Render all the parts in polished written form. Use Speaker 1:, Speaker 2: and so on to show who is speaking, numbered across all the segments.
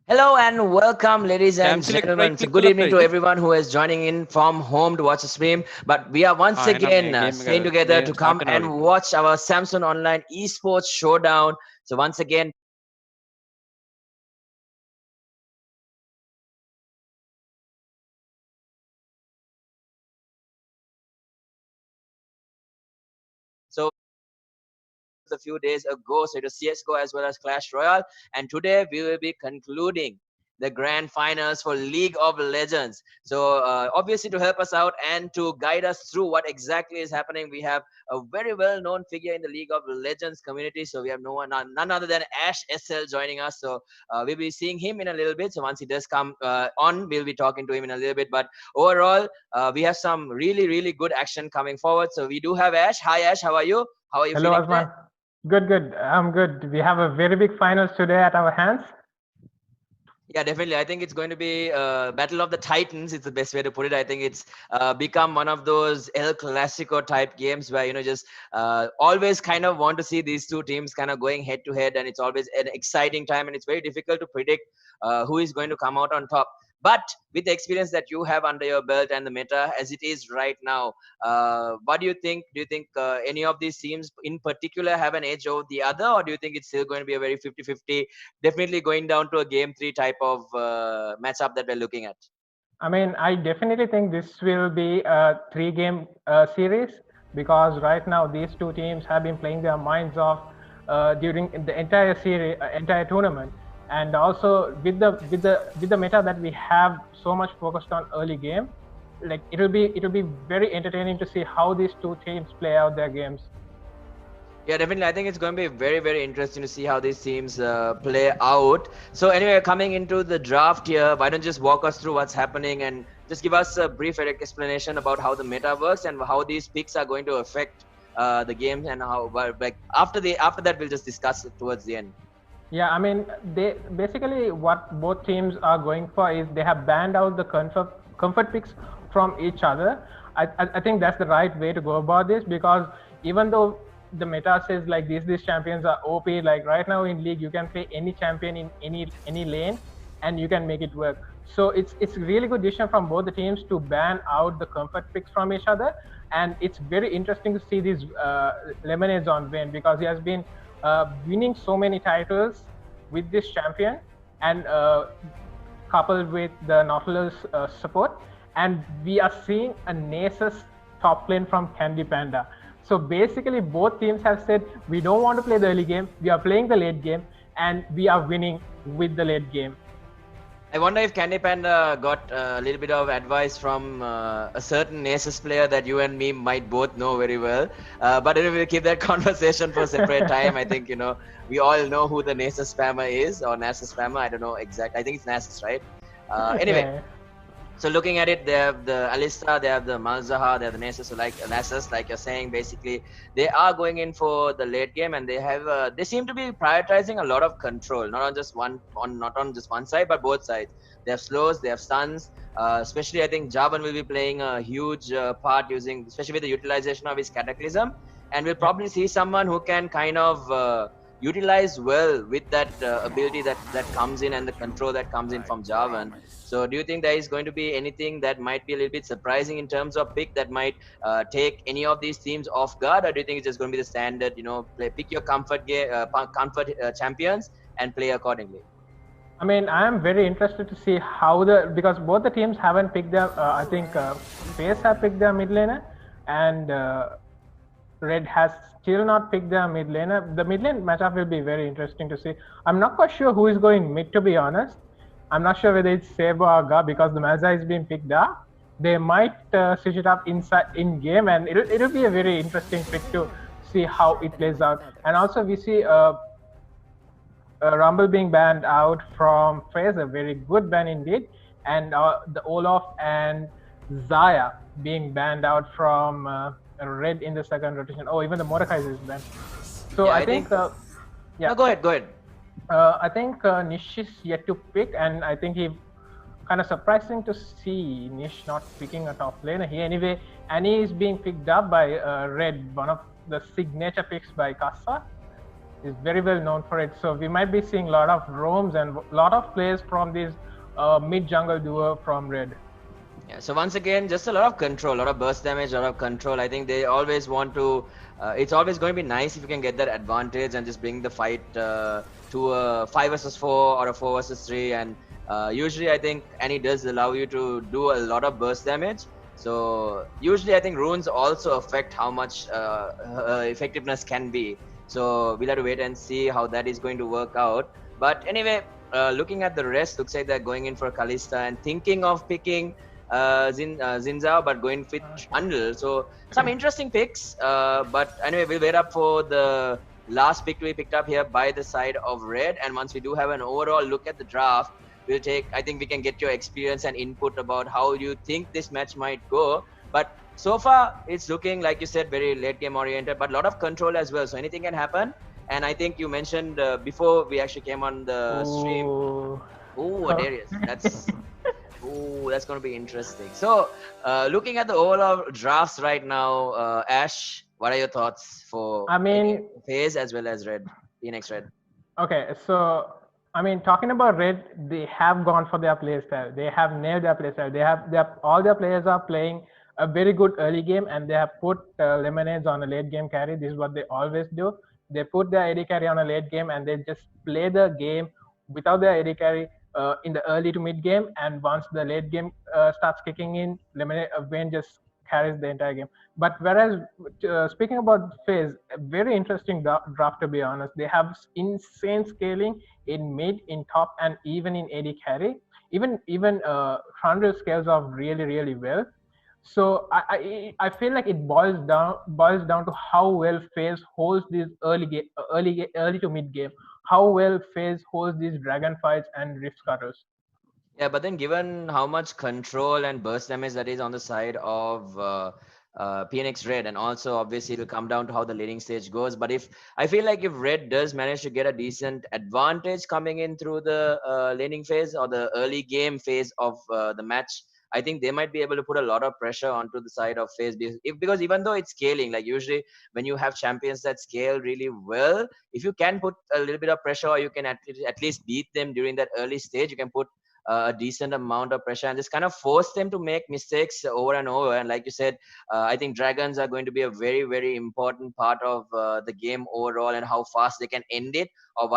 Speaker 1: Hello and welcome, ladies and gentlemen. So good evening to everyone who is joining in from home to watch the stream. But we are once again staying together to come and watch our Samsung Online Esports Showdown. So once again, so a few days ago, so it was CSGO as well as Clash Royale, and today we will be concluding the grand finals for League of Legends. So obviously, to help us out and to guide us through what exactly is happening, we have a very well-known figure in the League of Legends community. So we have none other than Ash SL joining us. So we'll be seeing him in a little bit. So once he does come on, we'll be talking to him in a little bit. But overall, we have some really good action coming forward. So we do have Ash. Hi Ash, how are you? How are you
Speaker 2: Hello,
Speaker 1: feeling
Speaker 2: Osman. Good. I'm good. We have a very big finals today at our hands.
Speaker 1: Yeah, definitely. I think it's going to be Battle of the Titans. It's the best way to put it. I think it's become one of those El Clasico type games where, just always kind of want to see these two teams kind of going head to head. And it's always an exciting time. And it's very difficult to predict who is going to come out on top. But with the experience that you have under your belt and the meta as it is right now, what do you think? Do you think any of these teams in particular have an edge over the other? Or do you think it's still going to be a very 50-50, definitely going down to a game 3 type of matchup that we're looking at?
Speaker 2: I mean, I definitely think this will be a 3-game series, because right now these two teams have been playing their minds off during the entire series, entire tournament. And also with the meta that we have so much focused on early game, like it'll be very entertaining to see how these two teams play out their games.
Speaker 1: Yeah, definitely. I think it's going to be very interesting to see how these teams play out. So anyway, coming into the draft here, why don't you just walk us through what's happening and just give us a brief explanation about how the meta works and how these picks are going to affect the game, and how, like after that we'll just discuss it towards the end.
Speaker 2: Yeah, I mean, they basically, what both teams are going for is they have banned out the comfort picks from each other. I think that's the right way to go about this, because even though the meta says like these champions are OP, like right now in League you can play any champion in any lane and you can make it work. So it's a really good decision from both the teams to ban out the comfort picks from each other. And it's very interesting to see these Lemonades on win, because he has been winning so many titles with this champion, and coupled with the Nautilus support. And we are seeing a Nasus top lane from Candy Panda. So basically both teams have said, we don't want to play the early game, we are playing the late game, and we are winning with the late game.
Speaker 1: I wonder if Candy Panda got a little bit of advice from a certain Asus player that you and me might both know very well. But anyway, we'll keep that conversation for a separate time. I think, we all know who the Nasus spammer is, or Nasus spammer. I don't know exact. I think it's Nasus, right? Anyway,
Speaker 2: Yeah.
Speaker 1: so looking at it, they have the Alista, they have the Malzahar, they have the Nasus. So like you're saying, basically they are going in for the late game, and they seem to be prioritizing a lot of control, not on just one side, but both sides. They have slows, they have stuns. Especially, I think Javan will be playing a huge part, using, especially with the utilization of his Cataclysm, and we'll
Speaker 2: Yeah.
Speaker 1: probably see someone who can kind of utilize well with that ability that comes in, and the control that comes in from Javan. So, do you think there is going to be anything that might be a little bit surprising in terms of pick that might take any of these teams off guard, or do you think it's just going to be the standard? Pick your comfort champions and play accordingly.
Speaker 2: I mean, I am very interested to see how because both the teams haven't picked their. I think FaZe have picked their mid laner, and Red has still not picked their mid laner. The mid lane matchup will be very interesting to see. I'm not quite sure who is going mid, to be honest. I'm not sure whether it's Saber or Ga, because the Malza is being picked up. They might switch it up in game, and it'll be a very interesting pick to see how it plays out. And also we see Rumble being banned out from FaZe, a very good ban indeed, and the Olaf and Zaya being banned out from Red in the second rotation. Oh, even the Mordecai is banned. So
Speaker 1: Yeah,
Speaker 2: I think yeah.
Speaker 1: No, go ahead. Go ahead.
Speaker 2: I think Nish is yet to pick, and I think he kind of surprising to see Nish not picking a top laner here. Anyway, Annie is being picked up by Red, one of the signature picks by Kassa. Is very well known for it. So we might be seeing a lot of roams and a lot of players from this mid jungle duo from Red.
Speaker 1: Yeah, so once again, just a lot of control, a lot of burst damage, a lot of control. I think they always want to. It's always going to be nice if you can get that advantage and just bring the fight to a 5 versus 4 or a 4 versus 3. And usually, I think Annie does allow you to do a lot of burst damage. So usually, I think runes also affect how much effectiveness can be. So we'll have to wait and see how that is going to work out. But anyway, looking at the rest, looks like they're going in for Kalista and thinking of picking Zinzao, but going with Trundle. So some interesting picks. But anyway, we'll wait up for the last pick to be picked up here by the side of Red. And once we do have an overall look at the draft, I think we can get your experience and input about how you think this match might go. But so far, it's looking, like you said, very late game oriented, but a lot of control as well. So anything can happen. And I think you mentioned before we actually came on the stream. Oh, Darius. That's going to be interesting. So looking at the overall drafts right now, Ash, what are your thoughts for FaZe as well as Red, PnX Red?
Speaker 2: Okay, so I mean, talking about Red, they have gone for their playstyle. They have nailed their playstyle. All their players are playing a very good early game, and they have put lemonades on a late game carry. This is what they always do. They put their AD carry on a late game, and they just play the game without their AD carry in the early to mid game. And once the late game starts kicking in, lemonade Vayne just carries the entire game. But whereas speaking about FaZe, a very interesting draft, to be honest. They have insane scaling in mid, in top, and even in AD carry. Even Trundle scales off really well. So I feel like it boils down to how well FaZe holds this early to mid game, how well FaZe holds these dragon fights and rift cutters.
Speaker 1: Yeah, but then given how much control and burst damage that is on the side of PnX Red, and also obviously it'll come down to how the laning stage goes. But I feel like if Red does manage to get a decent advantage coming in through the laning phase or the early game phase of the match, I think they might be able to put a lot of pressure onto the side of FaZe, because even though it's scaling, like usually when you have champions that scale really well, if you can put a little bit of pressure, or you can at least beat them during that early stage, you can put a decent amount of pressure and just kind of force them to make mistakes over and over. And like you said, I think dragons are going to be a very important part of the game overall, and how fast they can end it, or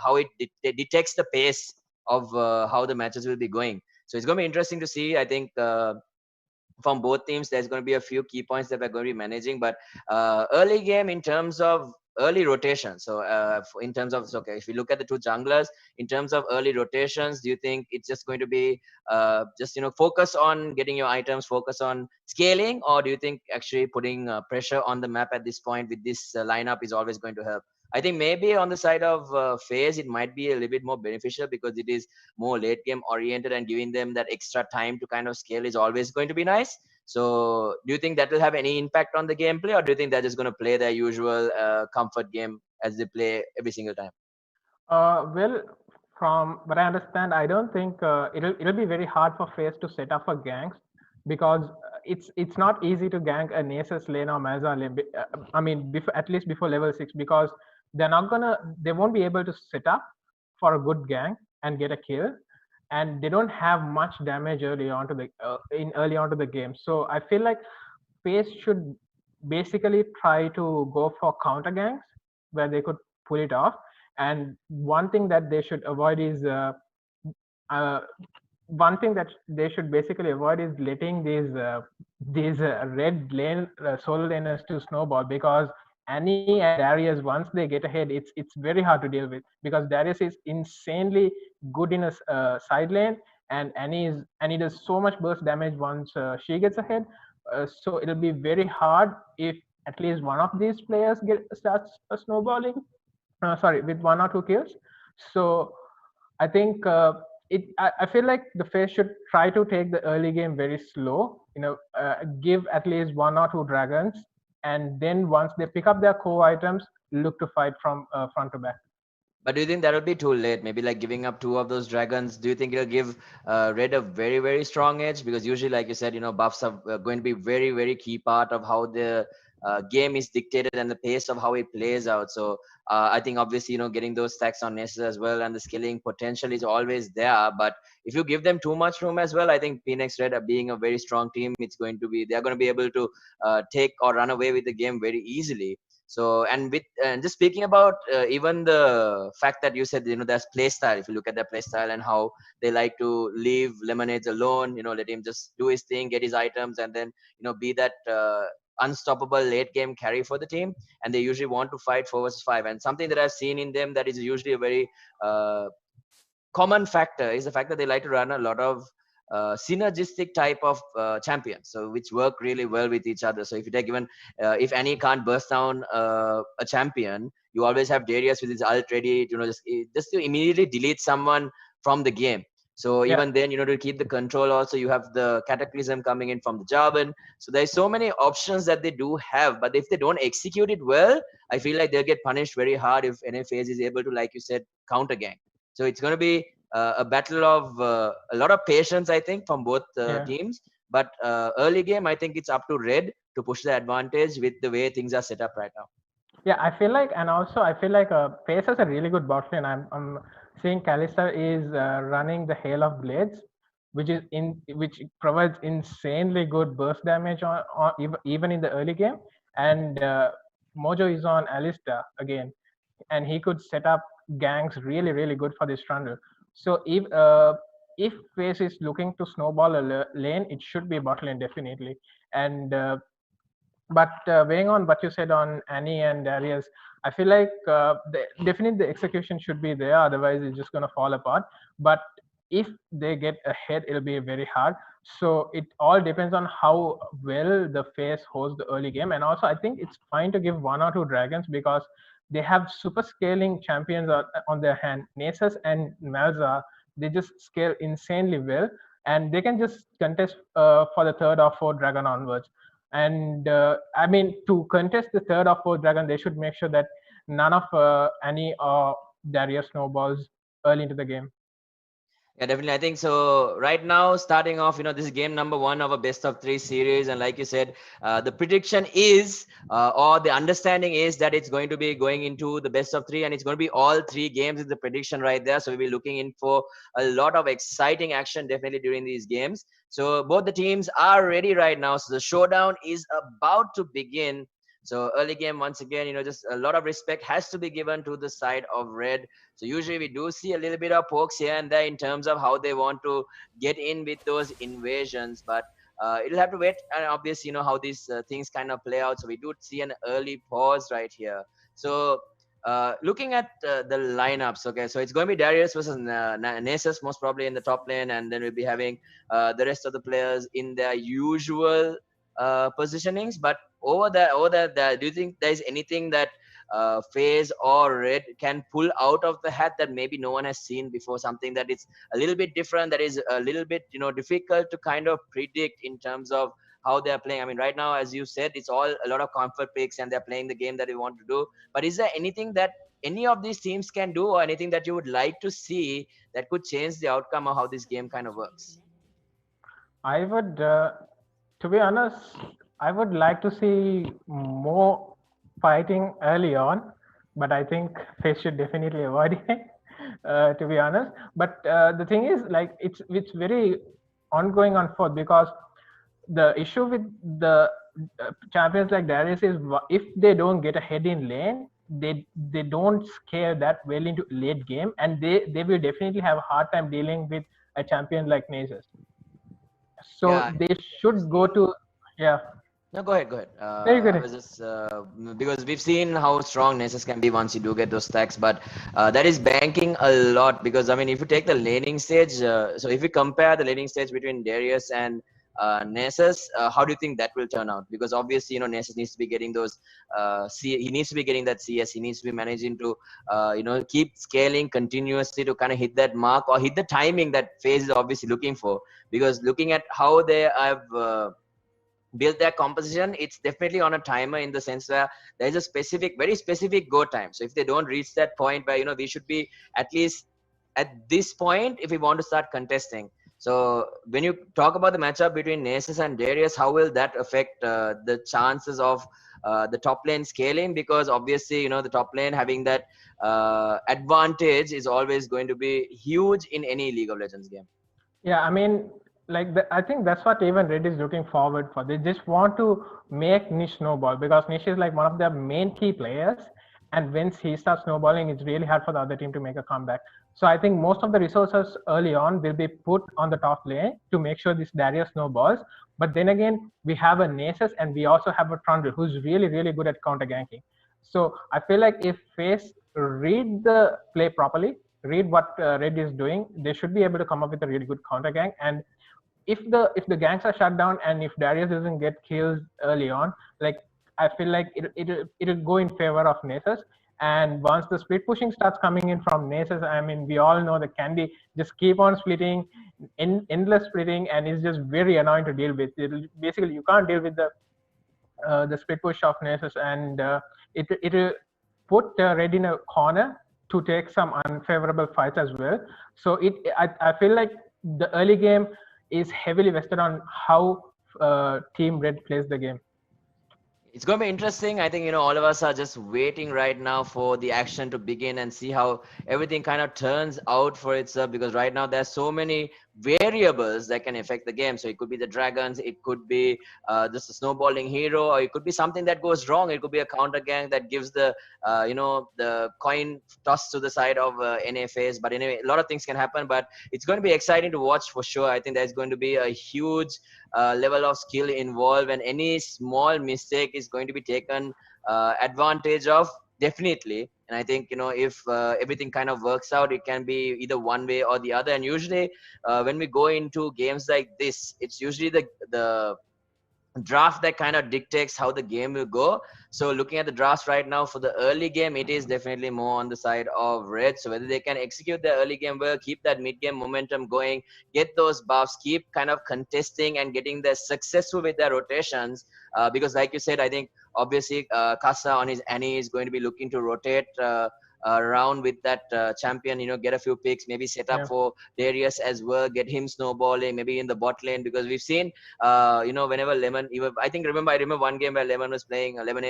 Speaker 1: how it detects the pace of how the matches will be going. So it's going to be interesting to see. I think from both teams, there's going to be a few key points that we're going to be managing. But early game, in terms of early rotation. So in terms of, so, okay, if we look at the two junglers in terms of early rotations, do you think it's just going to be just focus on getting your items, focus on scaling, or do you think actually putting pressure on the map at this point with this lineup is always going to help? I think maybe on the side of phase, it might be a little bit more beneficial because it is more late game oriented, and giving them that extra time to kind of scale is always going to be nice. So, do you think that will have any impact on the gameplay, or do you think they're just going to play their usual comfort game as they play every single time?
Speaker 2: Well, from what I understand, I don't think it'll be very hard for FaZe to set up for ganks because it's not easy to gank a Nasus lane or Malza lane. I mean, at least before level 6, because they won't be able to set up for a good gank and get a kill, and they don't have much damage early onto the game. So I feel like FaZe should basically try to go for counter ganks where they could pull it off. And uh, one thing that they should basically avoid is letting these red lane solo laners to snowball, because Annie and Darius, once they get ahead, it's very hard to deal with, because Darius is insanely good in a side lane, and Annie does so much burst damage once she gets ahead. So it'll be very hard if at least one of these players starts snowballing. Sorry, with one or two kills. So I think I feel like the FaZe should try to take the early game very slow. Give at least one or two dragons, and then once they pick up their core items, look to fight from front to back.
Speaker 1: But do you think that'll be too late? Maybe like giving up two of those dragons. Do you think it'll give Red a very, very strong edge? Because usually, like you said, buffs are going to be very, very key part of how the game is dictated and the pace of how it plays out. So I think obviously, getting those stacks on Nessus as well, and the scaling potential is always there. But if you give them too much room as well, I think PnX Red, being a very strong team, they're going to be able to take or run away with the game very easily. So, and just speaking about even the fact that you said, there's play style. If you look at their play style and how they like to leave Lemonades alone, let him just do his thing, get his items, and then be that unstoppable late game carry for the team. And they usually want to fight 4 versus 5. And something that I've seen in them that is usually a very common factor is the fact that they like to run a lot of synergistic type of champions, so which work really well with each other. So if you take, even if Annie can't burst down a champion, you always have Darius with his ult ready, just to immediately delete someone from the game. So
Speaker 2: Yeah.
Speaker 1: even then, to keep the control, also you have the Cataclysm coming in from the Jarvan. So there's so many options that they do have, but if they don't execute it well, I feel like they'll get punished very hard if NFAs is able to, like you said, counter gang. So it's going to be a battle of a lot of patience, I think, from both
Speaker 2: Yeah.
Speaker 1: teams. But early game, I think it's up to Red to push the advantage with the way things are set up right now.
Speaker 2: Yeah, I feel like, and also I feel like Pace has a really good bot lane. I'm seeing Kalista is running the Hail of Blades, which provides insanely good burst damage on even in the early game. And Mojo is on Alista again, and he could set up gangs really really good for this trundle. So if Pace is looking to snowball a lane, it should be bot lane definitely. And but weighing on what you said on Annie and Darius, I feel like definitely the execution should be there. Otherwise, it's just going to fall apart. But if they get ahead, it'll be very hard. So it all depends on how well the FaZe holds the early game. And also, I think it's fine to give one or two dragons, because they have super scaling champions on their hand. Nasus and Malza, they just scale insanely well, and they can just contest for the third or fourth dragon onwards. And I mean, to contest the third or fourth dragon, they should make sure that none of Annie or Darius snowballs early into the game.
Speaker 1: Yeah, definitely. I think so. Right now, starting off, this is game number 1 of a best of 3 series. And like you said, the prediction is, or the understanding is that it's going to be going into the best of 3, and it's going to be all 3 games is the prediction right there. So we'll be looking in for a lot of exciting action definitely during these games. So both the teams are ready right now. So the showdown is about to begin. So early game, once again, just a lot of respect has to be given to the side of Red. So usually we do see a little bit of pokes here and there in terms of how they want to get in with those invasions, but it'll have to wait. And obviously, how these things kind of play out. So we do see an early pause right here. So looking at the lineups, okay, so it's going to be Darius versus Nasus most probably in the top lane, and then we'll be having the rest of the players in their usual positionings. But over there, do you think there is anything that FaZe or Red can pull out of the hat that maybe no one has seen before? Something that is a little bit different, that is a little bit difficult to kind of predict in terms of how they're playing. I mean, right now, as you said, it's all a lot of comfort picks, and they're playing the game that they want to do. But is there anything that any of these teams can do, or anything that you would like to see that could change the outcome of how this game kind of works?
Speaker 2: I would, to be honest, I would like to see more fighting early on, but I think FaZe should definitely avoid it. To be honest, but the thing is, like, it's very ongoing on fourth, because the issue with the champions like Darius is, if they don't get ahead in lane, they don't scare that well into late game, and they will definitely have a hard time dealing with a champion like Nasus. So
Speaker 1: Yeah,
Speaker 2: they should go to, yeah.
Speaker 1: no, go ahead, go ahead.
Speaker 2: Very
Speaker 1: I
Speaker 2: good.
Speaker 1: was just because we've seen how strong Nessus can be once you do get those stacks, but that is banking a lot. Because I mean, if you take the laning stage, so if you compare the laning stage between Darius and Nessus, how do you think that will turn out? Because obviously, Nessus needs to be getting those he needs to be getting that CS. He needs to be managing to keep scaling continuously to kind of hit that mark or hit the timing that FaZe is obviously looking for. Because looking at how they have build their composition, it's definitely on a timer, in the sense where there is a very specific go time. So if they don't reach that point where we should be at least at this point if we want to start contesting. So when you talk about the matchup between Nasus and Darius, how will that affect the chances of the top lane scaling? Because obviously the top lane having that advantage is always going to be huge in any League of Legends game.
Speaker 2: Yeah, I mean, like, I think that's what even Red is looking forward for. They just want to make Nish snowball, because Nish is like one of their main key players, and once he starts snowballing, it's really hard for the other team to make a comeback. So I think most of the resources early on will be put on the top lane to make sure this Darius snowballs. But then again, we have a Nasus, and we also have a Trundle who's really, really good at counter ganking. So I feel like if FaZe read the play properly, read what Red is doing, they should be able to come up with a really good counter gang. And if the ganks are shut down, and if Darius doesn't get kills early on, like, I feel like it'll go in favor of Nasus. And once the split pushing starts coming in from Nasus, I mean, we all know that Candy just keep on splitting, endless splitting, and it's just very annoying to deal with. Basically, you can't deal with the split push of Nasus, and it'll put Red in a corner to take some unfavorable fights as well. So I feel like the early game is heavily vested on how Team Red plays the game.
Speaker 1: It's going to be interesting. I think all of us are just waiting right now for the action to begin and see how everything kind of turns out for itself. Because right now there's so many variables that can affect the game. So it could be the dragons, it could be just a snowballing hero, or it could be something that goes wrong. It could be a counter gang that gives the coin toss to the side of NFAs. But anyway, a lot of things can happen. But it's going to be exciting to watch for sure. I think there's going to be a huge level of skill involved, and any small mistake is going to be taken advantage of, definitely. And I think if everything kind of works out, it can be either one way or the other. And usually when we go into games like this, it's usually the draft that kind of dictates how the game will go. So looking at the drafts right now for the early game, it is definitely more on the side of Red. So whether they can execute the early game well, keep that mid game momentum going, get those buffs, keep kind of contesting and getting the successful with their rotations. Because like you said, I think obviously Kasa on his Annie is going to be looking to rotate around with that champion, get a few picks, maybe set up
Speaker 2: Yeah.
Speaker 1: for Darius as well, get him snowballing, maybe in the bot lane. Because we've seen whenever Lemon, even I remember one game where Lemonade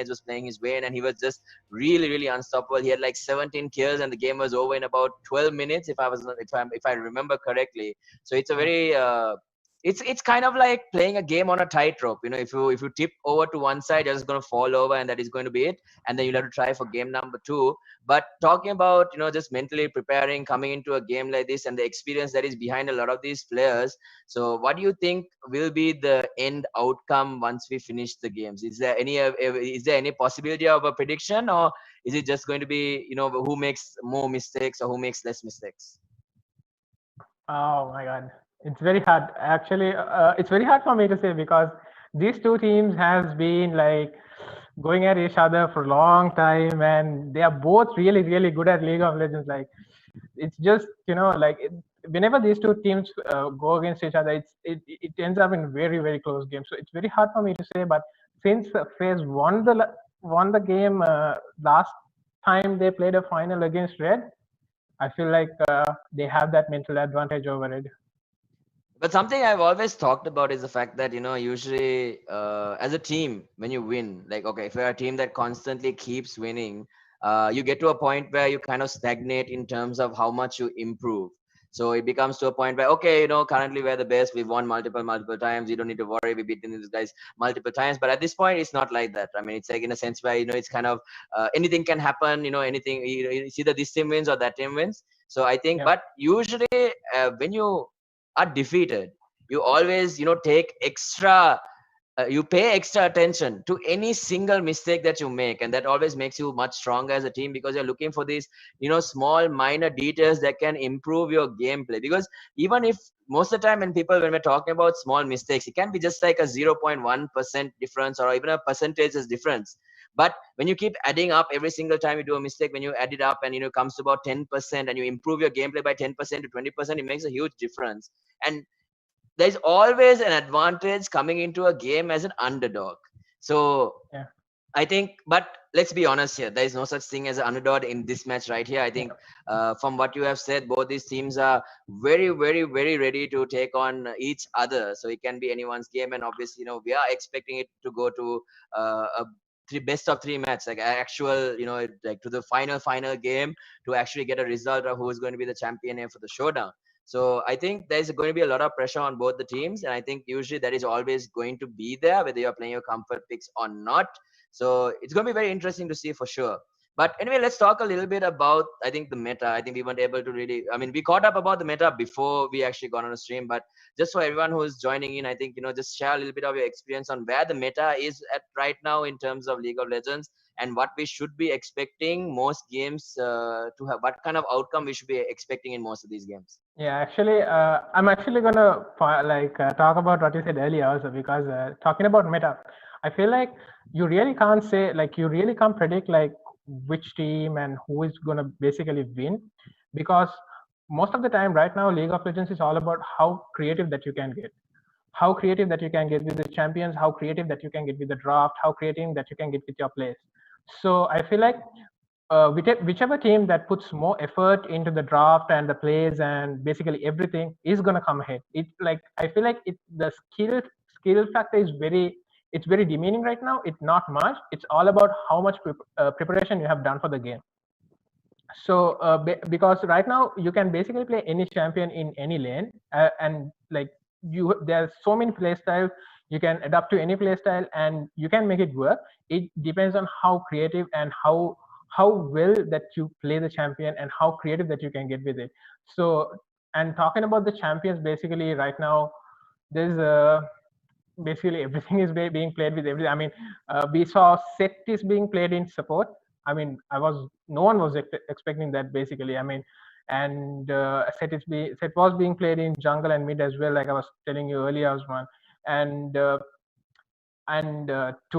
Speaker 1: was playing his Vayne, and he was just really, really unstoppable. He had like 17 kills, and the game was over in about 12 minutes, if I remember correctly. So it's a very it's kind of like playing a game on a tightrope. If you tip over to one side, you're just going to fall over, and that is going to be it. And then you'll have to try for game number 2. But talking about just mentally preparing, coming into a game like this, and the experience that is behind a lot of these players, so what do you think will be the end outcome once we finish the games? Is there any possibility of a prediction, or is it just going to be, who makes more mistakes or who makes less mistakes?
Speaker 2: Oh my God, it's very hard. Actually, it's very hard for me to say because these two teams has been like going at each other for a long time, and they are both really, really good at League of Legends. Like, it's just like whenever these two teams go against each other, it ends up in very, very close games. So it's very hard for me to say. But since FaZe won the game last time they played a final against Red, I feel like they have that mental advantage over it.
Speaker 1: But something I've always talked about is the fact that, usually as a team, when you win, like, okay, if you're a team that constantly keeps winning, you get to a point where you kind of stagnate in terms of how much you improve. So it becomes to a point where, okay, currently we're the best. We've won multiple times. You don't need to worry. We've beaten these guys multiple times. But at this point, it's not like that. I mean, it's like in a sense where, it's kind of anything can happen, anything, it's either this team wins or that team wins. So I think,
Speaker 2: Yeah.
Speaker 1: but usually when you are defeated, you always take extra you pay extra attention to any single mistake that you make, and that always makes you much stronger as a team, because you're looking for these small minor details that can improve your gameplay. Because even if most of the time when we're talking about small mistakes, it can be just like a 0.1% difference or even a percentage's difference. But when you keep adding up every single time you do a mistake, when you add it up and it comes to about 10% and you improve your gameplay by 10% to 20%, it makes a huge difference. And there's always an advantage coming into a game as an underdog. So
Speaker 2: Yeah.
Speaker 1: I think, but let's be honest here. There is no such thing as an underdog in this match right here. I think, from what you have said, both these teams are very, very, very ready to take on each other. So it can be anyone's game, and obviously, we are expecting it to go to a best of three match, like actual, like to the final game to actually get a result of who is going to be the champion here for the showdown. So I think there's going to be a lot of pressure on both the teams, and I think usually that is always going to be there, whether you're playing your comfort picks or not. So it's going to be very interesting to see for sure. But anyway, let's talk a little bit about, I think, the meta. I think we weren't able to really, I mean, we caught up about the meta before we actually got on a stream, but just for everyone who is joining in, I think, just share a little bit of your experience on where the meta is at right now in terms of League of Legends, and what we should be expecting most games to have, what kind of outcome we should be expecting in most of these games.
Speaker 2: Yeah, actually, I'm actually gonna talk about what you said earlier also, because talking about meta, I feel like you really can't say, like, you really can't predict like which team and who is gonna basically win, because most of the time right now League of Legends is all about how creative that you can get, how creative that you can get with the champions, how creative that you can get with the draft, how creative that you can get with your plays. So I feel like whichever team that puts more effort into the draft and the plays and basically everything is gonna come ahead. It like I feel like the skill factor is it's very demeaning right now. It's not much. It's all about how much preparation you have done for the game. So because right now you can basically play any champion in any lane, and like there's so many play styles. You can adapt to any play style and you can make it work. It depends on how creative and how well that you play the champion and how creative that you can get with it. So, and talking about the champions, basically right now there's basically everything is being played with everything. I mean, we saw Set is being played in support. I mean, no one was expecting that basically. I mean, and Set was being played in jungle and mid as well, like I was telling you earlier, Osman. And to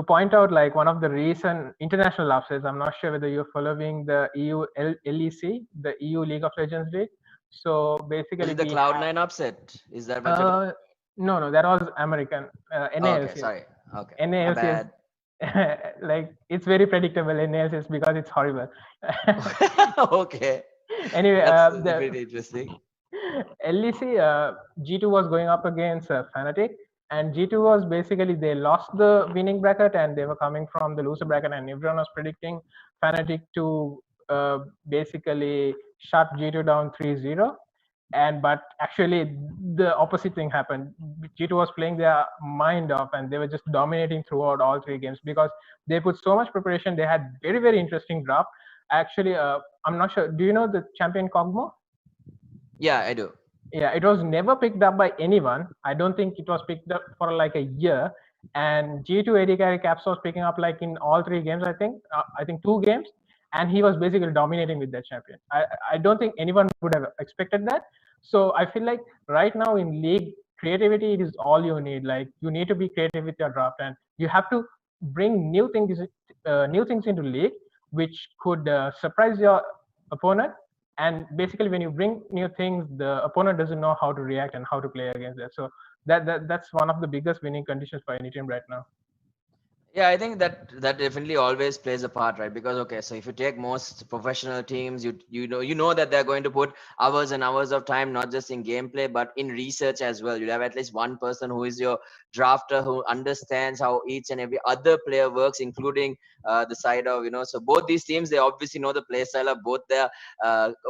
Speaker 2: point out, like one of the recent international upsets, I'm not sure whether you're following the LEC, the EU League of Legends League. So
Speaker 1: Was
Speaker 2: basically,
Speaker 1: it the Cloud9 upset? Is that what you're talking?
Speaker 2: no, that was American
Speaker 1: Okay,
Speaker 2: NALCS.
Speaker 1: sorry. Okay, my
Speaker 2: NALCS,
Speaker 1: bad.
Speaker 2: like it's very predictable NALCS because it's horrible.
Speaker 1: Okay,
Speaker 2: Anyway,
Speaker 1: that's
Speaker 2: the
Speaker 1: definitely interesting.
Speaker 2: LEC G2 was going up against Fnatic, and G2 was basically they lost the winning bracket and they were coming from the loser bracket, and everyone was predicting Fnatic to basically shut G2 down 3-0. And but actually the opposite thing happened. G2 was playing their mind off and they were just dominating throughout all three games because they put so much preparation. They had very, very interesting draft. Actually, I'm not sure. Do you know the champion Kog'Maw?
Speaker 1: Yeah, I do.
Speaker 2: Yeah, it was never picked up by anyone. I don't think it was picked up for like a year. And G2 AD carry Caps was picking up like in all three games, I think. I think two games. and he was basically dominating with that champion. I don't think anyone would have expected that. So I feel like right now in league, creativity it is all you need. Like you need to be creative with your draft, and you have to bring new things into league, which could surprise your opponent. And basically, when you bring new things, the opponent doesn't know how to react and how to play against that. So that's one of the biggest winning conditions for any team right now.
Speaker 1: Yeah, I think that definitely always plays a part, right? Because okay, so if you take most professional teams, you know that they're going to put hours and hours of time, not just in gameplay, but in research as well. You have at least one person who is your drafter who understands how each and every other player works, including the side of So both these teams, they obviously know the play style of both their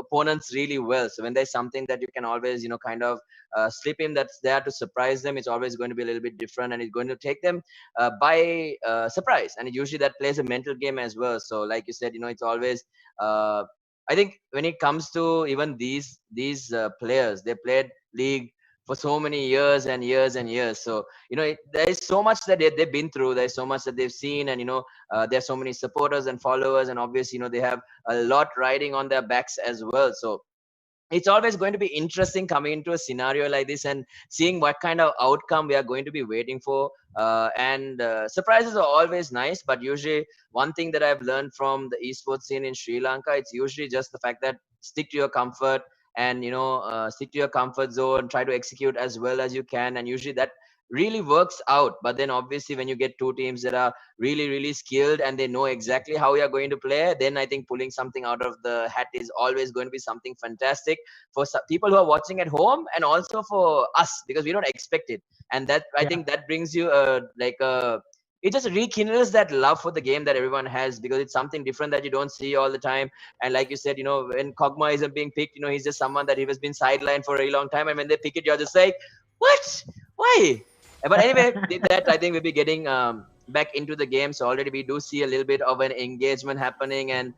Speaker 1: opponents really well. So when there's something that you can always kind of slip in that's there to surprise them, it's always going to be a little bit different, and it's going to take them by surprise, and usually that plays a mental game as well. So like you said, it's always uh, I think when it comes to even these players, they played league for so many years and years and years. So there is so much that they've been through, there's so much that they've seen, and there's so many supporters and followers, and obviously they have a lot riding on their backs as well. So it's always going to be interesting coming into a scenario like this and seeing what kind of outcome we are going to be waiting for. And surprises are always nice, but usually one thing that I've learned from the esports scene in Sri Lanka, it's usually just the fact that stick to your comfort, and stick to your comfort zone, try to execute as well as you can, and usually that really works out. But then obviously when you get two teams that are really really skilled and they know exactly how you're going to play, then I think pulling something out of the hat is always going to be something fantastic for people who are watching at home, and also for us because we don't expect it. And that I
Speaker 2: Yeah.
Speaker 1: think that brings you it just rekindles that love for the game that everyone has, because it's something different that you don't see all the time. And like you said, when Kogma isn't being picked, he's just someone that he has been sidelined for a very long time, and when they pick it, you're just like, what, why? But anyway, with that, I think we'll be getting back into the game. So already we do see a little bit of an engagement happening, and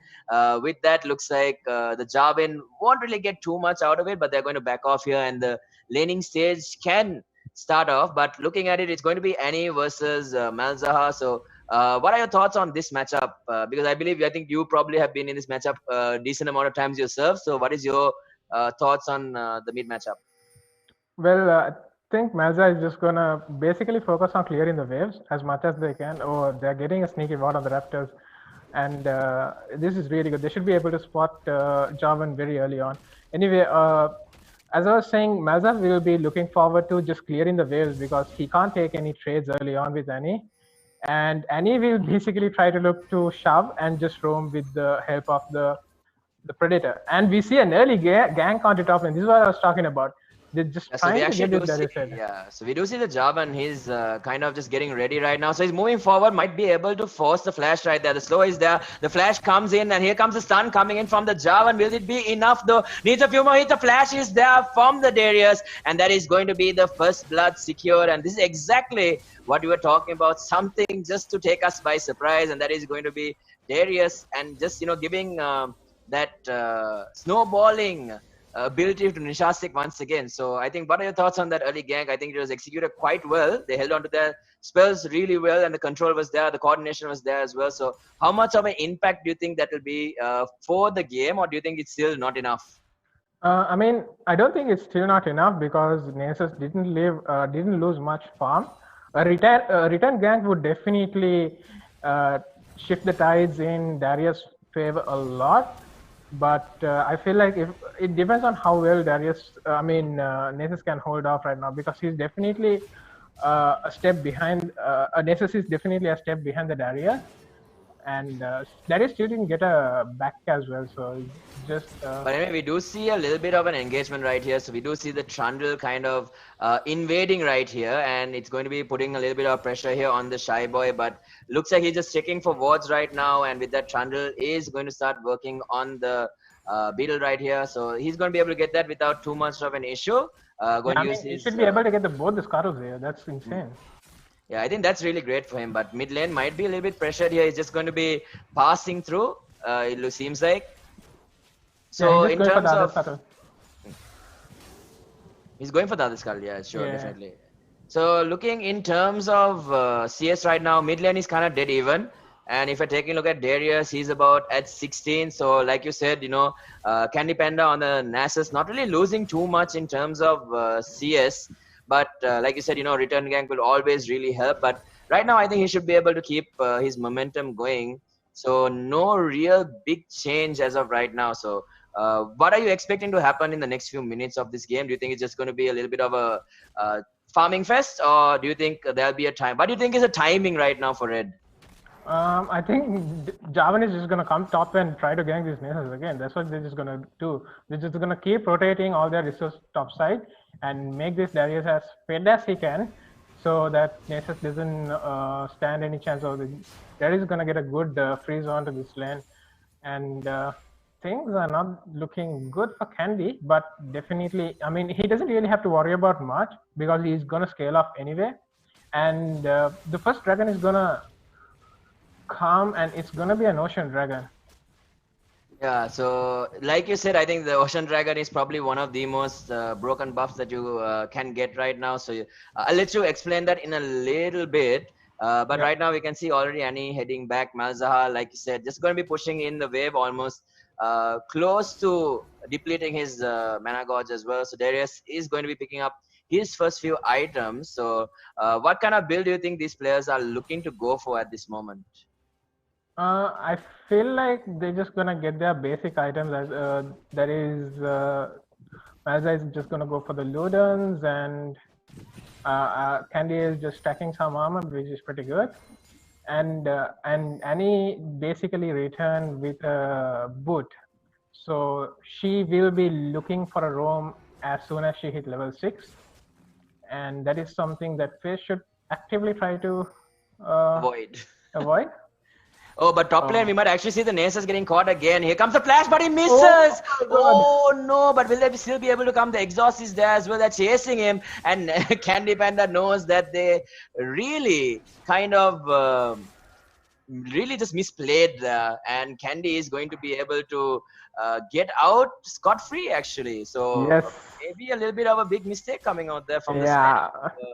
Speaker 1: with that, looks like the Jarvan won't really get too much out of it, but they're going to back off here, and the laning stage can start off. But looking at it, it's going to be Annie versus Malzahar. So what are your thoughts on this matchup? Because I think you probably have been in this matchup a decent amount of times yourself. So what is your thoughts on the mid matchup?
Speaker 2: Well, I think Mazda is just gonna basically focus on clearing the waves as much as they can. Or they're getting a sneaky ward on the Raptors, and this is really good. They should be able to spot Jarvan very early on. Anyway, as I was saying, Mazda will be looking forward to just clearing the waves because he can't take any trades early on with Annie. And Annie will basically try to look to shove and just roam with the help of the Predator. And we see an early gank on the top, and this is what I was talking about. They're just
Speaker 1: So we
Speaker 2: trying to
Speaker 1: actually
Speaker 2: get this
Speaker 1: do see,
Speaker 2: Darius.
Speaker 1: so we do see the Jarvan. He's kind of just getting ready right now. So he's moving forward, might be able to force the flash right there. The slow is there. The flash comes in, and here comes the stun coming in from the Jarvan. Will it be enough though? Needs a few more hits. The flash is there from the Darius, and that is going to be the first blood secure. And this is exactly what we were talking about. Something just to take us by surprise, and that is going to be Darius, and just giving that snowballing ability to Nishastic once again. So I think, what are your thoughts on that early gank? I think it was executed quite well. They held on to their spells really well, and the control was there, the coordination was there as well. So how much of an impact do you think that will be for the game, or do you think it's still not enough?
Speaker 2: I mean, I don't think it's still not enough because Nasus didn't lose much farm. A return gank would definitely shift the tides in Darius' favor a lot. But I feel like if it depends on how well Nasus can hold off right now, because he's definitely a step behind. Nasus is definitely a step behind the Darius, and Darius still didn't get a back as well. So just.
Speaker 1: But anyway, we do see a little bit of an engagement right here. So we do see the Trundle kind of invading right here, and it's going to be putting a little bit of pressure here on the Shy Boy. But looks like he's just checking for wards right now, and with that, Trundle is going to start working on the Beetle right here. So he's going to be able to get that without too much of an issue.
Speaker 2: He should be able to get both the Scarabs here. That's insane.
Speaker 1: Yeah, I think that's really great for him. But mid lane might be a little bit pressured here. He's just going to be passing through. It seems like. So in terms of, he's going for the other skull. Yeah, sure, definitely. So looking in terms of CS right now, mid lane is kind of dead even, And if you're taking a look at Darius, he's about at 16. So like you said, Candy Panda on the Nasus, not really losing too much in terms of CS. But like you said, return gank will always really help. But right now, I think he should be able to keep his momentum going. So no real big change as of right now. So what are you expecting to happen in the next few minutes of this game? Do you think it's just going to be a little bit of a farming fest, or do you think there'll be a time? What do you think is the timing right now for Red?
Speaker 2: I think Javan is just gonna come top and try to gank these nations again. That's what they're just gonna do. They're just gonna keep rotating all their resources top side and make this Darius as fed as he can, so that Nasus doesn't stand any chance of the Darius is gonna get a good freeze onto this lane, and things are not looking good for Candy. But definitely, I mean, he doesn't really have to worry about much because he's gonna scale off anyway, and the first dragon is gonna come, and it's gonna be an ocean dragon.
Speaker 1: Yeah, so like you said, I think the Ocean Dragon is probably one of the most broken buffs that you can get right now. So I'll let you explain that in a little bit. But right now we can see already Annie heading back. Malzahar, like you said, just going to be pushing in the wave almost close to depleting his mana gauge as well. So Darius is going to be picking up his first few items. So what kind of build do you think these players are looking to go for at this moment?
Speaker 2: I feel like they're just gonna get their basic items. As that is, Malza is just gonna go for the Ludens, and Candy is just stacking some armor, which is pretty good. And Annie basically returned with a boot, so she will be looking for a roam as soon as she hit level 6, and that is something that FaZe should actively try to avoid.
Speaker 1: Oh, but top lane, we might actually see the Nasus getting caught again. Here comes the flash, but he misses. Oh no, but will they still be able to come? The exhaust is there as well. They're chasing him. And Candy Panda knows that they really kind of really just misplayed there. And Candy is going to be able to get out scot-free actually. So maybe a little bit of a big mistake coming out there from the stand.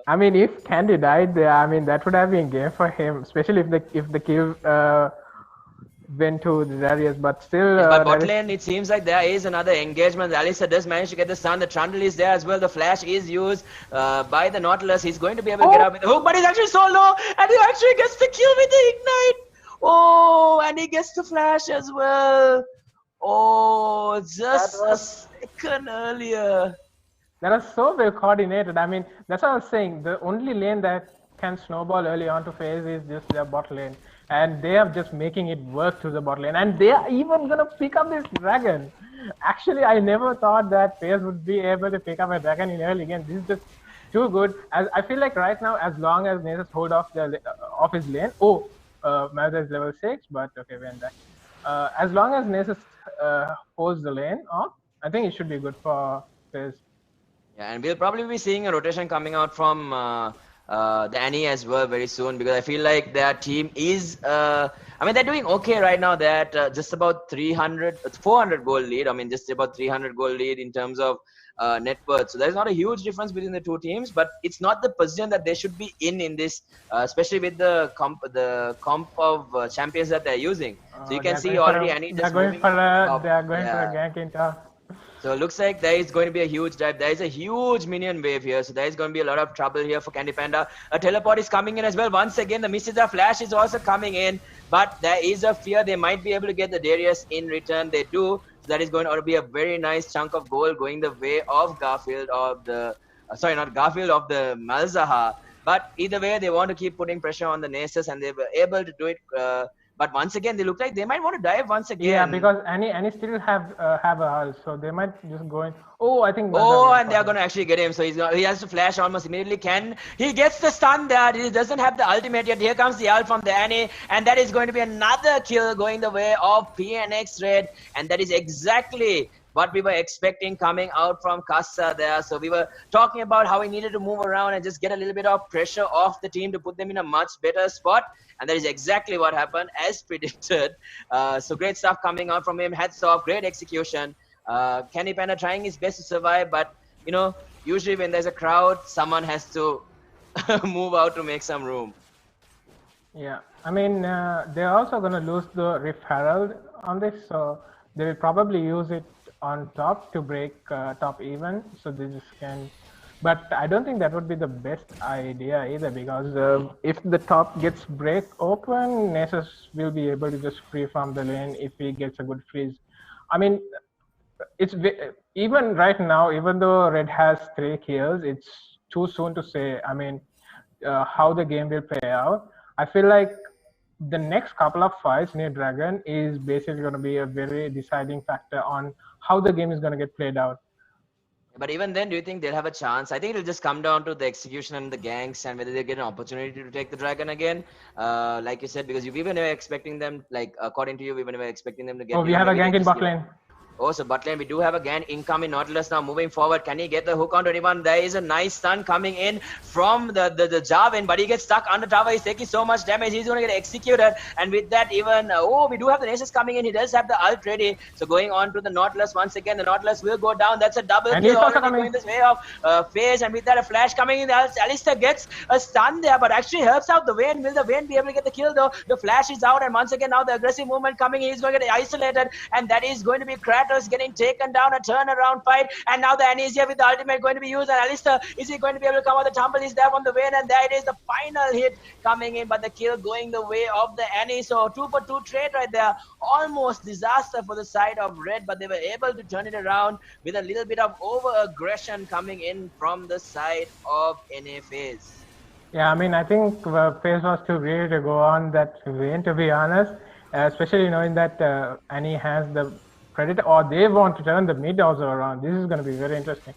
Speaker 2: I mean, if Candy died there, I mean, that would have been game for him, especially if the kill went to the Darius. But still,
Speaker 1: but bot lane, it seems like there is another engagement. Alistar does manage to get the stun. The Trundle is there as well. The flash is used by the Nautilus. He's going to be able to get out with the hook, but he's actually so low, and he actually gets the kill with the ignite. Oh, and he gets the flash as well. Oh, just a second earlier.
Speaker 2: That was so well coordinated. I mean, that's what I was saying. The only lane that can snowball early on to FaZe is just their bot lane. And they are just making it work to the bot lane. And they are even going to pick up this dragon. Actually, I never thought that FaZe would be able to pick up a dragon in early game. This is just too good. I feel like right now, as long as Nasus hold off his lane. Oh, Malza is level 6, but okay, we're in that. As long as Nasus holds the lane off, I think it should be good for FaZe.
Speaker 1: Yeah, and we'll probably be seeing a rotation coming out from the Annie as well very soon, because I feel like their team is, I mean, they're doing okay right now. They're at just about 400 gold lead. I mean, just about 300 gold lead in terms of net worth. So there's not a huge difference between the two teams, but it's not the position that they should be in this, especially with the comp of champions that they're using. So you can see already Annie just moving.
Speaker 2: They are going for a gank in top.
Speaker 1: So it looks like there is going to be a huge dive. There is a huge minion wave here. So there is going to be a lot of trouble here for Candy Panda. A teleport is coming in as well. Once again, the Mrs. Flash is also coming in. But there is a fear they might be able to get the Darius in return. They do. So that is going to be a very nice chunk of gold going the way of Garfield of the... sorry, not Garfield, of the Malzahar. But either way, they want to keep putting pressure on the Nasus, and they were able to do it. But once again, they look like they might want to dive once again.
Speaker 2: Yeah, because Annie still have a hull, so they might just go in. Oh, I think.
Speaker 1: Oh, and they're going to actually get him. So he has to flash almost immediately. He gets the stun there. He doesn't have the ultimate yet. Here comes the ult from the Annie, and that is going to be another kill going the way of PnX Red, and that is exactly what we were expecting coming out from Kassa there. So we were talking about how he needed to move around and just get a little bit of pressure off the team to put them in a much better spot. And that is exactly what happened as predicted. So great stuff coming out from him. Hats off, great execution. Candy Panda trying his best to survive, but you know, usually when there's a crowd, someone has to move out to make some room.
Speaker 2: Yeah. I mean, they're also going to lose the Rift Herald on this, so they will probably use it on top to break top even. So they just can, but I don't think that would be the best idea either, because if the top gets break open, Nasus will be able to just free from the lane if he gets a good freeze. I mean, it's even right now, even though Red has 3 kills, it's too soon to say. I mean, how the game will play out. I feel like the next couple of fights near Dragon is basically going to be a very deciding factor on how the game is going to get played out.
Speaker 1: But even then, do you think they'll have a chance? I think it'll just come down to the execution and the ganks and whether they get an opportunity to take the dragon again. Like you said, because we were never expecting them, like according to you, we were never expecting them to get.
Speaker 2: Oh, we have a
Speaker 1: maybe they
Speaker 2: gank in
Speaker 1: just
Speaker 2: bot
Speaker 1: give
Speaker 2: lane.
Speaker 1: Oh, so bot lane, we do have again incoming Nautilus now moving forward. Can he get the hook on 21? There is a nice stun coming in from the Jarvan, but he gets stuck under tower. He's taking so much damage. He's going to get executed. And with that, even, oh, we do have the Nasus coming in. He does have the ult ready. So going on to the Nautilus once again. The Nautilus will go down. That's a double
Speaker 2: And
Speaker 1: kill
Speaker 2: he's also
Speaker 1: already
Speaker 2: coming.
Speaker 1: going this way of phase. And with that, a flash coming in. Alistar gets a stun there, but actually helps out the Vayne. Will the Vayne be able to get the kill though? The flash is out. And once again, now the aggressive movement coming in. He's going to get isolated. And that is going to be Kratos getting taken down, a turnaround fight, and now the Anesia with the ultimate going to be used, and Alistar, is he going to be able to come out? The tumble is there from the Vayne, and there it is, the final hit coming in, but the kill going the way of the Annie. So 2-for-2 trade right there, almost disaster for the side of Red, but they were able to turn it around with a little bit of over aggression coming in from the side of NA FaZe.
Speaker 2: Yeah, I mean, I think FaZe was too greedy to go on that Vayne, to be honest, especially knowing that Annie has the Predator, or they want to turn the mid also around. This is going to be very interesting.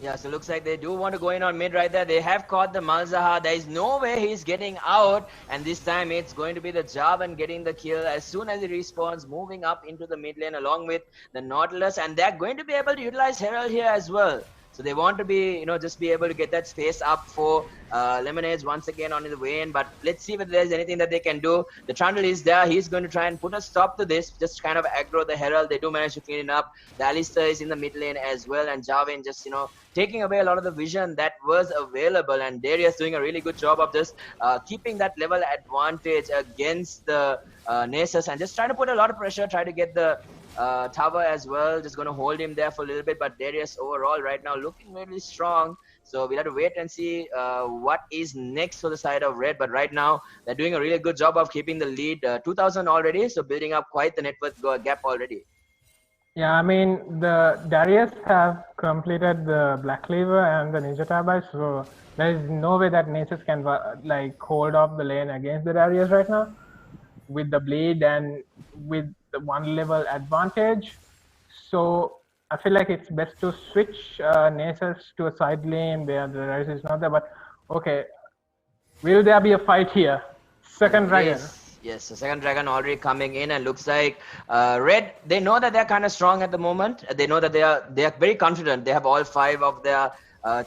Speaker 1: Yeah, so looks like they do want to go in on mid right there. They have caught the Malzahar. There is no way he's getting out. And this time it's going to be the Jarvan getting the kill as soon as he respawns, moving up into the mid lane along with the Nautilus. And they're going to be able to utilize Herald here as well. So they want to be, just be able to get that space up for Lemonades once again on the Vayne. But let's see whether there's anything that they can do. The Trundle is there. He's going to try and put a stop to this. Just kind of aggro the Herald. They do manage to clean it up. The Alistar is in the mid lane as well. And Jarvan just, taking away a lot of the vision that was available. And Darius doing a really good job of just keeping that level advantage against the Nasus. And just trying to put a lot of pressure, try to get the tower as well, just going to hold him there for a little bit, but Darius overall right now looking really strong. So we'll have to wait and see what is next for the side of Red. But right now they're doing a really good job of keeping the lead, 2000 already, so building up quite the net worth gap already.
Speaker 2: Yeah, I mean, the Darius have completed the Black Cleaver and the Ninja Turbo, so there is no way that Nasus can hold off the lane against the Darius right now with the bleed and with the 1 level advantage. So I feel like it's best to switch Nasus to a side lane where the Darius is not there. But okay, will there be a fight here? Second dragon.
Speaker 1: Yes, the second dragon already coming in, and looks like Red, they know that they're kind of strong at the moment. They know that they are very confident. They have all 5 of their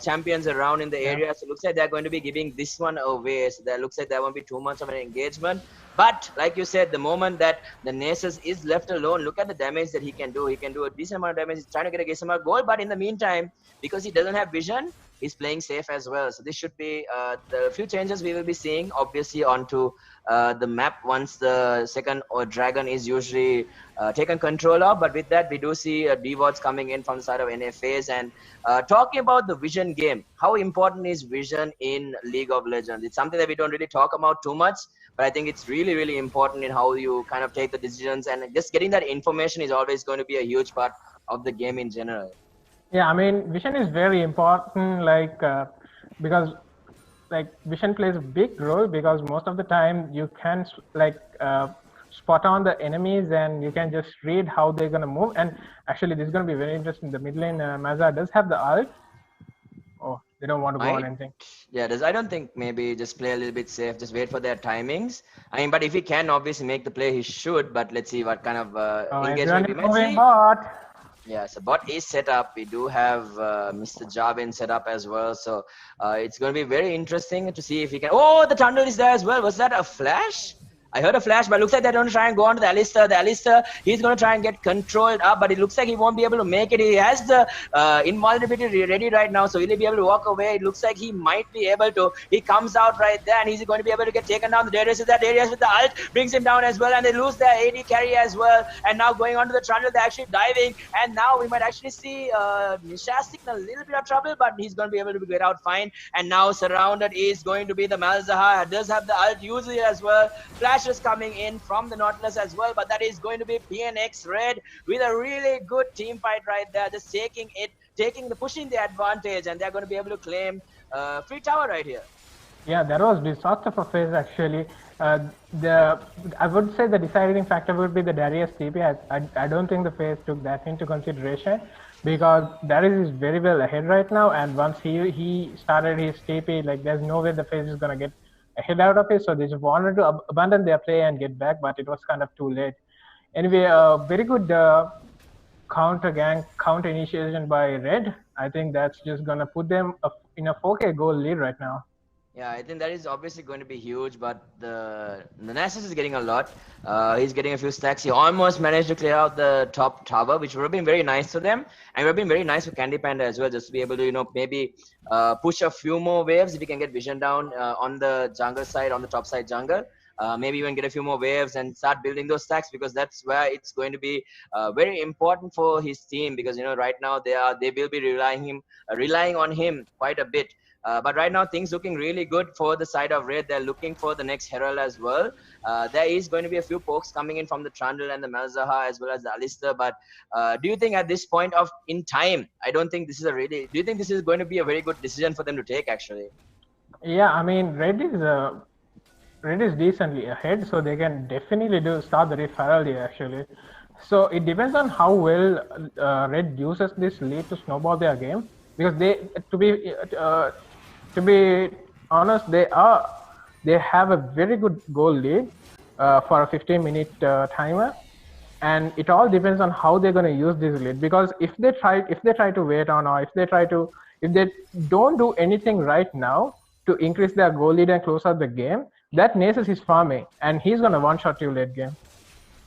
Speaker 1: champions around in the area, so looks like they're going to be giving this one away. So that looks like there won't be too much of an engagement. But like you said, the moment that the Nasus is left alone, look at the damage that he can do. He can do a decent amount of damage. He's trying to get a decent amount of gold, but in the meantime, because he doesn't have vision, he's playing safe as well. So this should be the few changes we will be seeing, obviously, onto the map once the second dragon is usually taken control of. But with that, we do see DVODs coming in from the side of NA FaZe. And talking about the vision game, how important is vision in League of Legends? It's something that we don't really talk about too much, but I think it's really, really important in how you kind of take the decisions. And just getting that information is always going to be a huge part of the game in general.
Speaker 2: Yeah, I mean, vision is very important, because vision plays a big role, because most of the time you can spot on the enemies and you can just read how they're going to move. And actually, this is going to be very interesting. The mid lane, Mazza does have the ult. Oh, they don't want to go on anything.
Speaker 1: Yeah, I don't think maybe just play a little bit safe, just wait for their timings. I mean, but if he can obviously make the play, he should. But let's see what kind of engagement we might see.
Speaker 2: Bot.
Speaker 1: Yeah, so bot is set up. We do have Mr. Jarvan set up as well. So it's going to be very interesting to see if he can. Oh, the Thunder is there as well. Was that a flash? I heard a flash, but it looks like they're going to try and go on to the Alistair. The Alistair, he's going to try and get controlled up, but it looks like he won't be able to make it. He has the invulnerability ready right now, so will he be able to walk away? It looks like he might be able to. He comes out right there, and he's going to be able to get taken down. The Darius is there. Darius with the ult brings him down as well, and they lose their AD carry as well. And now going on to the trundle, they're actually diving, and now we might actually see Nishastik in a little bit of trouble, but he's going to be able to get out fine. And now surrounded is going to be the Malzahar. Does have the ult, uses it as well. Flash is coming in from the Nautilus as well, but that is going to be PnX Red with a really good team fight right there, just pushing the advantage, and they're going to be able to claim free tower right here.
Speaker 2: Yeah, that was disaster for FaZe actually. I would say the deciding factor would be the Darius TP. I don't think the FaZe took that into consideration, because Darius is very well ahead right now, and once he started his TP, like there's no way the FaZe is gonna get ahead out of it, so they just wanted to abandon their play and get back, but it was kind of too late. Anyway, very good counter initiation by Red. I think that's just gonna put them in a 4K goal lead right now.
Speaker 1: Yeah, I think that is obviously going to be huge, but the Nasus is getting a lot. He's getting a few stacks. He almost managed to clear out the top tower, which would have been very nice for them, and would have been very nice for Candy Panda as well, just to be able to, maybe push a few more waves if he can get vision down on the jungle side, on the top side jungle. Maybe even get a few more waves and start building those stacks, because that's where it's going to be very important for his team, because right now they will be relying on him quite a bit. But right now things looking really good for the side of Red. They're looking for the next Herald as well. There is going to be a few pokes coming in from the Trundle and the Malzahar as well as the Alistair. But do you think at this point in time, I don't think this is do you think this is going to be a very good decision for them to take actually?
Speaker 2: Yeah, I mean Red is decently ahead, so they can definitely start the Rift Herald here actually. So it depends on how well Red uses this lead to snowball their game, because to be honest, they have a very good goal lead for a 15-minute timer, and it all depends on how they're going to use this lead. Because if they try to wait on, or if they don't do anything right now to increase their goal lead and close out the game, that Nasus is farming, and he's going to one-shot you late game.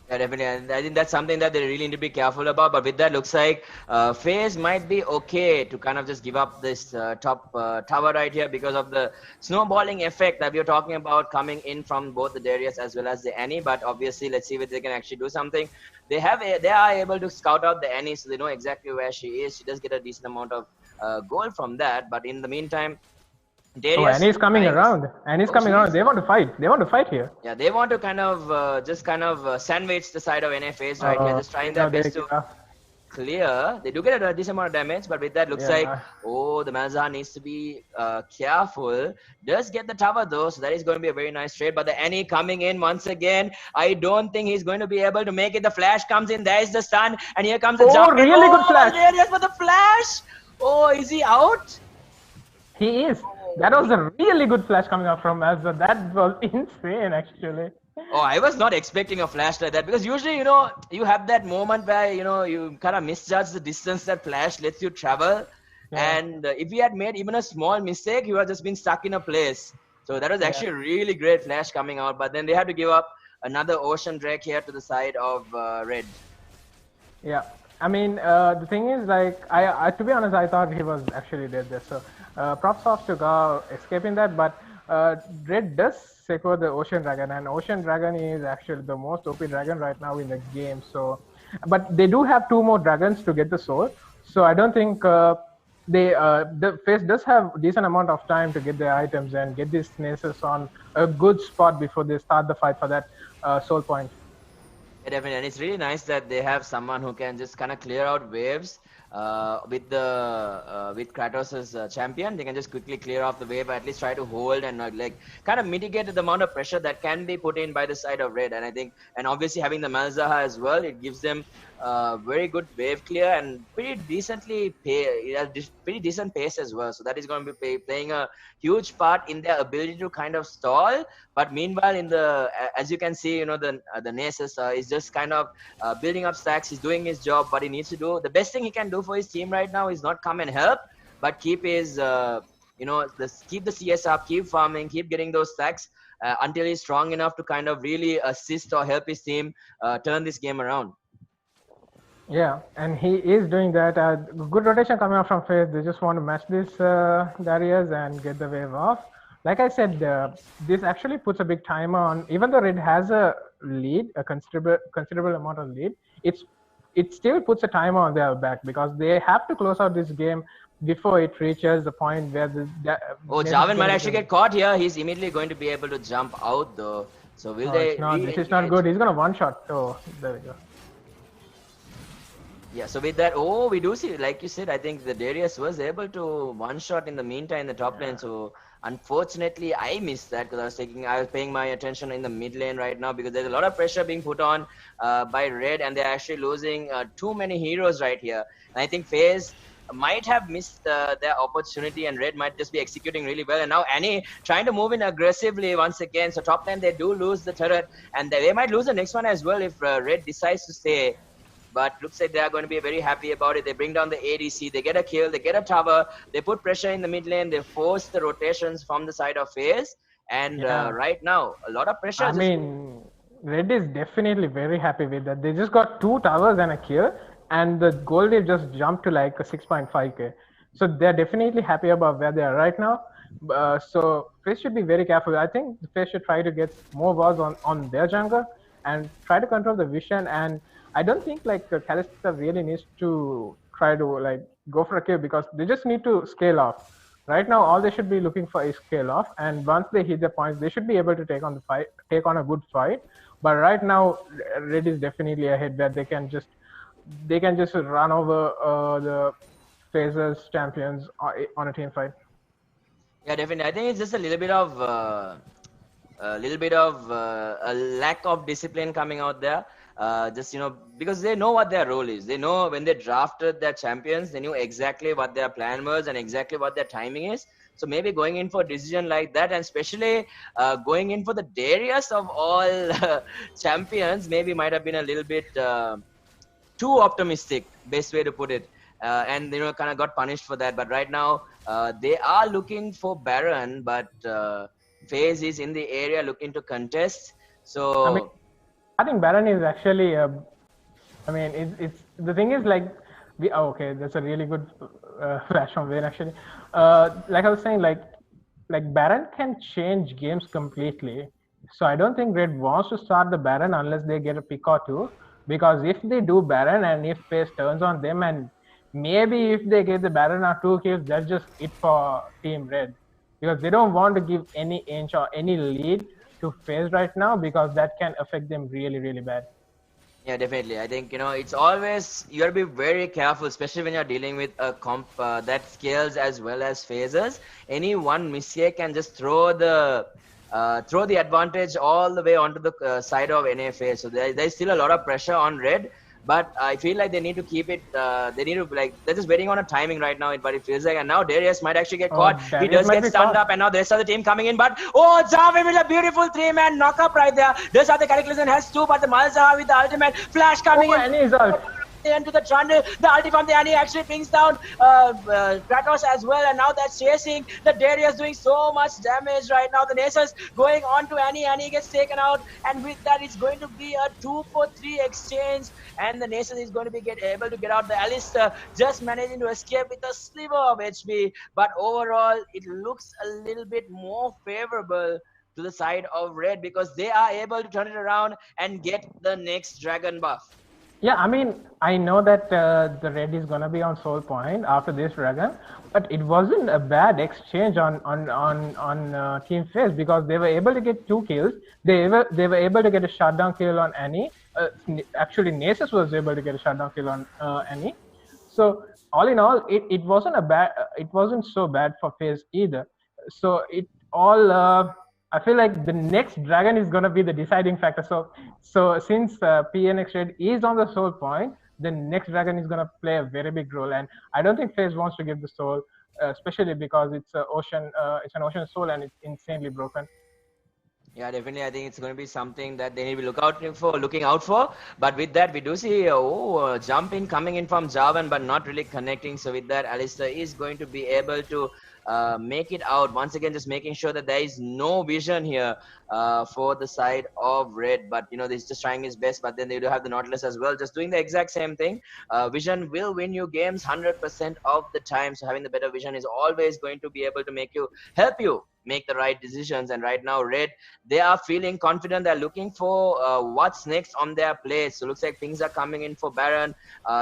Speaker 1: Yeah, definitely. And I think that's something that they really need to be careful about. But with that, looks like FaZe might be okay to kind of just give up this top tower right here, because of the snowballing effect that we were talking about coming in from both the Darius as well as the Annie. But obviously, let's see if they can actually do something. They are able to scout out the Annie, so they know exactly where she is. She does get a decent amount of gold from that. But in the meantime, Darius,
Speaker 2: Annie's coming around. Annie's coming around. They want to fight. They want to fight here.
Speaker 1: Yeah, they want to kind of sandwich the side of NFAs right here, just trying their best to clear. They do get a decent amount of damage, but with that, looks like the Malzahar needs to be careful. Does get the tower though, so that is going to be a very nice trade. But the Annie coming in once again. I don't think he's going to be able to make it. The flash comes in. There is the stun, and here comes the jump.
Speaker 2: Really good flash.
Speaker 1: Darius for the flash. Oh, is he out?
Speaker 2: He is. That was a really good flash coming out from Malzahar. That was insane, actually.
Speaker 1: Oh, I was not expecting a flash like that, because usually, you have that moment where, you kind of misjudge the distance that flash lets you travel. Yeah. And if he had made even a small mistake, he would have just been stuck in a place. So that was actually a really great flash coming out. But then they had to give up another Ocean Drake here to the side of Red.
Speaker 2: Yeah. I mean, the thing is, like, I to be honest, I thought he was actually dead there. So props off to escaping that. But Red does secure the Ocean Dragon, and Ocean Dragon is actually the most OP dragon right now in the game. So, but they do have 2 more dragons to get the sword. So I don't think the FaZe does have a decent amount of time to get their items and get these Nasus on a good spot before they start the fight for that soul point.
Speaker 1: Yeah, definitely, and it's really nice that they have someone who can just kind of clear out waves with Kratos' champion. They can just quickly clear off the wave, at least try to hold and kind of mitigate the amount of pressure that can be put in by the side of Red. And I think, and obviously having the Malzahar as well, it gives them very good wave clear and pretty decent pace as well. So that is going to be playing a huge part in their ability to kind of stall. But meanwhile, as you can see, the Nasus is just kind of building up stacks. He's doing his job. What he needs to do, the best thing he can do for his team right now is not come and help, but keep his keep the CS up, keep farming, keep getting those stacks. until he's strong enough to kind of really assist or help his team turn this game around.
Speaker 2: Yeah, and he is doing that. Good rotation coming out from FaZe. They just want to match this Darius and get the wave off. Like I said, this actually puts a big timer on. Even though Red has a lead, a considerable amount of lead, it still puts a timer on their back because they have to close out this game before it reaches the point where
Speaker 1: Javan might actually get caught here. He's immediately going to be able to jump out though. So will they?
Speaker 2: This is not good. He's gonna one shot. Oh, there we go.
Speaker 1: Yeah, so with that, we do see, like you said, I think the Darius was able to one shot in the meantime in the top lane. So unfortunately, I missed that because I was paying my attention in the mid lane right now because there's a lot of pressure being put on by Red, and they're actually losing too many heroes right here. And I think FaZe might have missed their opportunity, and Red might just be executing really well. And now Annie trying to move in aggressively once again. So top lane, they do lose the turret, and they might lose the next one as well if Red decides to stay. But looks like they are going to be very happy about it. They bring down the ADC, they get a kill, they get a tower, they put pressure in the mid lane, they force the rotations from the side of FaZe. And right now, a lot of pressure.
Speaker 2: I mean, Red is definitely very happy with that. They just got 2 towers and a kill, and the gold wave just jumped to like a 6.5k. So they're definitely happy about where they are right now. So FaZe should be very careful. I think FaZe should try to get more balls on their jungle and try to control the vision. And I don't think like Kalista really needs to try to like go for a kill because they just need to scale off. Right now, all they should be looking for is scale off, and once they hit the points, they should be able to take on a good fight. But right now, Red is definitely ahead where they can just run over the FaZe's champions on a team fight.
Speaker 1: Yeah, definitely. I think it's just a little bit of a lack of discipline coming out there. Just because they know what their role is. They know when they drafted their champions, they knew exactly what their plan was and exactly what their timing is. So maybe going in for a decision like that, and especially going in for the Darius of all champions, maybe might have been a little bit too optimistic, best way to put it. And kind of got punished for that. But right now, they are looking for Baron, but FaZe is in the area looking to contest. So
Speaker 2: I think Baron is actually, it's the thing is like, okay, that's a really good flash from Wayne actually. Like I was saying, like Baron can change games completely. So I don't think Red wants to start the Baron unless they get a pick or two. Because if they do Baron and if FaZe turns on them, and maybe if they get the Baron or 2 kills, that's just it for Team Red. Because they don't want to give any inch or any lead to FaZe right now because that can affect them really, really bad.
Speaker 1: Yeah, definitely. I think, it's always, you got to be very careful, especially when you're dealing with a comp that scales as well as phases. Any one mistake can just throw the advantage all the way onto the side of NFA. So there's still a lot of pressure on Red. But I feel like they need to keep it. They need to they're just waiting on a timing right now. But it feels like, and now Darius might actually get caught. He does get stunned up, and now the rest of the team coming in. But Javi with a beautiful 3-man knockup right there. This other Cataclysm has 2, but the Malzaha with the ultimate flash coming in.
Speaker 2: And he's out.
Speaker 1: Into the trundle, the ulti from the Annie actually brings down Kratos as well, and now that's chasing the Darius, doing so much damage right now. The Nasus going on to Annie. Annie gets taken out, and with that it's going to be a 2-for-3 exchange, and the Nasus is going to be able to get out. The Alistair just managing to escape with a sliver of HP, but overall it looks a little bit more favorable to the side of Red because they are able to turn it around and get the next dragon buff.
Speaker 2: Yeah, I mean, I know that the Red is gonna be on Soul Point after this dragon, but it wasn't a bad exchange on Team FaZe because they were able to get 2 kills. They were able to get a shutdown kill on Annie. Actually, Nasus was able to get a shutdown kill on Annie. So all in all, it wasn't so bad for FaZe either. So it all. I feel like the next dragon is going to be the deciding factor. So since PnX Red is on the Soul Point, the next dragon is going to play a very big role. And I don't think FaZe wants to give the Soul, especially because it's an ocean soul and it's insanely broken.
Speaker 1: Yeah, definitely. I think it's going to be something that they need to be looking out for. But with that, we do see jump in coming in from Javan, but not really connecting. So with that, Alistair is going to be able to make it out. Once again, just making sure that there is no vision here for the side of red. But he's just trying his best. But then they do have the Nautilus as well, just doing the exact same thing. Vision will win you games 100% of the time. So having the better vision is always going to be able to help you make the right decisions. And right now red, they are feeling confident. They're looking for what's next on their plate. So looks like things are coming in for Baron.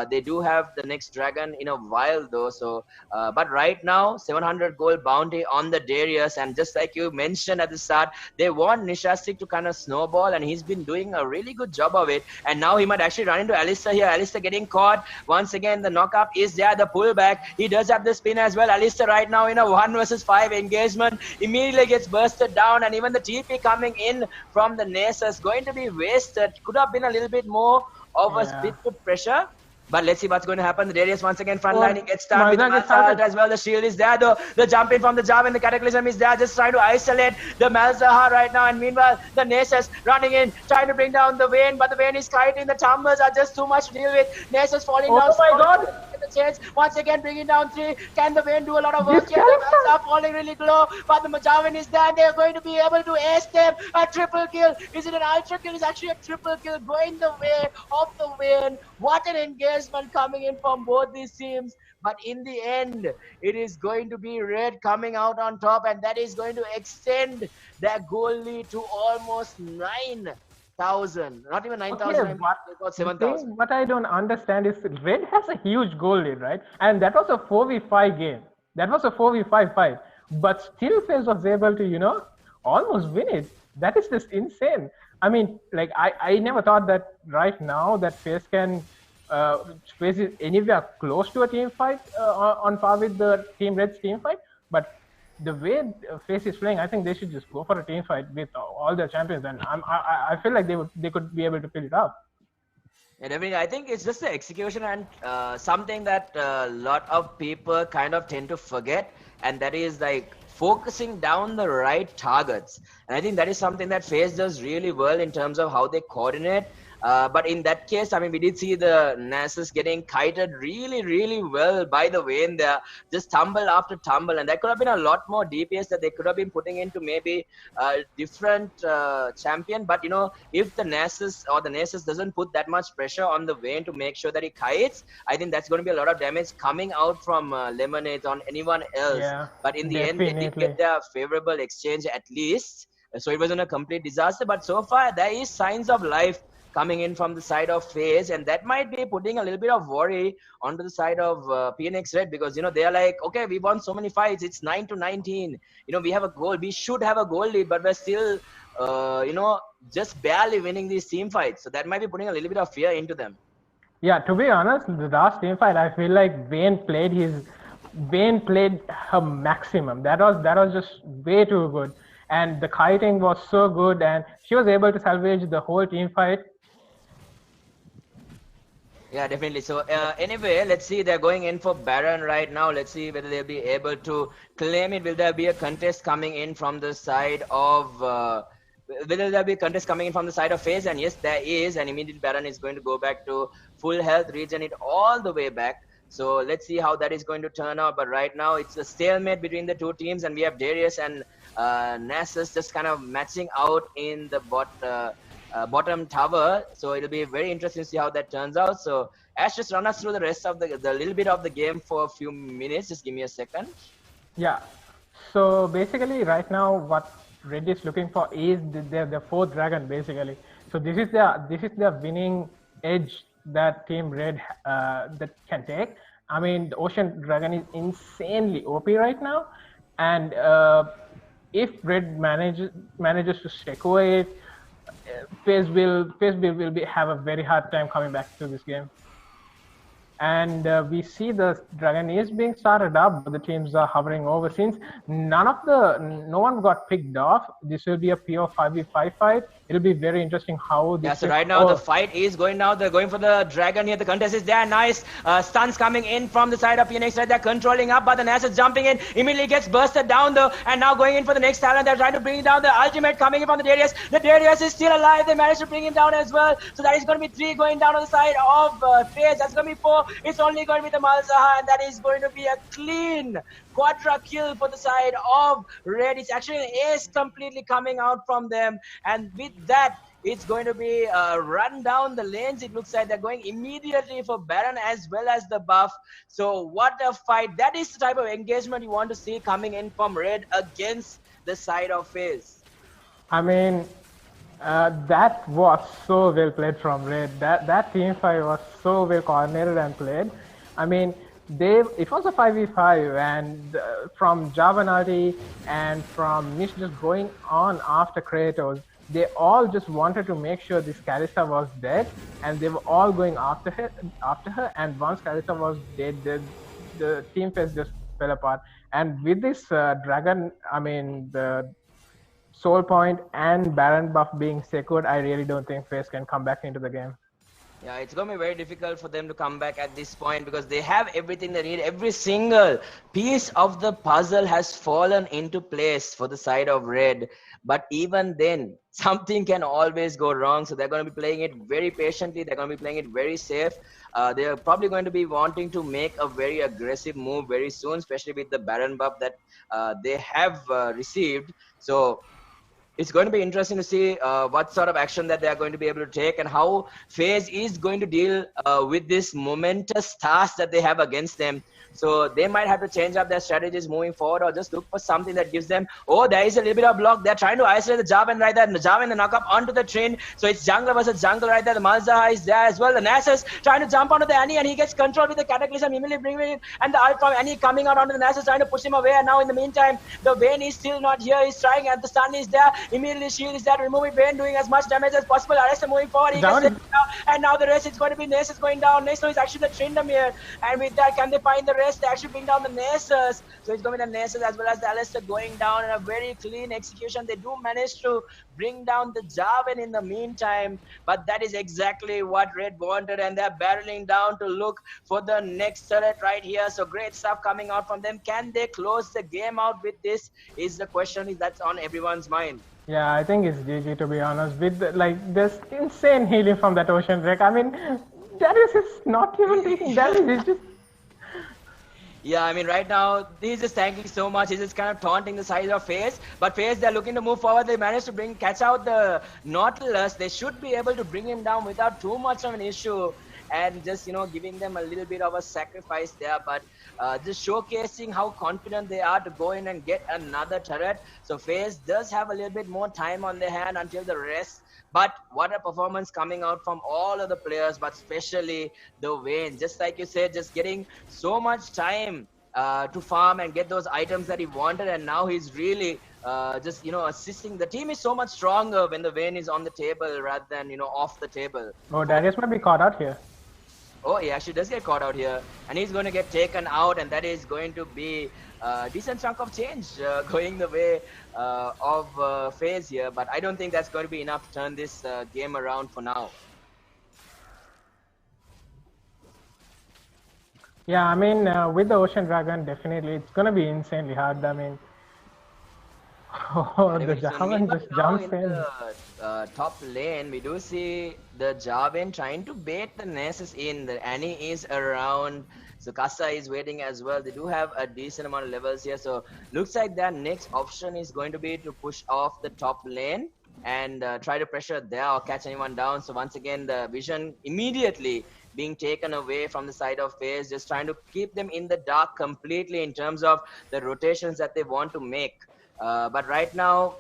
Speaker 1: They do have the next dragon in a while though. So but right now 700 gold bounty on the Darius, and just like you mentioned at the start, they want Nishastik to kind of snowball, and he's been doing a really good job of it. And now he might actually run into Alistair here. Alistair getting caught once again. The knockup is there, the pullback. He does have the spin as well. Alistair right now in a 1 versus 5 engagement immediately gets bursted down, and even the TP coming in from the Nasus going to be wasted. Could have been a little bit more of a split foot pressure. But let's see what's going to happen. The Darius once again frontlining, gets stunned with the Malzahar as well. The shield is there though. The jump in from the Jarvan, the Cataclysm is there, just trying to isolate the Malzahar right now. And meanwhile, the Nasus running in, trying to bring down the Vayne, but the Vayne is kiting. The tumbles are just too much to deal with. Nasus falling down.
Speaker 2: Oh my god!
Speaker 1: The chance. Once again bringing down 3. Can the Vayne do a lot of work here? The Malzahar falling really low, but the Jarvan is there, and they're going to be able to ace them. A triple kill. Is it an ultra kill? It's actually a triple kill going the way of the Vayne. What an engagement coming in from both these teams. But in the end, it is going to be red coming out on top, and that is going to extend their goal lead to almost 9,000. Not even 9,000,
Speaker 2: okay,
Speaker 1: about 7,000.
Speaker 2: What I don't understand is red has a huge goal lead, right? And that was a 4v5 game. That was a 4v5 fight. But still FaZe was able to, almost win it. That is just insane. I mean, like, I never thought that right now that FaZe can FaZe is anywhere close to a team fight on par with the Team Red's team fight. But the way FaZe is playing, I think they should just go for a team fight with all their champions, and I feel like they could be able to fill it up.
Speaker 1: And I mean, I think it's just the execution and something that a lot of people kind of tend to forget, and that is like focusing down the right targets. And I think that is something that FaZe does really well in terms of how they coordinate. But in that case, I mean, we did see the Nasus getting kited really, really well by the Vayne there. Just tumble after tumble. And that could have been a lot more DPS that they could have been putting into maybe a different champion. But, if the Nasus or the Nasus doesn't put that much pressure on the Vayne to make sure that he kites, I think that's going to be a lot of damage coming out from Lemonade on anyone else.
Speaker 2: Yeah,
Speaker 1: but in the end, they did get their favorable exchange at least. So it wasn't a complete disaster. But so far, there is signs of life coming in from the side of FaZe, and that might be putting a little bit of worry onto the side of PnX Red, because they are like, okay, we won so many fights, it's 9-19, we have a goal, we should have a goal lead, but we're still just barely winning these team fights. So that might be putting a little bit of fear into them.
Speaker 2: Yeah, to be honest, the last team fight, I feel like Vayne played her maximum. That was just way too good, and the kiting was so good, and she was able to salvage the whole team fight.
Speaker 1: Yeah, definitely. So anyway, let's see. They're going in for Baron right now. Let's see whether they'll be able to claim it. Will there be a contest coming in from the side of... Will there be a contest coming in from the side of FaZe? And yes, there is. And immediately Baron is going to go back to full health, regen it all the way back. So let's see how that is going to turn out. But right now, it's a stalemate between the two teams. And we have Darius and Nasus just kind of matching out in the bottom tower. So it'll be very interesting to see how that turns out. So Ash, just run us through the rest of the little bit of the game for a few minutes. Just give me a second.
Speaker 2: Yeah. So basically right now what Red is looking for is the fourth dragon basically. So this is their winning edge that Team Red that can take. I mean, the Ocean Dragon is insanely OP right now, and if Red manages to stick away, FaZe will have a very hard time coming back to this game. And we see the Dragon is being started up, but the teams are hovering over. Since no one got picked off, this will be a pure 5v5 fight. it'll be very interesting how this.
Speaker 1: Yeah, so right now the fight is going now. They're going for the dragon here. The contest is there. Nice stuns coming in from the side of PnX. Right, they're controlling up, but the Nas is jumping in. Immediately gets bursted down though, and now going in for the next talent. They're trying to bring down the ultimate coming in from the Darius. The Darius is still alive. They managed to bring him down as well. So that is going to be 3 going down on the side of FaZe. That's going to be 4. It's only going to be the Malzahar, and that is going to be a clean quadra kill for the side of Red. It's actually an ace completely coming out from them, and with that, it's going to be run down the lanes. It looks like they're going immediately for Baron as well as the buff. So what a fight. That is the type of engagement you want to see coming in from Red against the side of FaZe.
Speaker 2: I mean, that was so well played from Red. That team fight was so well coordinated and played. I mean, it was a 5v5, and from Javanati and from Nish just going on after Kratos, they all just wanted to make sure this Kalista was dead, and they were all going after her. And once Kalista was dead, the team phase just fell apart. And with this dragon, I mean the Soul Point and Baron buff being secured, I really don't think FaZe can come back into the game.
Speaker 1: Yeah, it's going to be very difficult for them to come back at this point because they have everything they need. Every single piece of the puzzle has fallen into place for the side of Red. But even then, something can always go wrong. So they're going to be playing it very patiently. They're going to be playing it very safe. They're probably going to be wanting to make a very aggressive move very soon, especially with the Baron buff that they have received. So it's going to be interesting to see what sort of action that they are going to be able to take and how FaZe is going to deal with this momentous task that they have against them. So they might have to change up their strategies moving forward or just look for something that gives them, oh, there is a little bit of block. They're trying to isolate the Javan right there. And the Javan the knock up onto the train. So it's jungle versus jungle right there. The Malzahar is there as well. The Nasus trying to jump onto the Annie, and he gets control with the Cataclysm, immediately bringing it. And the ult from Annie coming out onto the Nasus, trying to push him away. And now in the meantime, the Vayne is still not here. He's trying, and the stun is there. Immediately shield is there to remove it. Vayne doing as much damage as possible. Arrest moving forward. He gets it now. And now the rest is going to be Nasus going down. Nasus is actually the Trindam here. And with that, can they find the rest? They actually bring down the Nasus. So it's going to be the Nasus as well as the Alistair going down in a very clean execution. They do manage to bring down the Javan in the meantime, but that is exactly what Red wanted, and they're barreling down to look for the next turret right here. So great stuff coming out from them. Can they close the game out with this is the question that's on everyone's mind.
Speaker 2: Yeah, I think it's GG, to be honest. With this insane healing from that Ocean Wreck. I mean, Darius is not even taking damage. He's just...
Speaker 1: Yeah, I mean, right now, he's just tanking so much. He's just kind of taunting the side of FaZe. But FaZe, they're looking to move forward. They managed to catch out the Nautilus. They should be able to bring him down without too much of an issue. And just, giving them a little bit of a sacrifice there. But just showcasing how confident they are to go in and get another turret. So FaZe does have a little bit more time on their hand until the rest. But what a performance coming out from all of the players, but especially the Vayne. Just like you said, just getting so much time to farm and get those items that he wanted. And now he's really just, assisting. The team is so much stronger when the Vayne is on the table rather than, off the table.
Speaker 2: Oh, Darius might be caught out here.
Speaker 1: Oh, he actually does get caught out here. And he's going to get taken out. And that is going to be a decent chunk of change going the way of FaZe here. But I don't think that's going to be enough to turn this game around for now.
Speaker 2: Yeah, I mean, with the Ocean Dragon, definitely, it's going to be insanely hard. I mean, the Javan just jumps in.
Speaker 1: The top lane, we do see the Javan trying to bait the Nasus in. The Annie is around. So Kassa is waiting as well. They do have a decent amount of levels here. So looks like their next option is going to be to push off the top lane and try to pressure there or catch anyone down. So once again, the vision immediately being taken away from the side of FaZe, just trying to keep them in the dark completely in terms of the rotations that they want to make. But right now,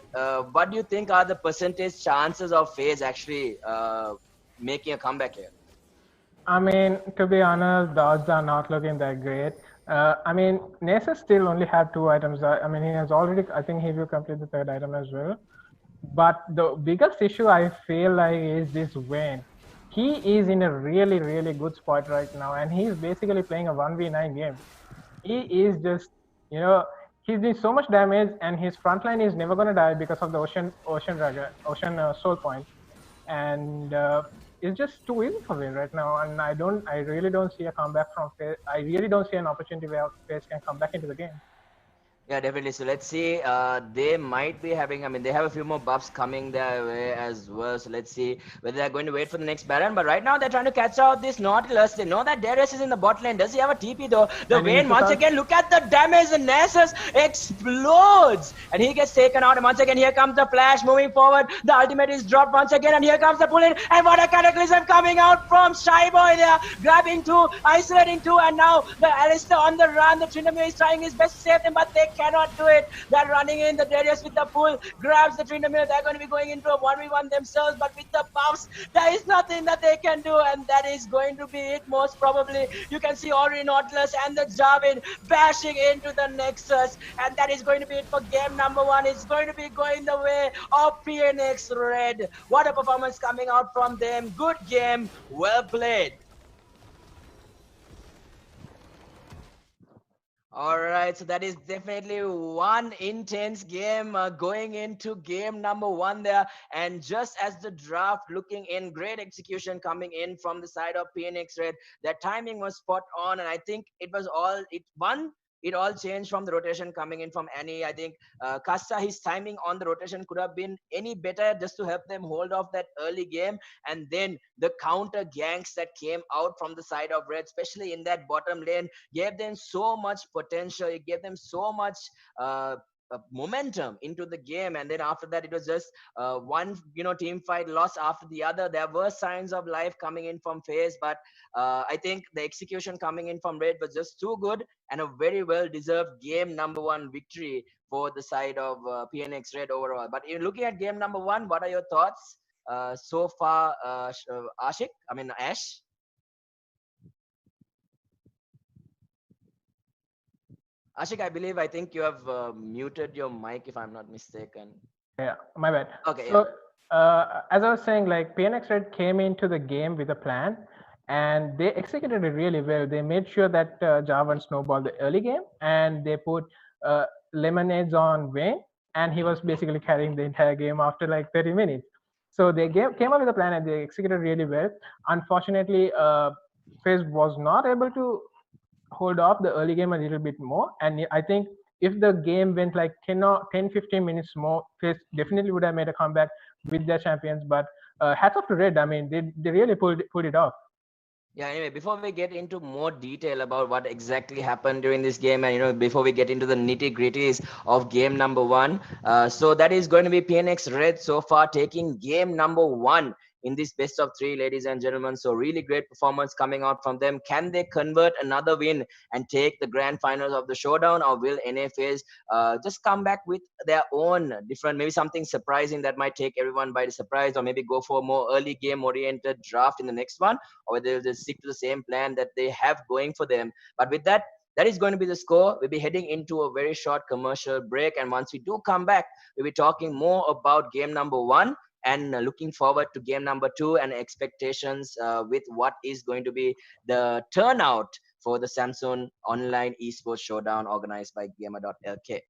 Speaker 1: what do you think are the percentage chances of FaZe actually making a comeback here?
Speaker 2: I mean, to be honest, the odds are not looking that great. I mean, Nasus still only have 2 items. I mean, he has already, I think he will complete the 3rd item as well. But the biggest issue I feel like is this Vayne. He is in a really, really good spot right now, and he's basically playing a 1v9 game. He is just, he's doing so much damage, and his front line is never gonna die because of the ocean soul point, and it's just too easy for Win right now. And I really don't see a comeback from FaZe. I really don't see an opportunity where FaZe can come back into the game.
Speaker 1: Yeah, definitely. So let's see. They might be having. I mean, they have a few more buffs coming their way as well. So let's see whether they're going to wait for the next Baron. But right now, they're trying to catch out this Nautilus. They know that Darius is in the bot lane. Does he have a TP though? The Vayne once again. Look at the damage. The Nessus explodes, and he gets taken out. And once again, here comes the flash moving forward. The ultimate is dropped once again, and here comes the pull in. And what a cataclysm coming out from Shy Boy there, grabbing two, isolating two, and now the Alistair on the run. The Tryndamere is trying his best to save them, but they cannot do it. They're running in. The Darius with the pull grabs the Tryndamere. They're going to be going into a 1v1 themselves, but with the buffs, there is nothing that they can do, and that is going to be it most probably. You can see already Nautilus and the Jarvan bashing into the Nexus, and that is going to be it for game number 1. It's going to be going the way of PnX Red. What a performance coming out from them. Good game. Well played. All right, so that is definitely one intense game going into game number 1 there. And just as the draft looking in, great execution coming in from the side of PnX Red. Their timing was spot on, and I think it all changed from the rotation coming in from Annie. I think Kassa, his timing on the rotation could have been any better just to help them hold off that early game. And then the counter ganks that came out from the side of Red, especially in that bottom lane, gave them so much potential. It gave them so much momentum into the game. And then after that, it was just one team fight loss after the other. There were signs of life coming in from FaZe, but I think the execution coming in from Red was just too good, and a very well deserved game number 1 victory for the side of PnX Red overall. But in looking at game number 1, what are your thoughts so far, Ash? Ashik, I think you have muted your mic, if I'm not mistaken.
Speaker 2: Yeah, my bad.
Speaker 1: Okay.
Speaker 2: So, as I was saying, like PnX Red came into the game with a plan, and they executed it really well. They made sure that Jarvan snowballed the early game, and they put lemonades on Vayne, and he was basically carrying the entire game after like 30 minutes. So they came up with a plan, and they executed really well. Unfortunately, FaZe was not able to hold off the early game a little bit more, and I think if the game went like 10 or 10 15 minutes more, FaZe definitely would have made a comeback with their champions. But hats off to Red. I mean, they really pulled it off.
Speaker 1: Yeah, anyway, before we get into more detail about what exactly happened during this game, and before we get into the nitty-gritties of game number 1, so that is going to be PnX Red so far taking game number 1 in this best of 3, ladies and gentlemen. So really great performance coming out from them. Can they convert another win and take the grand finals of the showdown, or will NFAs just come back with their own different, maybe something surprising that might take everyone by the surprise, or maybe go for a more early game oriented draft in the next one, or whether they'll just stick to the same plan that they have going for them. But with that, that is going to be the score. We'll be heading into a very short commercial break, and once we do come back, we'll be talking more about game number 1 and looking forward to game number 2 and expectations with what is going to be the turnout for the Samsung Online Esports Showdown organized by Gamer.LK.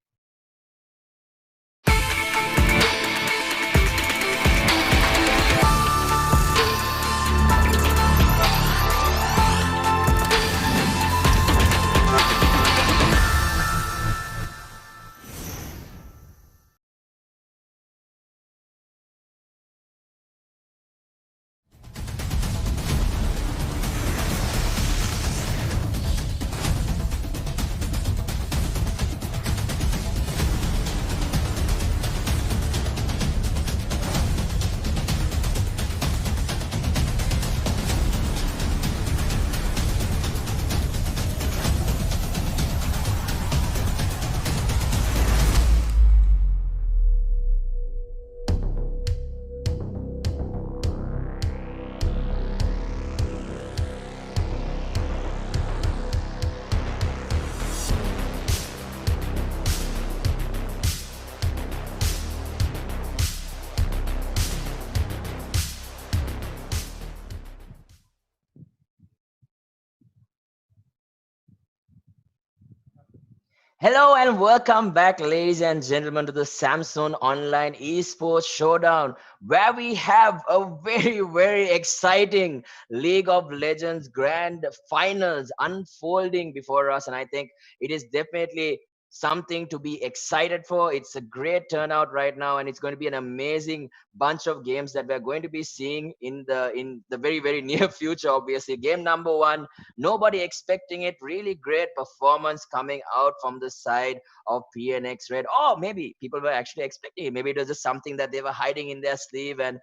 Speaker 1: Hello and welcome back, ladies and gentlemen, to the Samsung Online Esports Showdown, where we have a very exciting League of Legends Grand Finals unfolding before us. And I think it is definitely something to be excited for. It's a great turnout right now, and it's going to be an amazing bunch of games that we're going to be seeing in the very near future. Obviously, game number one, nobody expecting it. Really great performance coming out from the side of PnX Red. Or maybe people were actually expecting it. Maybe it was just something that they were hiding in their sleeve, and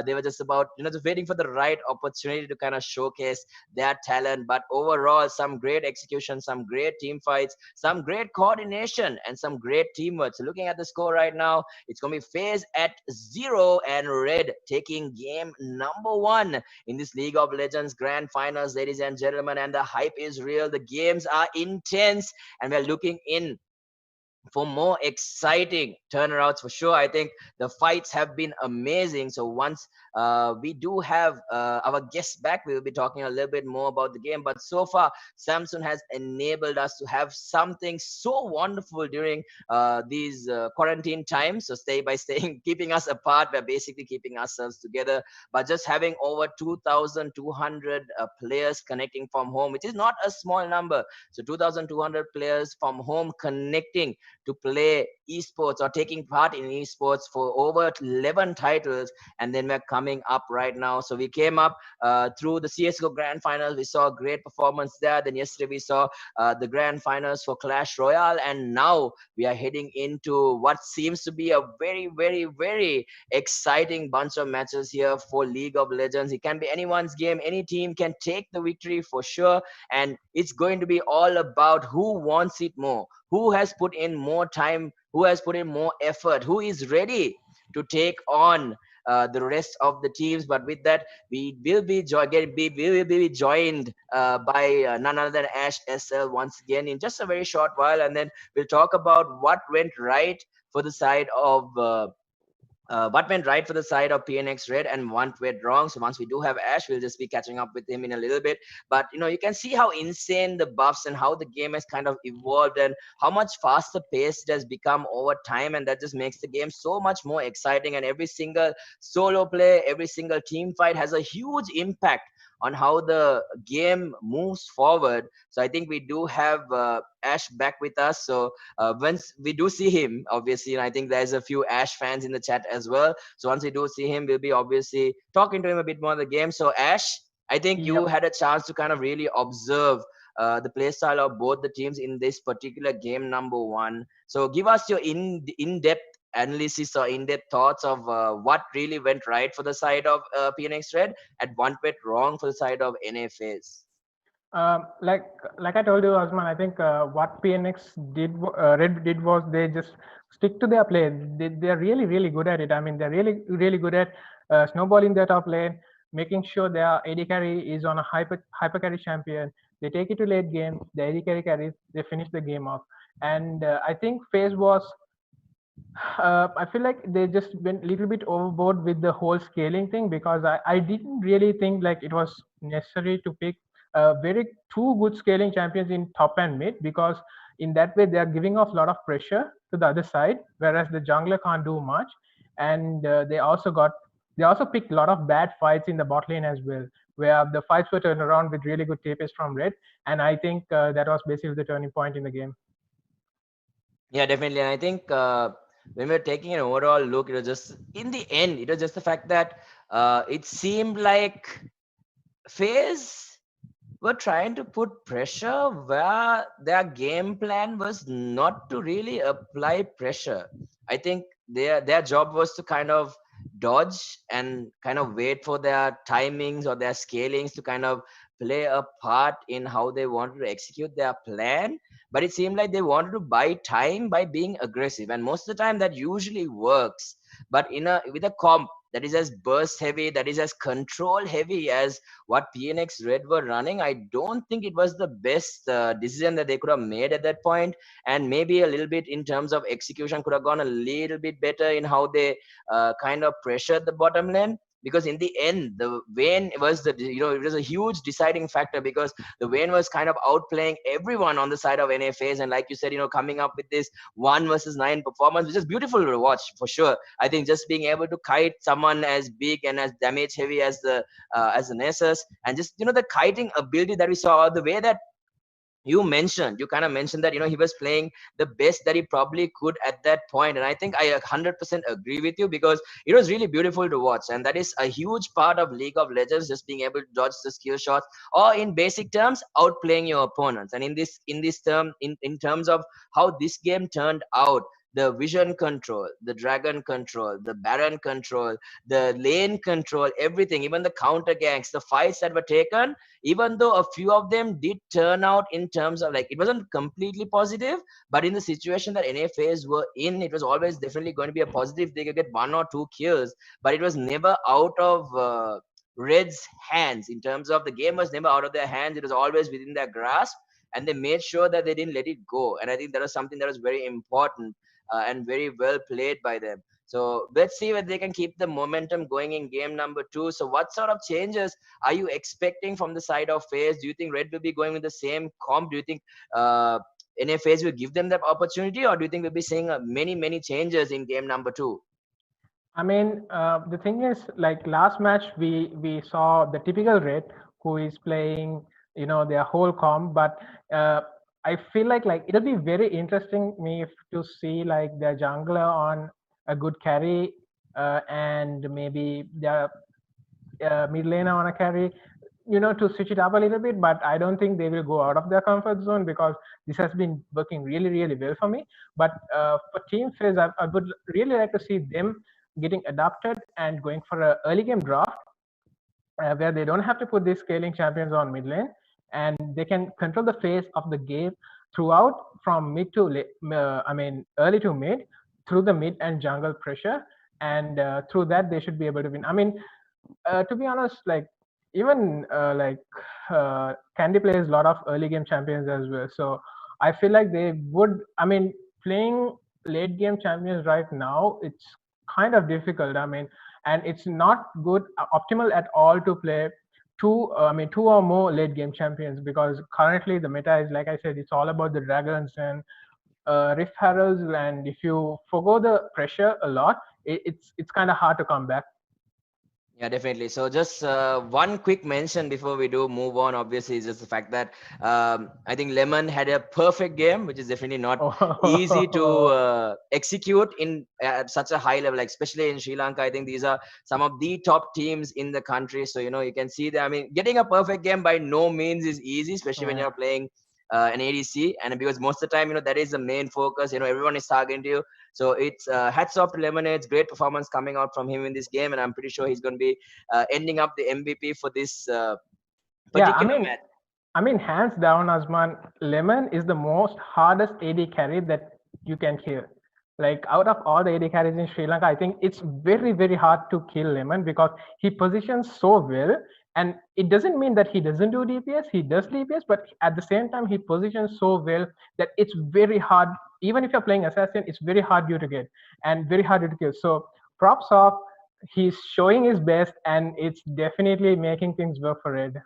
Speaker 1: they were just about, just waiting for the right opportunity to kind of showcase their talent. But overall, some great execution, some great team fights, some great coordination, and some great teamwork. So looking at the score right now, it's going to be FaZe at 0 and Red taking game number one in this League of Legends Grand Finals, ladies and gentlemen. And the hype is real. The games are intense, and we're looking in for more exciting turnouts for sure. I think the fights have been amazing. So once we do have our guests back, we will be talking a little bit more about the game. But so far, Samsung has enabled us to have something so wonderful during these quarantine times. So stay by staying, keeping us apart, we're basically keeping ourselves together. But just having over 2,200 players connecting from home, which is not a small number. So 2,200 players from home connecting to play esports or taking part in esports for over 11 titles. And then we're coming up right now. So we came up through the CSGO Grand Finals. We saw a great performance there. Then yesterday we saw the Grand Finals for Clash Royale. And now we are heading into what seems to be a very exciting bunch of matches here for League of Legends. It can be anyone's game. Any team can take the victory for sure. And it's going to be all about who wants it more, who has put in more time, who has put in more effort, who is ready to take on the rest of the teams. But with that, we will be, we will be joined by none other than Ash SL once again in just a very short while. And then we'll talk about what went right for the side of what went right for the side of PnX Red and what went wrong. So once we do have Ash, we'll just be catching up with him in a little bit. But you can see how insane the buffs and how the game has kind of evolved and how much faster paced it has become over time, and that just makes the game so much more exciting. And every single solo play, every single team fight has a huge impact on how the game moves forward. So I think we do have Ash back with us. So once we do see him, obviously, and I think there's a few Ash fans in the chat as well. So once we do see him, we'll be obviously talking to him a bit more of the game. So Ash, I think you
Speaker 2: Yep.
Speaker 1: had a chance to kind of really observe the play style of both the teams in this particular game number one. So give us your in-depth analysis or in-depth thoughts of what really went right for the side of PNX Red and what went wrong for the side of NFAs.
Speaker 2: Like I told you, Osman, I think what PNX Red did was they just stick to their play. They're really good at it. I mean, they're really good at snowballing their top lane, making sure their AD carry is on a hyper carry champion. They take it to late game. The AD carry carries. They finish the game off. And I think FaZe was I feel like they just went a little bit overboard with the whole scaling thing because I didn't really think like it was necessary to pick very two good scaling champions in top and mid because in that way they are giving off a lot of pressure to the other side, whereas the jungler can't do much, and they also picked a lot of bad fights in the bot lane as well, where the fights were turned around with really good TPS from Red, and I think that was basically the turning point in the game.
Speaker 1: Yeah, definitely. And I think when we're taking an overall look, it was just in the end, it was just the fact that it seemed like FaZe were trying to put pressure where their game plan was not to really apply pressure. I think their job was to kind of dodge and kind of wait for their timings or their scalings to kind of play a part in how they wanted to execute their plan. But it seemed like they wanted to buy time by being aggressive, and most of the time that usually works. But in a with a comp that is as burst heavy, that is as control heavy as what PNX Red were running, I don't think it was the best decision that they could have made at that point. And maybe a little bit in terms of execution could have gone a little bit better in how they kind of pressured the bottom lane. because in the end, the Vayne was it was a huge deciding factor, because the Vayne was kind of outplaying everyone on the side of NA FaZe, and like you said, coming up with this 1 versus 9 performance, which is beautiful to watch for sure. I think just being able to kite someone as big and as damage heavy as the Nessus, and just the kiting ability that we saw, the way that you kind of mentioned that he was playing the best that he probably could at that point, and I think I 100% agree with you, because it was really beautiful to watch, and that is a huge part of League of Legends, just being able to dodge the skill shots, or in basic terms, outplaying your opponents. And in terms of how this game turned out, the vision control, the dragon control, the baron control, the lane control, everything, even the counter ganks, the fights that were taken, even though a few of them did turn out in terms of, like, it wasn't completely positive, but in the situation that NA FaZe were in, it was always definitely going to be a positive. They could get 1 or 2 kills, but it was never out of Red's hands. In terms of, the game was never out of their hands, it was always within their grasp, and they made sure that they didn't let it go. And I think that was something that was very important, and very well played by them. So let's see whether they can keep the momentum going in game number 2. So what sort of changes are you expecting from the side of FaZe? Do you think Red will be going with the same comp? Do you think NA FaZe will give them that opportunity, or do you think we'll be seeing many changes in game number 2?
Speaker 2: I mean, the thing is, like last match, we saw the typical Red who is playing, their whole comp. But I feel like it'll be very interesting me to see like their jungler on a good carry, and maybe their mid laner on a carry, to switch it up a little bit. But I don't think they will go out of their comfort zone, because this has been working really well for me. But for Team FaZe, I would really like to see them getting adapted and going for an early game draft, where they don't have to put these scaling champions on mid lane, and they can control the phase of the game throughout, from mid to early to mid, through the mid and jungle pressure, and through that they should be able to win. I mean, to be honest, like even Candy plays a lot of early game champions as well, so I feel like they would. I mean, playing late game champions right now, it's kind of difficult. I mean, and it's not good, optimal at all to play two or more late game champions, because currently the meta is, like I said, it's all about the dragons and Rift Heralds, and if you forgo the pressure a lot, it's kind of hard to come back.
Speaker 1: Yeah, definitely. So just one quick mention before we do move on, obviously, is just the fact that I think Lemon had a perfect game, which is definitely not easy to execute in at such a high level, like especially in Sri Lanka. I think these are some of the top teams in the country. So, you can see that. I mean, getting a perfect game by no means is easy, especially when you're playing an ADC, and because most of the time, that is the main focus. Everyone is targeting you. So it's hats off to Lemonade's great performance coming out from him in this game, and I'm pretty sure he's going to be ending up the MVP for this
Speaker 2: Yeah,
Speaker 1: particular match.
Speaker 2: I mean, hands down, Asman, Lemon is the most hardest AD carry that you can kill. Like out of all the AD carries in Sri Lanka, I think it's very hard to kill Lemon, because he positions so well. And it doesn't mean that he doesn't do DPS. He does DPS, but at the same time, he positions so well that it's very hard. Even if you're playing Assassin, it's very hard you to get and very hard you to kill. So props off. He's showing his best, and it's definitely making things work for Red.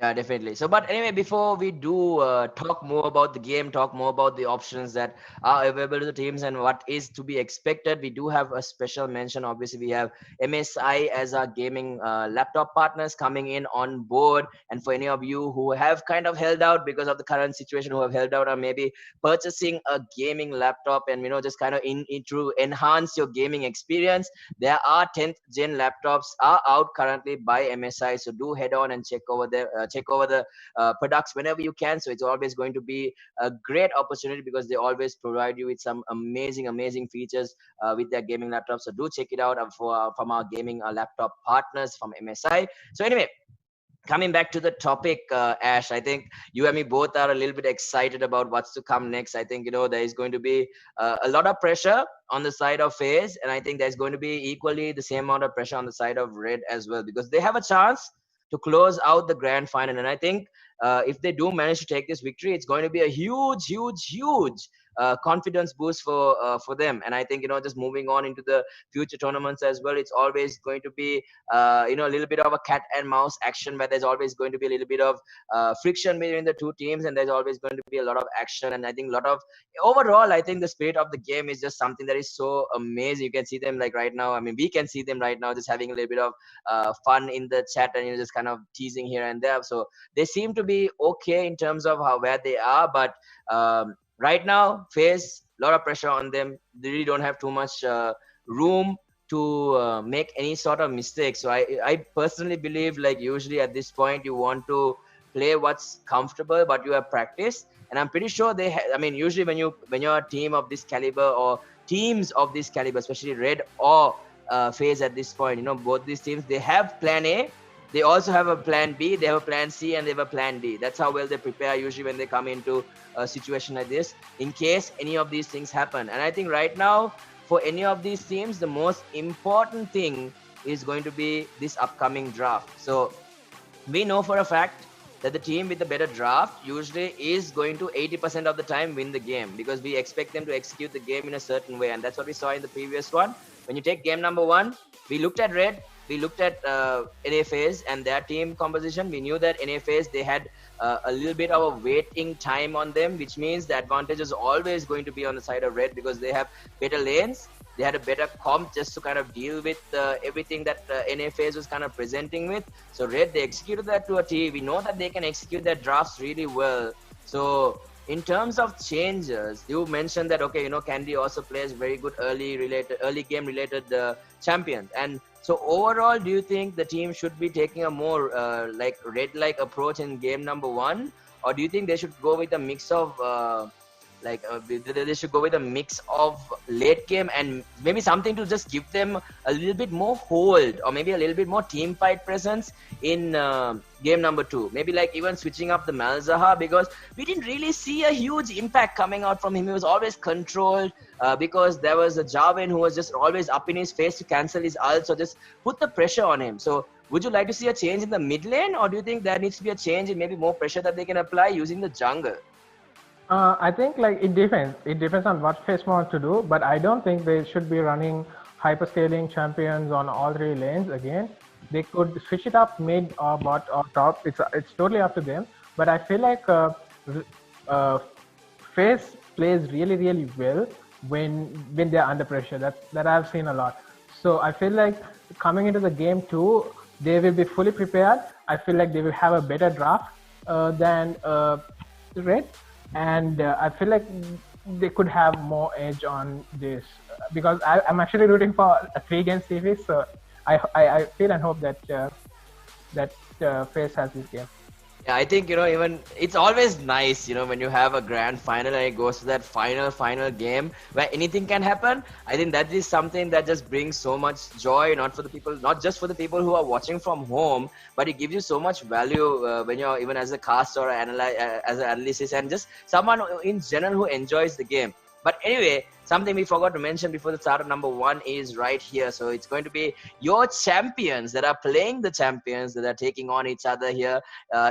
Speaker 1: Yeah, definitely. So, but anyway, before we do talk more about the game, talk more about the options that are available to the teams and what is to be expected, we do have a special mention. Obviously, we have MSI as our gaming laptop partners coming in on board. And for any of you who have kind of held out because of the current situation, who have held out on maybe purchasing a gaming laptop and just kind of to enhance your gaming experience, there are 10th gen laptops are out currently by MSI. So do head on and check over the products whenever you can. So it's always going to be a great opportunity, because they always provide you with some amazing features with their gaming laptops. So do check it out from our gaming laptop partners from MSI. So anyway, coming back to the topic, Ash, I think you and me both are a little bit excited about what's to come next. I think there is going to be a lot of pressure on the side of FaZe, and I think there's going to be equally the same amount of pressure on the side of Red as well, because they have a chance to close out the grand final. And I think if they do manage to take this victory, it's going to be a huge confidence boost for them. And I think, just moving on into the future tournaments as well, it's always going to be a little bit of a cat and mouse action, where there's always going to be a little bit of friction between the two teams, and there's always going to be a lot of action. And I think a lot of overall, I think the spirit of the game is just something that is so amazing. You can see them like right now. I mean, we can see them right now just having a little bit of fun in the chat, and just kind of teasing here and there. So they seem to be okay in terms of where they are, but right now face a lot of pressure on them. They really don't have too much room to make any sort of mistakes. So I personally believe, like, usually at this point you want to play what's comfortable, but you have practice. And I'm pretty sure I mean, usually when you're a team of this caliber, or teams of this caliber, especially Red or FaZe at this point, both these teams, they have plan A, they also have a plan B, they have a plan C, and they have a plan D. That's how well they prepare usually when they come into a situation like this, in case any of these things happen. And I think right now, for any of these teams, the most important thing is going to be this upcoming draft. So we know for a fact that the team with the better draft usually is going to 80% of the time win the game, because we expect them to execute the game in a certain way. And that's what we saw in the previous one. When you take game number 1, we looked at Red, we looked at NFAs and their team composition. We knew that NFAs, they had a little bit of a waiting time on them, which means the advantage is always going to be on the side of Red, because they have better lanes. They had a better comp just to kind of deal with everything that NFAs was kind of presenting with. So Red, they executed that to a T. We know that they can execute their drafts really well. So in terms of changes, you mentioned that, okay, Candy also plays very good early game related champions. And so overall, do you think the team should be taking a more like Red-like approach in game number 1? Or do you think they should go with a mix of they should go with a mix of late game and maybe something to just give them a little bit more hold, or maybe a little bit more team fight presence in game number 2? Maybe like even switching up the Malzahar, because we didn't really see a huge impact coming out from him. He was always controlled because there was a Jarvan who was just always up in his face to cancel his ult, so just put the pressure on him. So would you like to see a change in the mid lane, or do you think there needs to be a change in maybe more pressure that they can apply using the jungle?
Speaker 2: I think like it depends. It depends on what FaZe wants to do, but I don't think they should be running hyperscaling champions on all 3 lanes again. They could switch it up mid or bot or top. It's totally up to them. But I feel like FaZe plays really, really well when they're under pressure. That I've seen a lot. So I feel like coming into the game 2, they will be fully prepared. I feel like they will have a better draft than Red. And I feel like they could have more edge on this, because I'm actually rooting for a 3-game series. So I feel and hope that FaZe has this game.
Speaker 1: Yeah, I think, even it's always nice, when you have a grand final and it goes to that final game where anything can happen. I think that is something that just brings so much joy, not just for the people who are watching from home, but it gives you so much value when you're even as a cast or as an analyst, and just someone in general who enjoys the game. But anyway, something we forgot to mention before the start of number 1 is right here. So it's going to be your champions that are playing the champions that are taking on each other here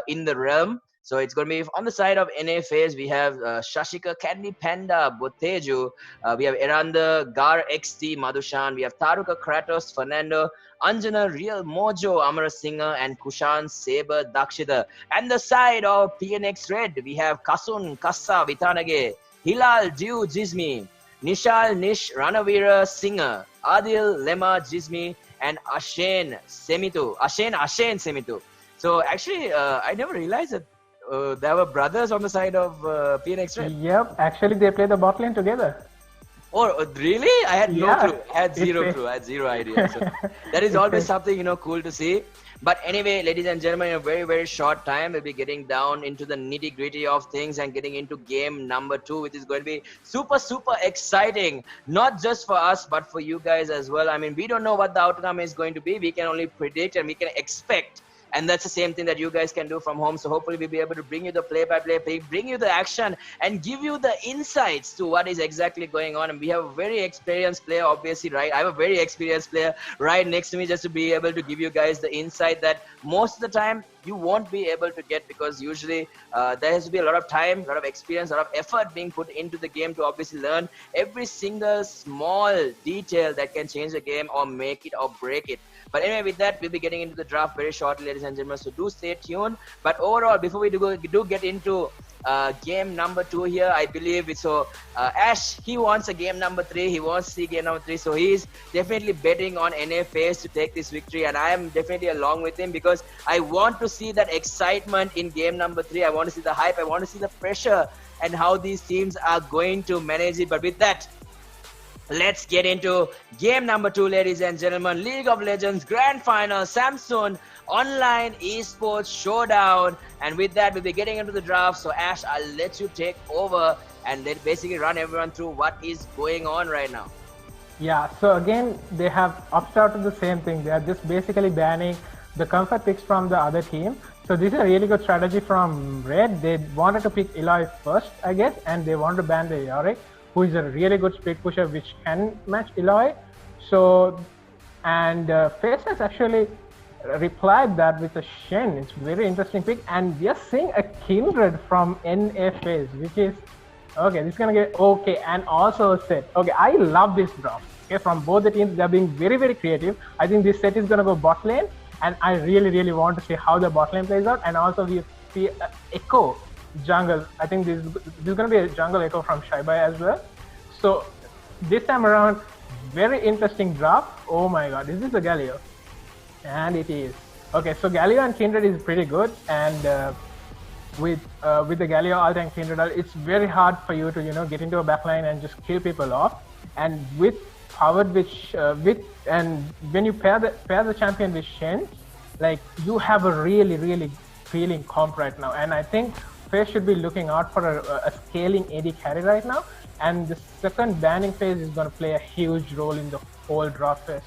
Speaker 1: in the realm. So it's going to be on the side of NFAs. We have Shashika, Candy Panda, Boteju. We have Eranda, Gar XT, Madhushan. We have Taruka, Kratos, Fernando, Anjana, Real Mojo, Amara Singer, and Kushan, Saber, Dakshita. And the side of PnX Red, we have Kasun, Kassa, Vitanage, Hilal, Dew, Jismi, Nishal, Nish, Ranavira, Singer, Adil, Lema, Jismi, and Ashen Semitu. So actually, I never realized that there were brothers on the side of PnX Red.
Speaker 2: Yep, actually they play the bot lane together.
Speaker 1: Oh, really? I had no clue. I had zero clue. I had zero idea. So that is always something, cool to see. But anyway, ladies and gentlemen, in a very, very short time, we'll be getting down into the nitty gritty of things and getting into game number 2, which is going to be super, super exciting. Not just for us, but for you guys as well. I mean, we don't know what the outcome is going to be. We can only predict and we can expect. And that's the same thing that you guys can do from home. So hopefully we'll be able to bring you the play-by-play, bring you the action, and give you the insights to what is exactly going on. And we have a very experienced player, obviously, right? I have a very experienced player right next to me just to be able to give you guys the insight that most of the time, you won't be able to get, because usually there has to be a lot of time, a lot of experience, a lot of effort being put into the game to obviously learn every single small detail that can change the game or make it or break it. But anyway, with that, we'll be getting into the draft very shortly, ladies and gentlemen, so do stay tuned. But overall, before we do get into game number 2 here, I believe it's so Ash, he wants a game number 3, he wants to see game number 3, so he's definitely betting on NA FaZe to take this victory, and I am definitely along with him, because I want to see that excitement in game number 3. I want to see the hype, I want to see the pressure and how these teams are going to manage it. But with that, let's get into game number 2, ladies and gentlemen. League of Legends Grand Final, Samsung Online Esports Showdown. And with that, we'll be getting into the draft. So Ash, I'll let you take over and then basically run everyone through what is going on right now.
Speaker 2: Yeah, so again, they have opted to the same thing. They are just basically banning the comfort picks from the other team. So this is a really good strategy from Red. They wanted to pick Eloy first, I guess, and they wanted to ban the Yorick, who is a really good split pusher which can match Eloy. So, and FaZe has actually replied that with a Shen. It's very interesting pick, and we are seeing a Kindred from NA FaZe, which is okay. This is gonna get okay, and also a set. Okay, I love this draft. Okay, from both the teams, they're being very, very creative. I think this set is gonna go bot lane, and I really, really want to see how the bot lane plays out. And also we see Echo jungle. I think this is gonna be a jungle Echo from Shaibai as well. So this time around, very interesting draft. Oh my god, is this a Galio? And it is. Okay, so Galio and Kindred is pretty good, and with the Galio ult and Kindred ult, it's very hard for you to get into a backline and just kill people off. And with powered and when you pair the champion with Shen, like, you have a really, really feeling comp right now. And I think FaZe should be looking out for a scaling AD carry right now. And the second banning phase is going to play a huge role in the whole draft phase.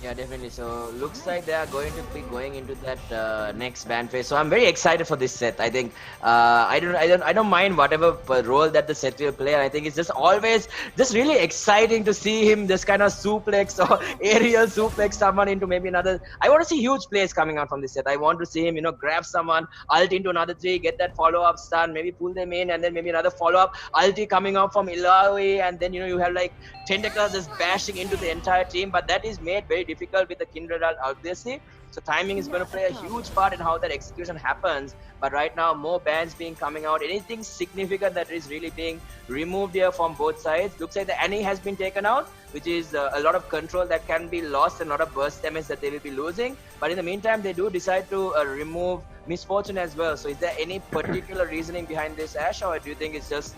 Speaker 1: Yeah, definitely. So looks like they are going to be going into that next ban phase. So I'm very excited for this set. I think I don't mind whatever role that the set will play. I think it's just always just really exciting to see him just kind of suplex or aerial suplex someone into maybe another. I want to see huge plays coming out from this set. I want to see him grab someone, ult into another 3, get that follow-up stun, maybe pull them in, and then maybe another follow-up ulti coming out from Eloy, and then you have like tentacles just bashing into the entire team. But that is made very difficult with the Kindred ult, obviously. So timing is going to play a huge part in how that execution happens. But right now, more bans being coming out. Anything significant that is really being removed here from both sides. Looks like the Annie has been taken out, which is a lot of control that can be lost and a lot of burst damage that they will be losing. But in the meantime, they do decide to remove Misfortune as well. So is there any particular reasoning behind this, Ash, or do you think it's just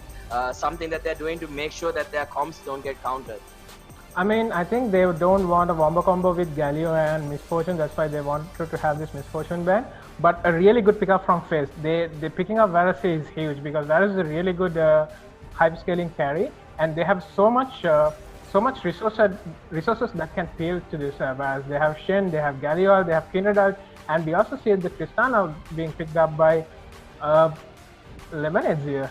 Speaker 1: something that they're doing to make sure that their comps don't get countered?
Speaker 2: I mean, I think they don't want a wombo combo with Galio and Misfortune. That's why they wanted to have this Misfortune ban. But a really good pickup from FaZe. They picking up Varus is huge, because Varus is a really good hype scaling carry, and they have so much resources that can peel to this Varus. They have Shen, they have Galio, they have Kindred ult, and we also see the Tristana being picked up by Lemonades here.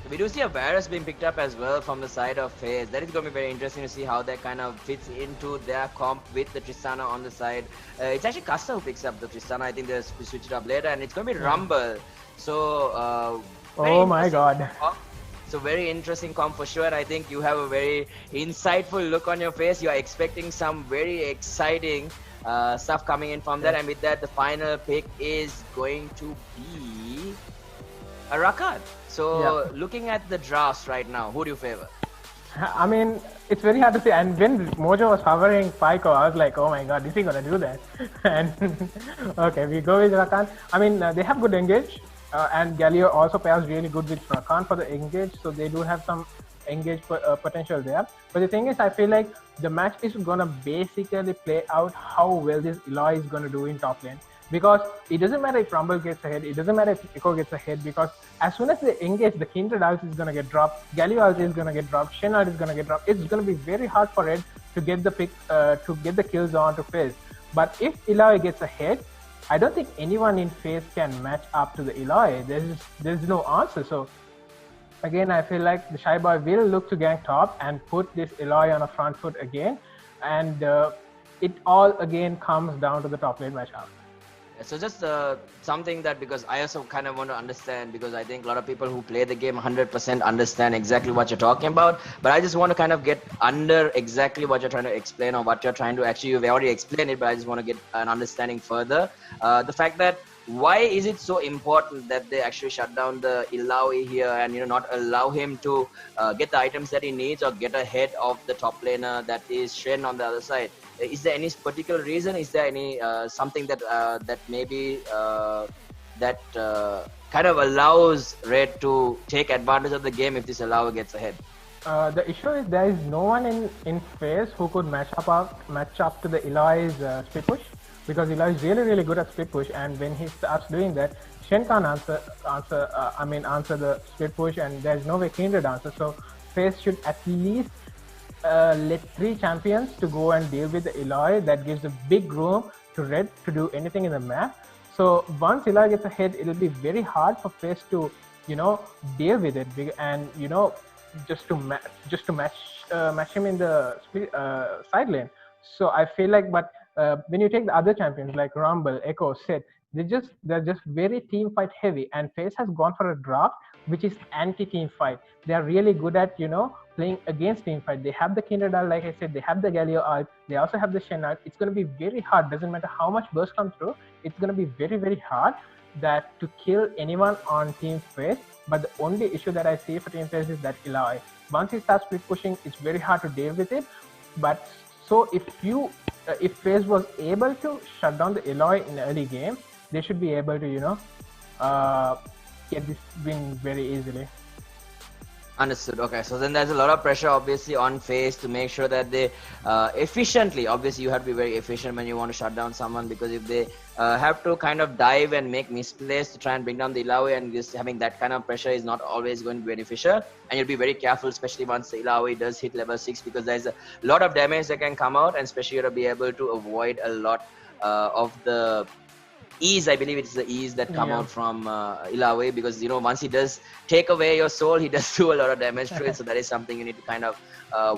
Speaker 1: We do see a Varus being picked up as well from the side of FaZe. That is going to be very interesting to see how that kind of fits into their comp with the Tristana on the side. It's actually Kasta who picks up the Tristana. I think they'll switch it up later, and it's going to be Rumble. So,
Speaker 2: oh my god.
Speaker 1: So very interesting comp for sure. I think you have a very insightful look on your face. You are expecting some very exciting stuff coming in from that. And with that, the final pick is going to be a Rakan. So looking at the drafts right now, who do you favor?
Speaker 2: I mean, it's very hard to say. And when Mojo was hovering Pyko, I was like, oh my god, is he gonna do that? And okay, we go with Rakan. I mean, they have good engage, and Galio also pairs really good with Rakan for the engage, so they do have some engage potential there. But the thing is, I feel like the match is gonna basically play out how well this Eloy is gonna do in top lane. Because it doesn't matter if Rumble gets ahead, it doesn't matter if Echo gets ahead, because as soon as they engage, the Kindred ult is going to get dropped, Galio ult is going to get dropped, Shen ult is going to get dropped. It's going to be very hard for Red to get the pick, to get the kills on to FaZe. But if Eloy gets ahead, I don't think anyone in FaZe can match up to the Eloy. There's no answer. So again, I feel like the Shy Boy will look to gank top and put this Eloy on a front foot again. And it all again comes down to the top lane matchup.
Speaker 1: So just something that, because I also kind of want to understand, because I think a lot of people who play the game 100% understand exactly what you're talking about, but I just want to kind of get under exactly what you're trying to explain, or what you're trying to actually, you've already explained it, but I just want to get an understanding further. The fact that why is it so important that they actually shut down the Ilaoi here and not allow him to get the items that he needs or get ahead of the top laner that is Shen on the other side? Is there any particular reason? Is there any something that that maybe that kind of allows Red to take advantage of the game if this Allow gets ahead?
Speaker 2: The issue is there is no one in FaZe who could match up to the Eloy's split push, because Eloy is really good at split push, and when he starts doing that, Shen can't answer the split push, and there's no way Kindred answer. So FaZe should at least let 3 champions to go and deal with the Eloy. That gives a big room to Red to do anything in the map. So once Eloy gets ahead, it'll be very hard for FaZe to deal with it, and just to match him in the side lane. So I feel like, but when you take the other champions like Rumble, Echo, Seth, they're just very team fight heavy, and FaZe has gone for a draft which is anti-team fight. They are really good at playing against team fight. They have the Kindred ult, like I said, they have the Galio ult, they also have the Shen ult. It's going to be very hard, doesn't matter how much burst comes through, it's going to be very hard that to kill anyone on team FaZe. But the only issue that I see for team FaZe is that Eloy, once he starts split pushing, it's very hard to deal with it. But so if FaZe was able to shut down the Eloy in the early game, they should be able to get this win very easily.
Speaker 1: Understood. Okay, so then there's a lot of pressure obviously on FaZe to make sure that they efficiently, obviously you have to be very efficient when you want to shut down someone, because if they have to kind of dive and make misplays to try and bring down the Ilaoi, and just having that kind of pressure is not always going to be beneficial, and you'll be very careful, especially once the Ilaoi does hit level 6, because there's a lot of damage that can come out, and especially you'll be able to avoid a lot of the ease. I believe it's the ease that come out from Ilaoi, because once he does take away your soul, he does do a lot of damage to it. So that is something you need to kind of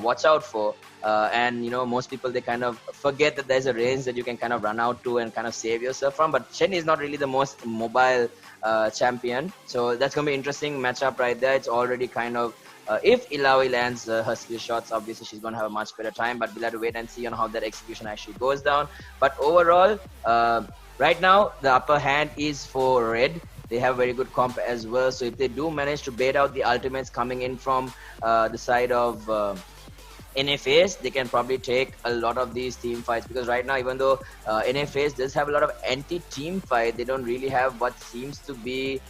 Speaker 1: watch out for. And most people, they kind of forget that there's a range that you can kind of run out to and kind of save yourself from. But Shen is not really the most mobile champion, so that's gonna be interesting matchup right there. It's already kind of if Ilaoi lands her skill shots, obviously she's going to have a much better time, but we'll have to wait and see on how that execution actually goes down. But overall, right now, the upper hand is for Red. They have very good comp as well. So if they do manage to bait out the ultimates coming in from the side of NFAs, they can probably take a lot of these team fights, because right now, even though NFAs does have a lot of anti-team fight, they don't really have what seems to be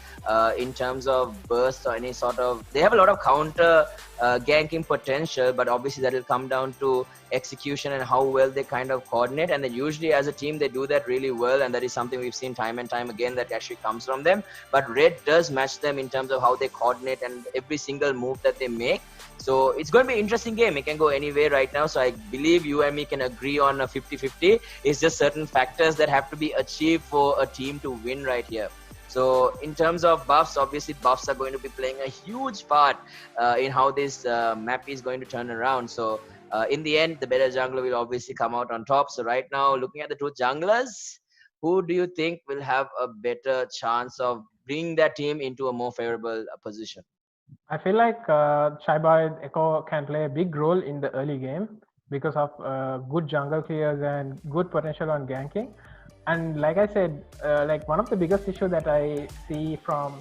Speaker 1: in terms of burst or any sort of, they have a lot of counter ganking potential, but obviously that will come down to execution and how well they kind of coordinate. And then usually as a team, they do that really well, and that is something we've seen time and time again that actually comes from them. But Red does match them in terms of how they coordinate and every single move that they make. So it's going to be an interesting game. It can go any way right now. So I believe you and me can agree on a 50-50. It's just certain factors that have to be achieved for a team to win right here. So in terms of buffs, obviously buffs are going to be playing a huge part in how this map is going to turn around. So in the end, the better jungler will obviously come out on top. So right now, looking at the two junglers, who do you think will have a better chance of bringing their team into a more favorable position?
Speaker 2: I feel like Shyboy Echo can play a big role in the early game because of good jungle clears and good potential on ganking. And like I said, like one of the biggest issue that I see from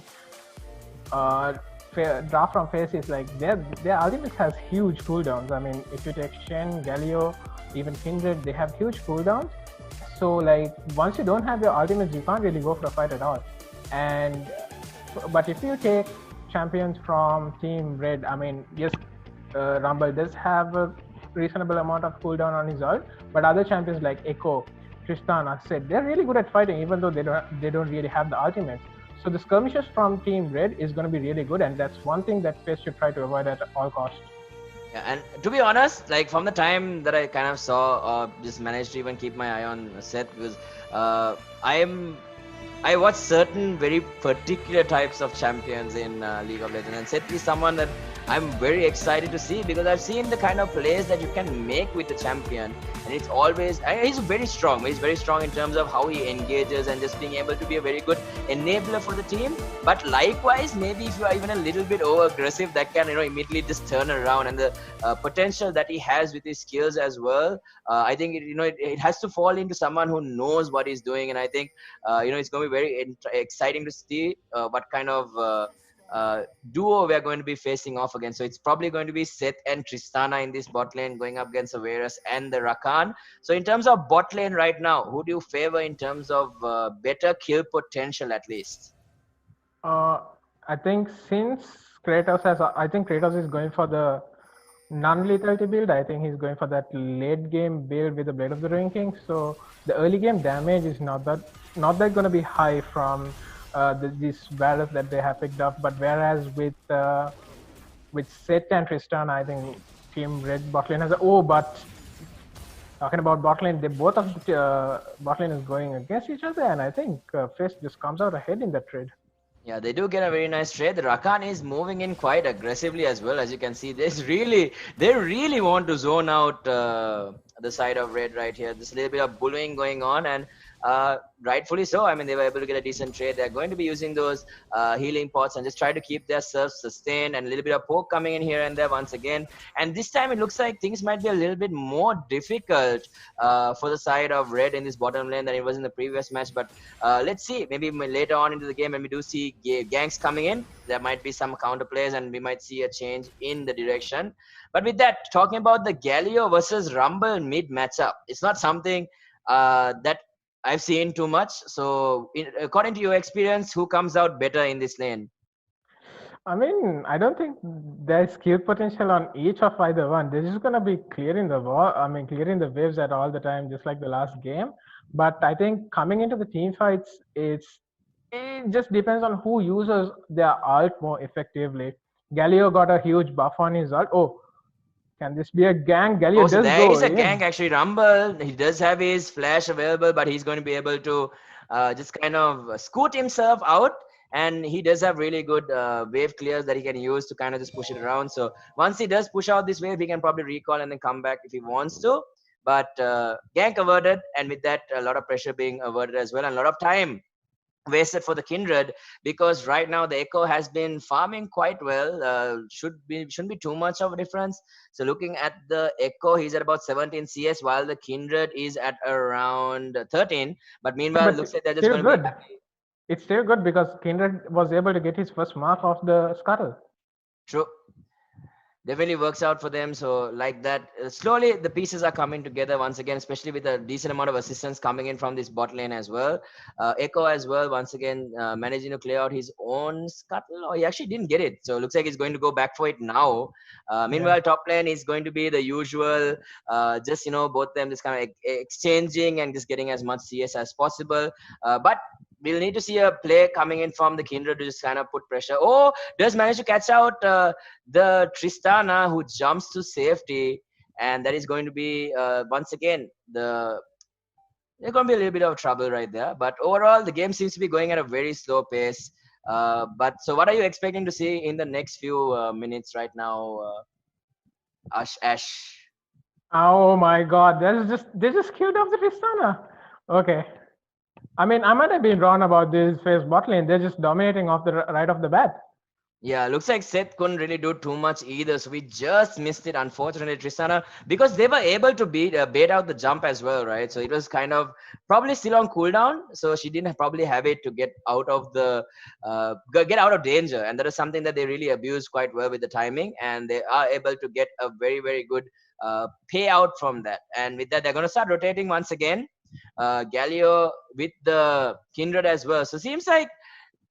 Speaker 2: draft from FaZe is like their ultimates has huge cooldowns. I mean, if you take Shen, Galio, even Kindred, they have huge cooldowns. So like once you don't have your ultimates, you can't really go for a fight at all. And but if you take champions from Team Red, I mean, yes, Rumble does have a reasonable amount of cooldown on his ult, but other champions like Echo, Tristan, I said, they're really good at fighting, even though they don't really have the ultimates. So the skirmishes from Team Red is going to be really good, and that's one thing that FaZe should try to avoid at all costs.
Speaker 1: Yeah, and to be honest, like from the time that I kind of saw, just managed to even keep my eye on Seth, because I watch certain very particular types of champions in League of Legends, and Seth is someone that I'm very excited to see, because I've seen the kind of plays that you can make with the champion, and it's always, and he's very strong. He's very strong in terms of how he engages and just being able to be a very good enabler for the team. But likewise, maybe if you are even a little bit over aggressive, that can immediately just turn around. And the potential that he has with his skills as well, I think it has to fall into someone who knows what he's doing. And I think it's going to be very exciting to see what kind of duo we are going to be facing off against. So it's probably going to be Seth and Tristana in this bot lane going up against Averus and the Rakan. So in terms of bot lane right now, who do you favor in terms of better kill potential at least?
Speaker 2: I think since Kratos is going for the non-lethality build. I think he's going for that late game build with the Blade of the Ruin King. So the early game damage is not that going to be high from these battles that they have picked up. But whereas with Seth and Tristan, I think Team Red bot lane has but talking about bot lane, both of the bot lane is going against each other, and I think Fist just comes out ahead in that trade.
Speaker 1: Yeah, they do get a very nice trade. The Rakan is moving in quite aggressively as well. As you can see, they really want to zone out the side of red right here. There's a little bit of bullying going on, and rightfully so. I mean, they were able to get a decent trade. They're going to be using those healing pots and just try to keep their selves sustained, and a little bit of poke coming in here and there once again. And this time it looks like things might be a little bit more difficult for the side of red in this bottom lane than it was in the previous match. But let's see. Maybe later on into the game, when we do see ganks coming in, there might be some counter plays and we might see a change in the direction. But with that, talking about the Galio versus Rumble mid matchup, it's not something that I've seen too much. So, according to your experience, who comes out better in this lane?
Speaker 2: I mean, I don't think there's skill potential on each of either one. They're just gonna be clearing the wall. I mean, clearing the waves at all the time, just like the last game. But I think coming into the team fights, it just depends on who uses their ult more effectively. Galio got a huge buff on his ult. Oh, can this be a gank? Galio
Speaker 1: so
Speaker 2: does
Speaker 1: there
Speaker 2: go
Speaker 1: is a
Speaker 2: in.
Speaker 1: gank actually. Rumble, he does have his flash available, but he's going to be able to just kind of scoot himself out. And he does have really good wave clears that he can use to kind of just push it around. So once he does push out this wave, he can probably recall and then come back if he wants to. But gank averted, and with that, a lot of pressure being averted as well, and a lot of time wasted for the Kindred, because right now the Echo has been farming quite well. Shouldn't be too much of a difference. So looking at the Echo, he's at about 17 CS, while the Kindred is at around 13. But meanwhile, looks like they're just going to be happy.
Speaker 2: It's still good because Kindred was able to get his first mark off the Scuttle.
Speaker 1: True. Definitely works out for them. So like that, slowly the pieces are coming together once again, especially with a decent amount of assistance coming in from this bot lane as well. Echo as well, once again, managing to clear out his own Scuttle. Oh, he actually didn't get it. So it looks like he's going to go back for it now. Meanwhile, top lane is going to be the usual, just, both them just kind of exchanging and just getting as much CS as possible. But we'll need to see a play coming in from the Kindred to just kind of put pressure. Oh, does manage to catch out the Tristana, who jumps to safety, and that is going to be once again there's going to be a little bit of trouble right there. But overall, the game seems to be going at a very slow pace. But so, what are you expecting to see in the next few minutes right now, Ash?
Speaker 2: Oh my God! They just killed off the Tristana. Okay. I mean, I might have been wrong about this phase bot lane. They're just dominating off the right off the bat.
Speaker 1: Yeah, looks like Seth couldn't really do too much either. So we just missed it, unfortunately, Tristana, because they were able to bait out the jump as well, right? So it was kind of probably still on cooldown. So she didn't probably have it to get out of get out of danger. And that is something that they really abused quite well with the timing. And they are able to get a very, very good payout from that. And with that, they're going to start rotating once again. Galio with the Kindred as well. So seems like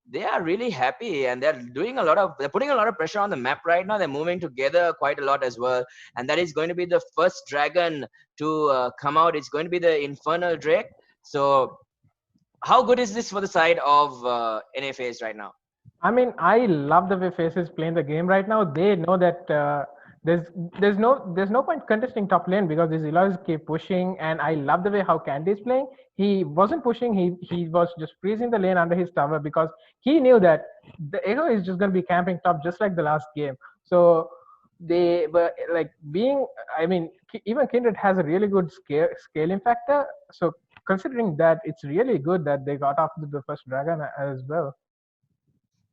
Speaker 1: they are really happy, and they're putting a lot of pressure on the map right now. They're moving together quite a lot as well, and that is going to be the first dragon to come out. It's going to be the Infernal Drake. So how good is this for the side of NFAs right now?
Speaker 2: I mean, I love the way FaZe is playing the game right now. They know that there's no point contesting top lane because these Eloys keep pushing, and I love the way how Candy is playing. He wasn't pushing; he was just freezing the lane under his tower because he knew that the Echo is just going to be camping top just like the last game. So they were like being. I mean, even Kindred has a really good scaling factor. So considering that, it's really good that they got off the first dragon as well.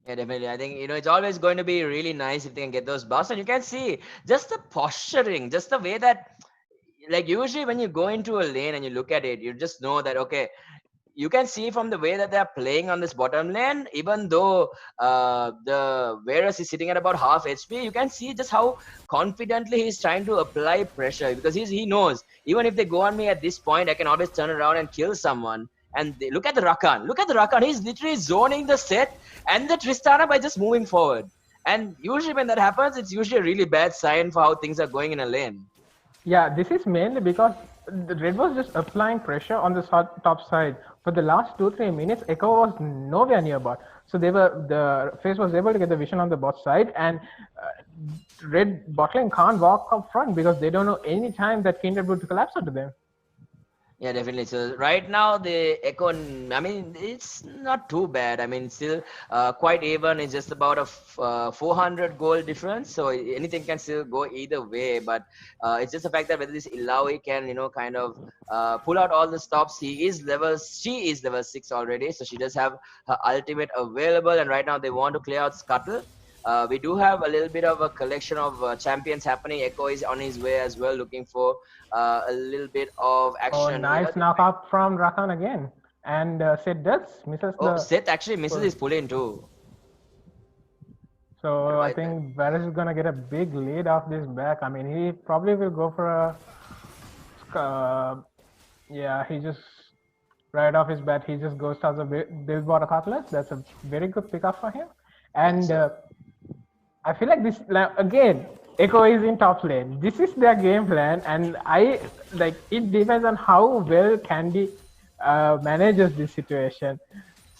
Speaker 1: Yeah, definitely. I think, it's always going to be really nice if they can get those buffs. And you can see just the posturing, just the way that, like, usually when you go into a lane and you look at it, you just know that, okay, you can see from the way that they're playing on this bottom lane, even though the Varus is sitting at about half HP, you can see just how confidently he's trying to apply pressure, because he knows even if they go on me at this point, I can always turn around and kill someone. And look at the Rakan. Look at the Rakan. He's literally zoning the set and the Tristana by just moving forward. And usually when that happens, it's usually a really bad sign for how things are going in a lane.
Speaker 2: Yeah, this is mainly because the Red was just applying pressure on the top side. For the last 2-3 minutes, Echo was nowhere near bot. So the Face was able to get the vision on the bot side, and Red bot lane can't walk up front because they don't know any time that Kindred would collapse onto them.
Speaker 1: Yeah, definitely. So right now the Echo, I mean, it's not too bad. I mean, still quite even. It's just about a 400 goal difference. So anything can still go either way. But it's just the fact that whether this Ilaoi can, kind of pull out all the stops. She is level 6 already. So she does have her ultimate available. And right now they want to clear out Scuttle. We do have a little bit of a collection of champions happening. Echo is on his way as well, looking for a little bit of action.
Speaker 2: Oh, nice knock up from Rakan again. And Seth misses the...
Speaker 1: Seth actually misses his pull-in too.
Speaker 2: So I think Varus is going to get a big lead off this back. I mean, he probably will go for a... yeah, he just... Right off his bat, he just goes to the Billboard Cutlass. That's a very good pickup for him. And... I feel like this, again, Echo is in top lane. This is their game plan, and it depends on how well Candy manages this situation.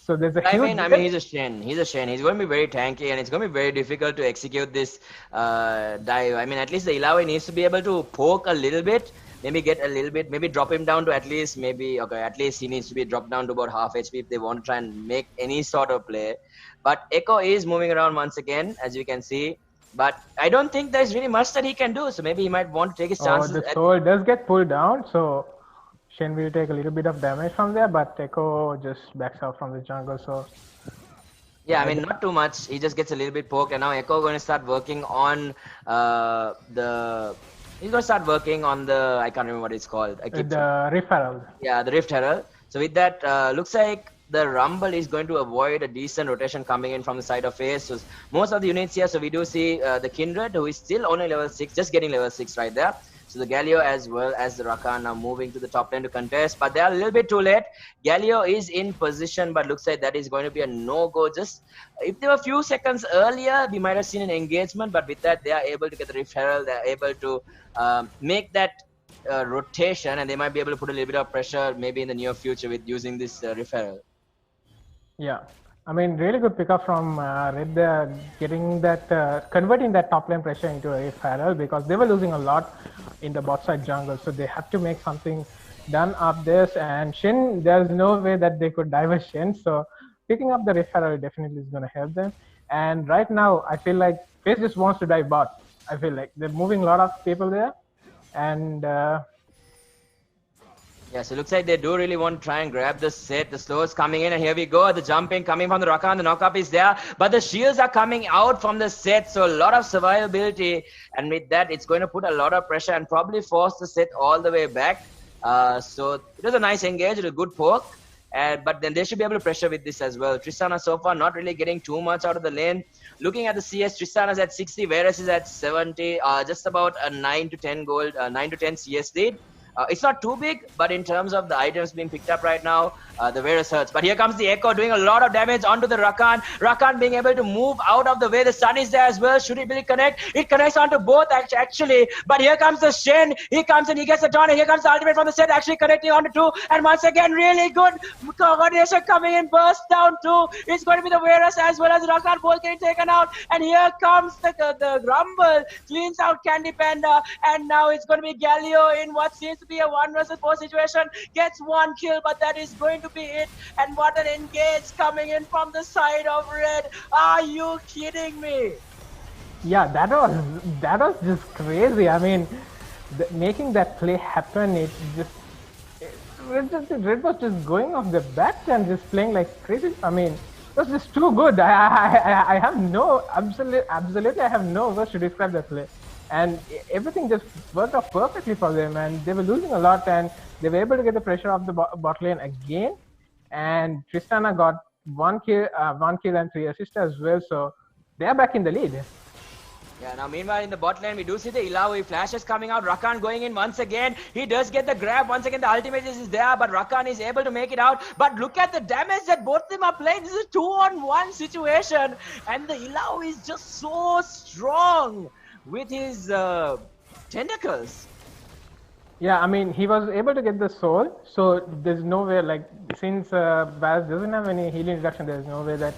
Speaker 2: So there's a huge...
Speaker 1: I mean, he's a Shen. He's going to be very tanky, and it's going to be very difficult to execute this dive. I mean, at least the Ilaoi needs to be able to poke a little bit, maybe get a little bit, maybe drop him down to at least he needs to be dropped down to about half HP if they want to try and make any sort of play. But Echo is moving around once again, as you can see. But I don't think there's really much that he can do. So maybe he might want to take his chances.
Speaker 2: Oh, the soul does get pulled down. So Shen will take a little bit of damage from there. But Echo just backs out from the jungle. So
Speaker 1: yeah, I mean, not too much. He just gets a little bit poked. And now Echo going to start working on He's going to start working on the... I can't remember what it's called.
Speaker 2: The Rift Herald.
Speaker 1: Yeah, the Rift Herald. So with that, looks like the Rumble is going to avoid a decent rotation coming in from the side of FaZe. So most of the units here, so we do see the Kindred, who is still only level 6, just getting level 6 right there. So the Galio as well as the Rakan now moving to the top lane to contest, but they are a little bit too late. Galio is in position, but looks like that is going to be a no-go. Just if they were a few seconds earlier, we might have seen an engagement, but with that, they are able to get the Rift Herald. They are able to make that rotation, and they might be able to put a little bit of pressure maybe in the near future with using this Rift Herald.
Speaker 2: Yeah, I mean, really good pickup from Red there, getting that, converting that top lane pressure into a Rift Herald, because they were losing a lot in the bot side jungle, so they have to make something done up this. And Shen, there's no way that they could diverse Shen, so picking up the Rift Herald definitely is going to help them. And right now, I feel like FaZe just wants to dive bot. I feel like they're moving a lot of people there, and
Speaker 1: yeah, so it looks like they do really want to try and grab the set. The slow is coming in, and here we go. The jumping coming from the Rakan. The knock-up is there, but the shields are coming out from the set, so a lot of survivability. And with that, it's going to put a lot of pressure and probably force the set all the way back. So it was a nice engage, it was a good poke. But then they should be able to pressure with this as well. Tristana so far not really getting too much out of the lane. Looking at the CS, Tristana's at 60, Varus is at 70, just about a 9 to 10 gold, 9 to 10 CS lead. It's not too big, but in terms of the items being picked up right now, the Varus hurts. But here comes the Echo doing a lot of damage onto the Rakan. Rakan being able to move out of the way. The Sun is there as well. Should it really connect? It connects onto both actually. But here comes the Shen. He comes and he gets the taunt. Here comes the ultimate from the set, actually connecting onto two. And once again, really good coordination coming in. Burst down two. It's going to be the Varus as well as Rakan both getting taken out. And here comes the Rumble. Cleans out Candy Panda. And now it's going to be Galio in what seems to be a 1 versus 4 situation. Gets 1 kill, but that is going to be it. And what an engage coming in from the side of Red. Are you kidding me?
Speaker 2: Yeah, that was just crazy. I mean, making that play happen, Red was just going off the bat and just playing like crazy. I mean, it was just too good. I have no absolutely I have no words to describe that play, and everything just worked out perfectly for them. And they were losing a lot, and they were able to get the pressure off the bot lane again. And Tristana got one kill and 3 assists as well. So they are back in the lead.
Speaker 1: Yeah, now meanwhile in the bot lane, we do see the Ilaoi flashes coming out. Rakan going in once again. He does get the grab. Once again, the ultimate is there, but Rakan is able to make it out. But look at the damage that both of them are playing. This is a 2-on-1 situation. And the Ilaoi is just so strong with his tentacles.
Speaker 2: Yeah, I mean, he was able to get the soul, so there's no way, like, since Vaz doesn't have any healing reduction, there's no way that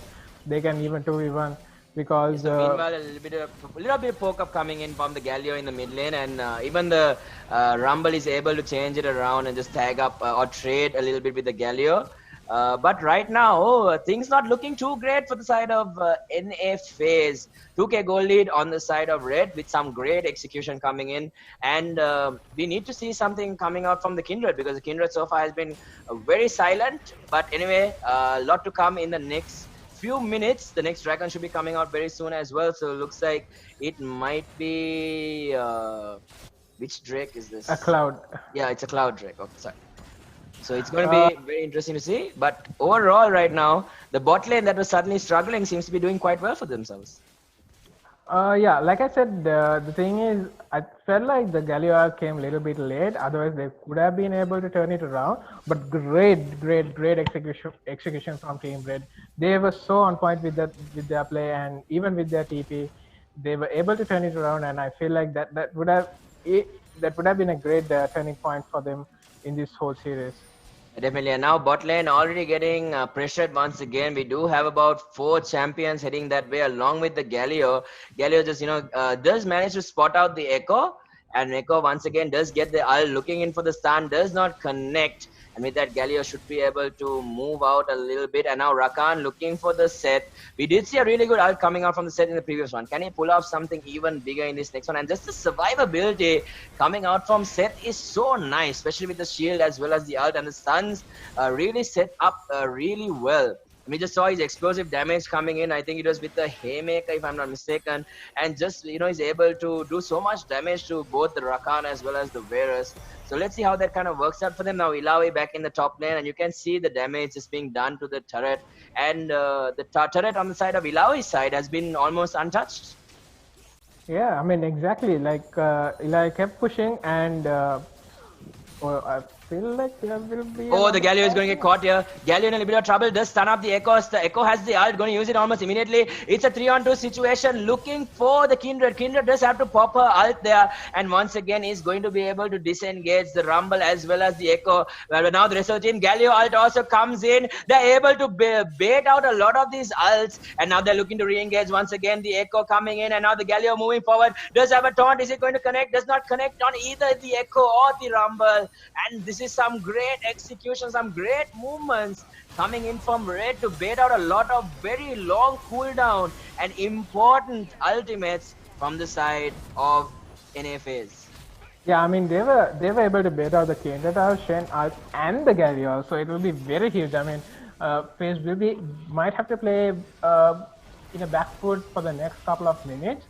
Speaker 2: they can even 2v1 because...
Speaker 1: Meanwhile, a little bit of poke up coming in from the Galio in the mid lane, and even the Rumble is able to change it around and just tag up or trade a little bit with the Galio. But right now, things not looking too great for the side of NA FaZe. 2K goal lead on the side of Red with some great execution coming in. And we need to see something coming out from the Kindred, because the Kindred so far has been very silent. But anyway, a lot to come in the next few minutes. The next Dragon should be coming out very soon as well. So it looks like it might be... which Drake is this?
Speaker 2: A Cloud.
Speaker 1: Yeah, it's a Cloud Drake. Okay, sorry. So it's going to be very interesting to see. But overall, right now, the bot lane that was suddenly struggling seems to be doing quite well for themselves.
Speaker 2: Yeah, like I said, the thing is, I felt like the Galio came a little bit late. Otherwise, they could have been able to turn it around. But great execution from Team Red. They were so on point with their play, and even with their TP, they were able to turn it around. And I feel like that would have been a great turning point for them in this whole series.
Speaker 1: Definitely, and now bot lane already getting pressured once again. We do have about 4 champions heading that way along with the Galio. Galio just, does manage to spot out the Echo, and Echo once again does get the ult, looking in for the stun, does not connect. And with that, Galio should be able to move out a little bit. And now Rakan looking for the set. We did see a really good ult coming out from the set in the previous one. Can he pull off something even bigger in this next one? And just the survivability coming out from Seth is so nice, especially with the shield as well as the ult. And the stuns really set up really well. We just saw his explosive damage coming in. I think it was with the Haymaker, if I'm not mistaken. And just, he's able to do so much damage to both the Rakan as well as the Varus. So let's see how that kind of works out for them. Now Ilaoi back in the top lane, and you can see the damage is being done to the turret. And the turret on the side of Ilaoi's side has been almost untouched.
Speaker 2: Yeah, I mean, exactly. Like, Ilaoi kept pushing, and I feel like there will be...
Speaker 1: Oh, the Galio is going to get caught here. Galio in a little bit of trouble. Does stun up the Echo. The Echo has the ult. Going to use it almost immediately. It's a 3-on-2 situation. Looking for the Kindred. Kindred does have to pop her ult there. And once again is going to be able to disengage the Rumble as well as the Echo. Well, now the rest of the team. Galio ult also comes in. They're able to bait out a lot of these ults. And now they're looking to re-engage once again. The Echo coming in. And now the Galio moving forward. Does have a taunt. Is it going to connect? Does not connect on either the Echo or the Rumble. And this is some great execution, some great movements coming in from Red to bait out a lot of very long cooldown and important ultimates from the side of NA FaZe.
Speaker 2: Yeah, I mean, they were able to bait out the Kindred, Shen, and the Galio, so it will be very huge. I mean, FaZe might have to play in a back foot for the next couple of minutes,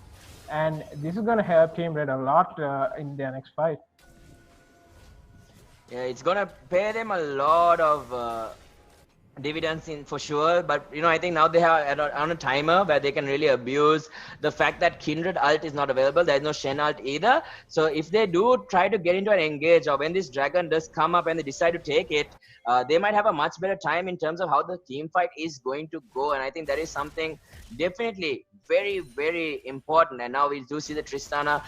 Speaker 2: and this is going to help Team Red a lot in their next fight.
Speaker 1: Yeah, it's gonna pay them a lot of dividends in for sure, but I think now they have on a timer where they can really abuse the fact that Kindred ult is not available. There's no Shen ult either. So if they do try to get into an engage, or when this dragon does come up and they decide to take it, they might have a much better time in terms of how the team fight is going to go. And I think that is something definitely very, very important. And now we do see that Tristana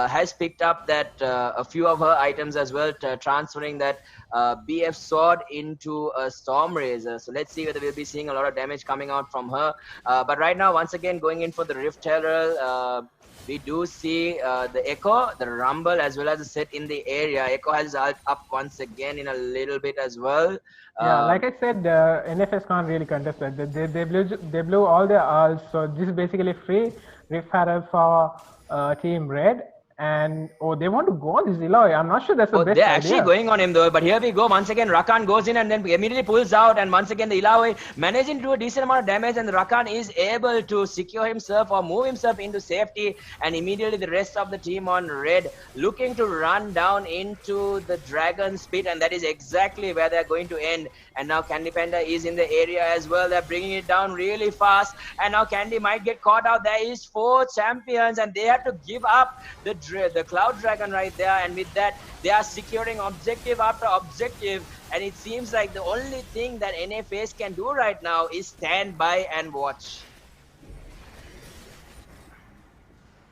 Speaker 1: has picked up that a few of her items as well, transferring that BF sword into a Storm Razor. So let's see whether we'll be seeing a lot of damage coming out from her. But right now, once again, going in for the Rift Herald, we do see the Echo, the Rumble, as well as the set in the area. Echo has his ult up once again in a little bit as well.
Speaker 2: Yeah, like I said, NFS can't really contest that. They blew all their ults, so this is basically free Rift Harrell for Team Red. And they want to go on this Eloy. I'm not sure that's the best
Speaker 1: they're
Speaker 2: idea.
Speaker 1: actually going on him though. But here we go. Once again, Rakan goes in and then immediately pulls out. And once again, the Ilaoi managing to do a decent amount of damage. And the Rakan is able to secure himself or move himself into safety. And immediately the rest of the team on red looking to run down into the Dragon's Pit. And that is exactly where they're going to end. And now Candy Panda is in the area as well. They're bringing it down really fast. And now Candy might get caught out. There is 4 champions and they have to give up the Cloud Dragon right there, and with that they are securing objective after objective, and it seems like the only thing that NFS can do right now is stand by and watch.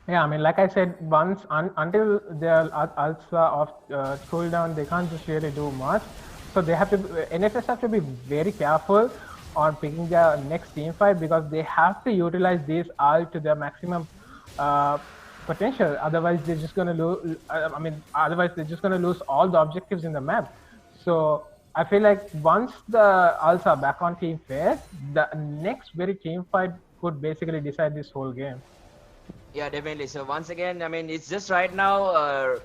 Speaker 2: Yeah, I mean, like I said, once until their ults are off cooldown, they can't just really do much. So they have to, NFS have to be very careful on picking their next team fight, because they have to utilize this ult to their maximum potential. Otherwise, they're just gonna lose. Otherwise they're just gonna lose all the objectives in the map. So I feel like once the ults are back on team phase, the next very team fight could basically decide this whole game.
Speaker 1: Yeah, definitely. So once again, I mean, it's just right now,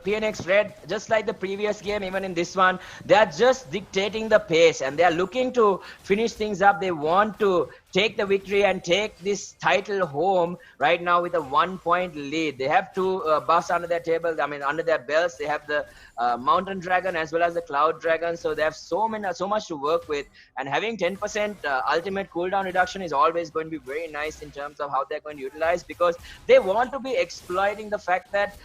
Speaker 1: PnX Red, just like the previous game, even in this one, they are just dictating the pace and they are looking to finish things up. They want to take the victory and take this title home right now with a 1-point lead. They have 2 buffs under their table, I mean, under their belts. They have the Mountain Dragon as well as the Cloud Dragon. So they have so much to work with. And having 10% ultimate cooldown reduction is always going to be very nice in terms of how they're going to utilize, because they want to be exploiting the fact that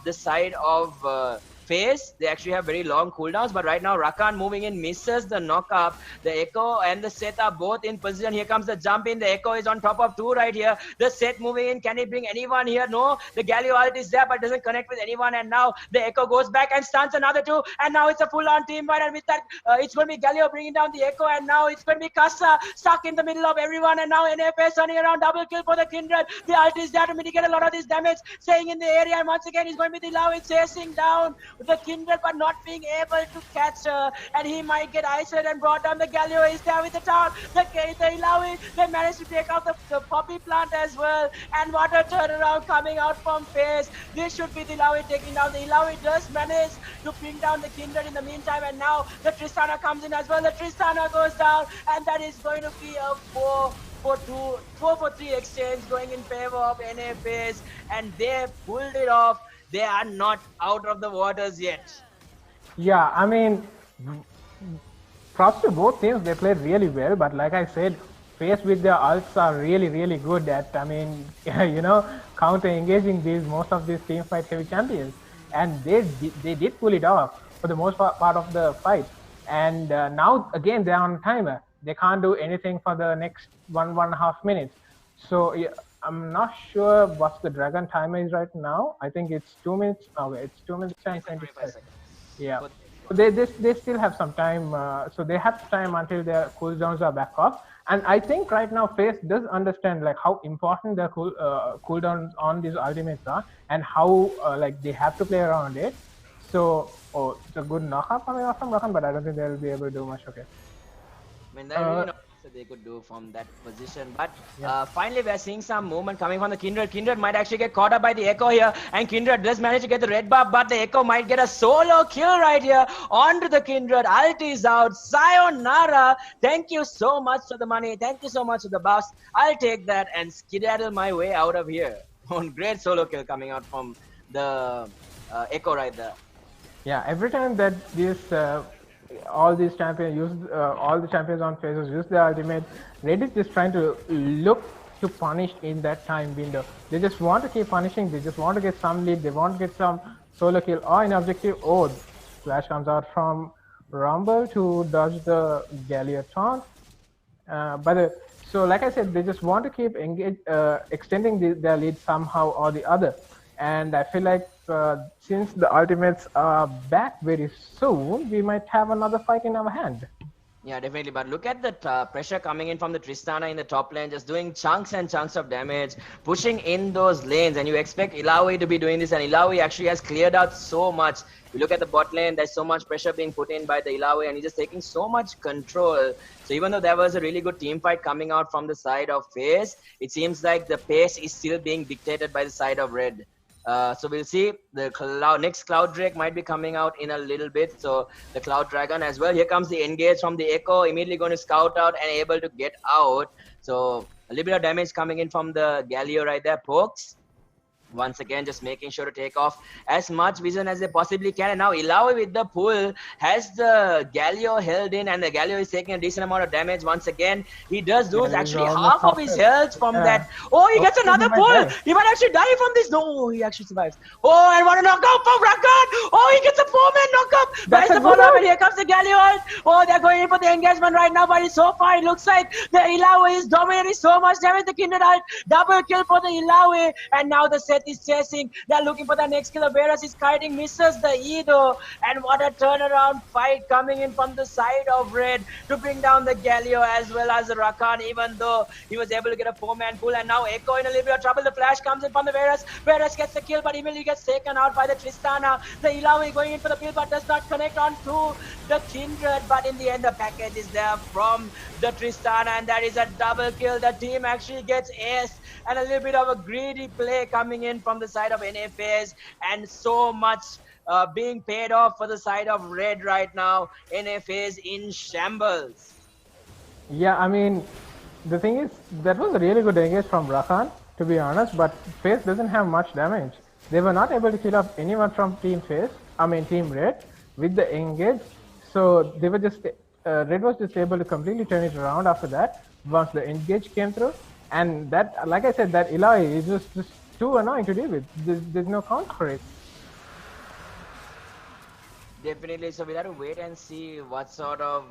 Speaker 1: the side of phase, they actually have very long cooldowns, but right now Rakan moving in misses the knock-up. The Echo and the Seth are both in position. Here comes the jump in. The Echo is on top of 2 right here. The Seth moving in. Can he bring anyone here? No. The Galio ult is there but doesn't connect with anyone, and now the Echo goes back and stuns another 2, and now it's a full-on team fight, and with that it's going to be Galio bringing down the Echo, and now it's going to be Kassa stuck in the middle of everyone, and now NFS running around. Double kill for the Kindred. The ult is there to mitigate a lot of this damage, staying in the area, and once again he's going to be the Lao. It's chasing down the Kindred but not being able to catch her, and he might get isolated and brought down. The Galio is there with the tower. The Ilaoi, they managed to take out the poppy plant as well, and what a turnaround coming out from phase. This should be the Ilaoi taking down. The Ilaoi does manage to bring down the Kindred in the meantime, and now the Tristana comes in as well. The Tristana goes down, and that is going to be a 4-for-3 exchange going in favor of NFS, and they pulled it off. They are not out of the waters yet.
Speaker 2: Yeah, I mean, props to both teams. They played really well, but like I said, faced with their ults are really, really good at, I mean, counter-engaging most of these team fight heavy champions. And they did pull it off for the most part of the fight. And now, again, they're on timer. They can't do anything for the next 1.5 minutes. So, yeah, I'm not sure what the Dragon timer is right now. I think it's 2 minutes. Okay, it's 2 minutes and 25 seconds. Yeah. So they still have some time. So they have time until their cooldowns are back up. And I think right now FaZe does understand like how important their cooldowns on these ultimates are, and how like they have to play around it. So it's a good knockup coming off from Rakan, but I don't think they'll be able to do much. Okay.
Speaker 1: I mean, really not that they could do from that position, but finally we're seeing some movement coming from the Kindred. Kindred might actually get caught up by the Echo here, and Kindred does manage to get the red buff, but the Echo might get a solo kill right here onto the Kindred. Ult is out. Sayonara. Thank you so much for the money. Thank you so much for the buffs. I'll take that and skedaddle my way out of here. On great solo kill coming out from the Echo right there.
Speaker 2: Yeah, every time that all these champions use all the champions on phases use their ultimate, Red is just trying to look to punish in that time window. They just want to keep punishing. They just want to get some lead. They want to get some solo kill or an objective. Oh, Flash comes out from Rumble to dodge the Galliot taunt. So like I said, they just want to keep extending their lead somehow or the other. And I feel like since the ultimates are back very soon, we might have another fight in our hand.
Speaker 1: Yeah, definitely. But look at the pressure coming in from the Tristana in the top lane, just doing chunks and chunks of damage, pushing in those lanes. And you expect Ilaoi to be doing this, and Ilaoi actually has cleared out so much. You look at the bot lane, there's so much pressure being put in by the Ilaoi, and he's just taking so much control. So even though there was a really good team fight coming out from the side of FaZe, it seems like the pace is still being dictated by the side of Red. So we'll see the next Cloud Drake might be coming out in a little bit. So the Cloud Dragon as well. Here comes the engage from the Echo, immediately going to scout out and able to get out. So a little bit of damage coming in from the Galio right there. Pokes. Once again, just making sure to take off as much vision as they possibly can. And now Ilaoi with the pull has the Galio held in, and the Galio is taking a decent amount of damage. Once again, he does lose actually half of his health from that. Oh, he gets another pull. He might actually die from this. No, he actually survives. Oh, and what a knockout from Rakan. Oh, he gets a 4-man knockup. Where's the follow-up? Here comes the Galio. Oh, they're going in for the engagement right now, but it's so far. It looks like the Ilaoi is dominating so much damage. The Kindred ult. Double kill for the Ilaoi, and now the set is chasing. They're looking for the next kill. Whereas is kiting, misses the Edo. And what a turnaround fight coming in from the side of Red to bring down the Galio as well as the Rakan, even though he was able to get a 4-man pull. And now Echo in a little bit of trouble. The flash comes in from the Varus. Varus gets the kill, but immediately gets taken out by the Tristana. The Ilaoi going in for the kill, but does not connect on to the Kindred. But in the end, the package is there from the Tristana, and that is a double kill. The team actually gets ace, and a little bit of a greedy play coming in from the side of NFAs, and so much being paid off for the side of Red right now. NFAs in shambles.
Speaker 2: Yeah, I mean, the thing is, that was a really good engage from Rakan, to be honest, but FaZe doesn't have much damage. They were not able to kill off anyone from Team Red with the engage. So they were just, Red was just able to completely turn it around after that, once the engage came through. And that, like I said, that Ilaoi is just too annoying to deal with. There's no counter for it.
Speaker 1: Definitely. So we'll have to wait and see what sort of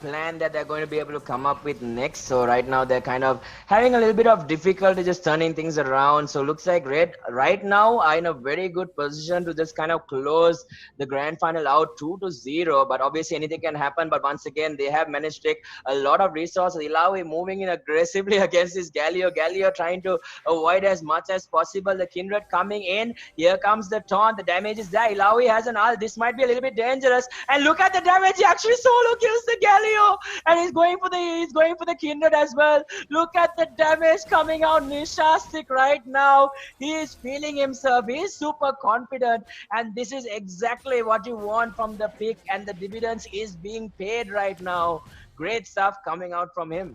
Speaker 1: plan that they're going to be able to come up with next. So right now they're kind of having a little bit of difficulty just turning things around. So looks like Red right now are in a very good position to just kind of close the grand final out 2-0. But obviously anything can happen. But once again, they have managed to take a lot of resources. Ilaoi moving in aggressively against this Galio. Galio trying to avoid as much as possible. The Kindred coming in. Here comes the taunt. The damage is there. Ilaoi has an ult. This might be a little bit dangerous, and look at the damage. He actually solo kills the Galio, and he's going for the Kindred as well. Look at the damage coming out. Nishastic right now, he is feeling himself. He is super confident, and this is exactly what you want from the pick, and the dividends is being paid right now. Great stuff coming out from him.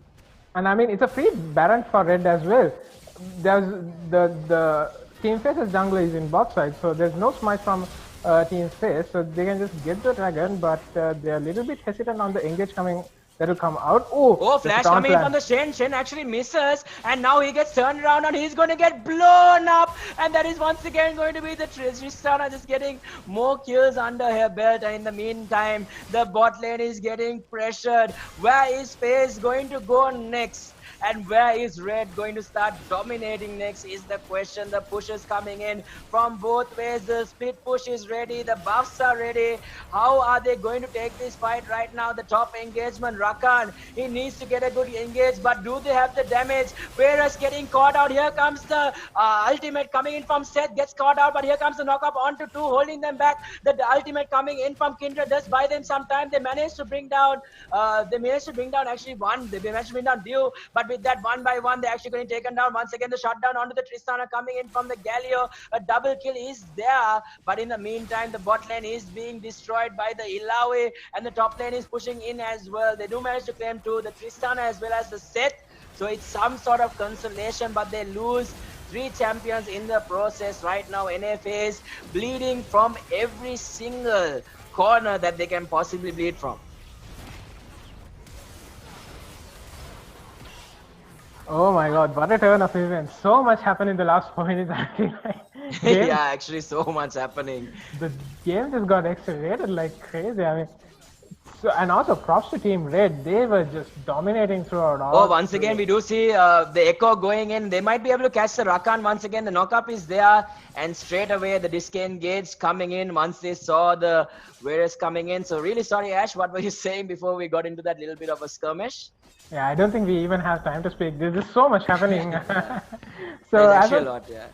Speaker 2: And I mean, it's a free Baron for Red as well. There's the Team FaZe's jungler is in bot side, so there's no smite from Team FaZe, so they can just get the dragon, but they're a little bit hesitant on the engage coming that will come out.
Speaker 1: Oh, flash coming in from the Shen. Shen actually misses, and now he gets turned around and he's going to get blown up, and that is once again going to be the Tristana just getting more kills under her belt. And in the meantime, the bot lane is getting pressured. Where is FaZe going to go next? And where is Red going to start dominating next is the question. The push is coming in from both ways. The split push is ready. The buffs are ready. How are they going to take this fight right now? The top engagement, Rakan, he needs to get a good engage, but do they have the damage? Whereas getting caught out. Here comes the ultimate coming in from Seth, gets caught out, but here comes the knockup onto 2, holding them back. The ultimate coming in from Kindred does buy them some time. They managed to bring down actually one. They managed to bring down Dew, but with that 1 by 1, they're actually going to take taken down. Once again, the shutdown onto the Tristana coming in from the Galio. A double kill is there, but in the meantime, the bot lane is being destroyed by the Ilaoi, and the top lane is pushing in as well. They do manage to claim 2, the Tristana as well as the Seth. So it's some sort of consolation, but they lose 3 champions in the process right now. NFA is bleeding from every single corner that they can possibly bleed from.
Speaker 2: Oh my god, what a turn of events. So much happened in the last 4 minutes.
Speaker 1: Yeah, actually so much happening.
Speaker 2: The game just got accelerated like crazy. I mean, So, and also props to Team Red. They were just dominating throughout all.
Speaker 1: Oh, once again, we do see the Echo going in. They might be able to catch the Rakan once again. The knockup is there, and straight away the disengage coming in once they saw the Varus coming in. So really sorry, Ash, what were you saying before we got into that little bit of a skirmish?
Speaker 2: Yeah, I don't think we even have time to speak. There's just so much happening. So
Speaker 1: There's actually a lot, yeah.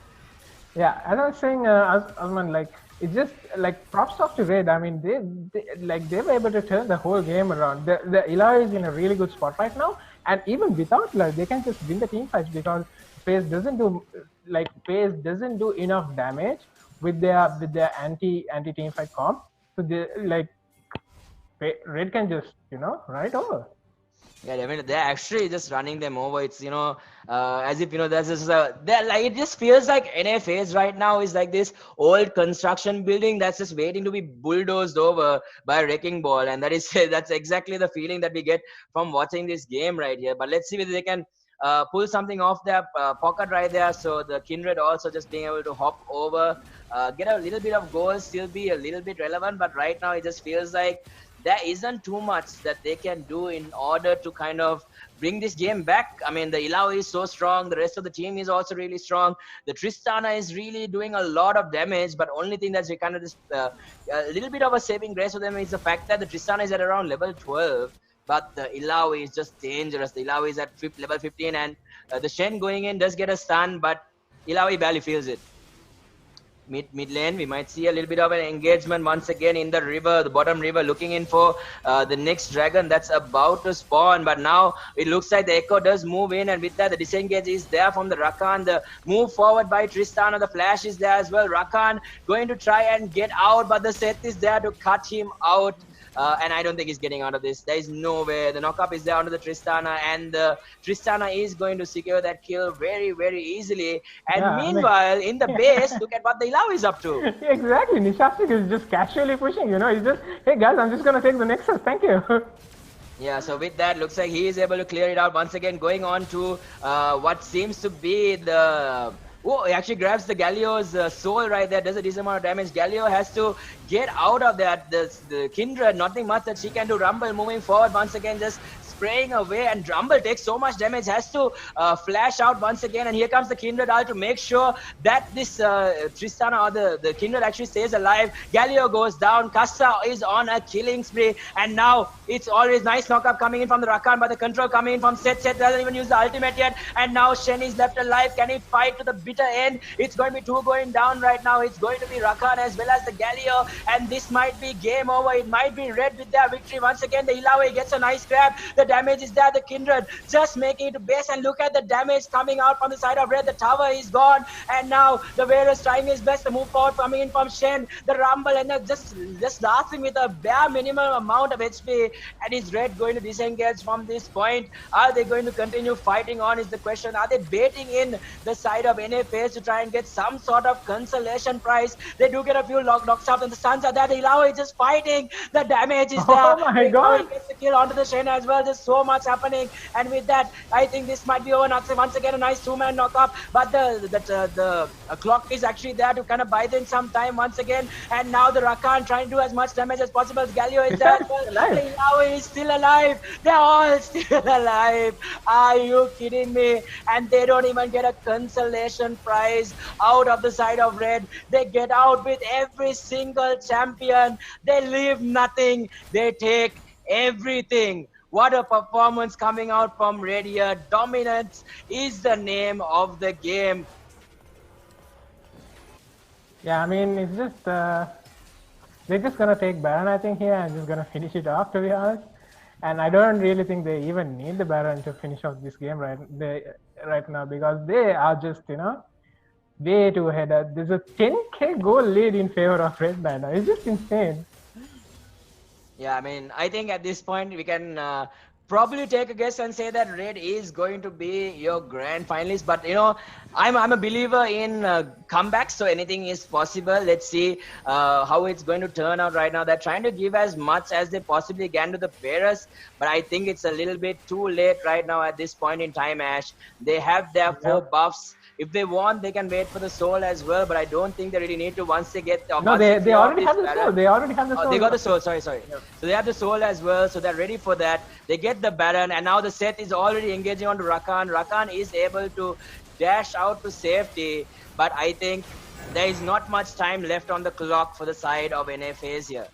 Speaker 2: Yeah, as I was saying, Asman, like it's just like props off to Red. I mean, they were able to turn the whole game around. The Illaoi is in a really good spot right now, and even without Illaoi, they can just win the team fights because Phase doesn't do enough damage with their anti team fight comp. So they Red can just right over.
Speaker 1: Yeah, definitely. They're actually just running them over. It's as if there's this. It just feels like NFAs right now is like this old construction building that's just waiting to be bulldozed over by a wrecking ball, and that's exactly the feeling that we get from watching this game right here. But let's see whether they can pull something off their pocket right there. So the Kindred also just being able to hop over, get a little bit of goals, still be a little bit relevant. But right now it just feels like there isn't too much that they can do in order to kind of bring this game back. I mean, the Illaoi is so strong. The rest of the team is also really strong. The Tristana is really doing a lot of damage, but only thing that's kind of this a little bit of a saving grace for them is the fact that the Tristana is at around level 12, but the Illaoi is just dangerous. The Illaoi is at level 15, and the Shen going in does get a stun, but Illaoi barely feels it. Mid lane, we might see a little bit of an engagement once again in the river, the bottom river, looking in for the next dragon that's about to spawn. But now it looks like the Echo does move in, and with that the disengage is there from the Rakan. The move forward by Tristana, the flash is there as well. Rakan going to try and get out, but the Seth is there to cut him out. And I don't think he's getting out of this. There is no way. The knockup is there onto the Tristana, and the Tristana is going to secure that kill very, very easily. And yeah, meanwhile, in the base, look at what the Illaoi is up to.
Speaker 2: Exactly. Nishastik is just casually pushing, he's just, hey guys, I'm just going to take the Nexus. Thank you.
Speaker 1: Yeah, so with that, looks like he is able to clear it out once again, going on to what seems to be the... Oh, he actually grabs the Galio's soul right there, does a decent amount of damage. Galio has to get out of that. The Kindred, nothing much that she can do. Rumble moving forward once again, just spraying away, and Rumble takes so much damage, has to flash out once again, and here comes the Kindred ult to make sure that this Tristana or the Kindred actually stays alive. Galio goes down, Kassa is on a killing spree, and now it's always nice knockup coming in from the Rakan, but the control coming in from Seth. Seth doesn't even use the ultimate yet, and now Shen is left alive. Can he fight to the bitter end? It's going to be two going down right now. It's going to be Rakan as well as the Galio, and this might be game over. It might be Red with their victory. Once again, the Illaoi gets a nice grab. The damage is there. The Kindred just making it to base, and look at the damage coming out from the side of Red. The tower is gone, and now the Varus trying his best to move forward, coming in from Shen. The Rumble, and just lasting with a bare minimum amount of HP, and is Red going to disengage from this point? Are they going to continue fighting on is the question. Are they baiting in the side of NFAs to try and get some sort of consolation prize? They do get a few knocks out, and the stuns are there. The Illaoi is just fighting. The damage is there.
Speaker 2: Oh my god.
Speaker 1: Gets the kill onto the Shen as well. There's so much happening, and with that, I think this might be over. Once again, a nice two-man knock-up, but the clock is actually there to kind of buy them some time once again, and now the Rakan trying to do as much damage as possible. Galio is there as well. The Illaoi is still alive. They're all still alive. Are you kidding me? And they don't even get a consolation prize out of the side of Red. They get out with every single champion. They leave nothing. They take everything. What a performance coming out from Red here. Dominance is the name of the game.
Speaker 2: Yeah, I mean, it's just, they're just going to take Baron, I think, here, and just going to finish it off, to be honest. And I don't really think they even need the Baron to finish off this game right now, because they are just, way too ahead. There's a 10k goal lead in favor of Red right now. It's just insane.
Speaker 1: Yeah, I mean, I think at this point we can probably take a guess and say that Red is going to be your grand finalist. But I'm a believer in comebacks, so anything is possible. Let's see how it's going to turn out right now. They're trying to give as much as they possibly can to the Varus, but I think it's a little bit too late right now at this point in time, Ash. They have their 4 buffs. If they want, they can wait for the soul as well, but I don't think they really need to once they get
Speaker 2: No, they already have the soul. They already have the soul.
Speaker 1: Oh, they got the soul. Sorry. So they have the soul as well. So they're ready for that. They get the Baron, and now the set is already engaging on Rakan. Rakan is able to dash out to safety, but I think there is not much time left on the clock for the side of NFAs here.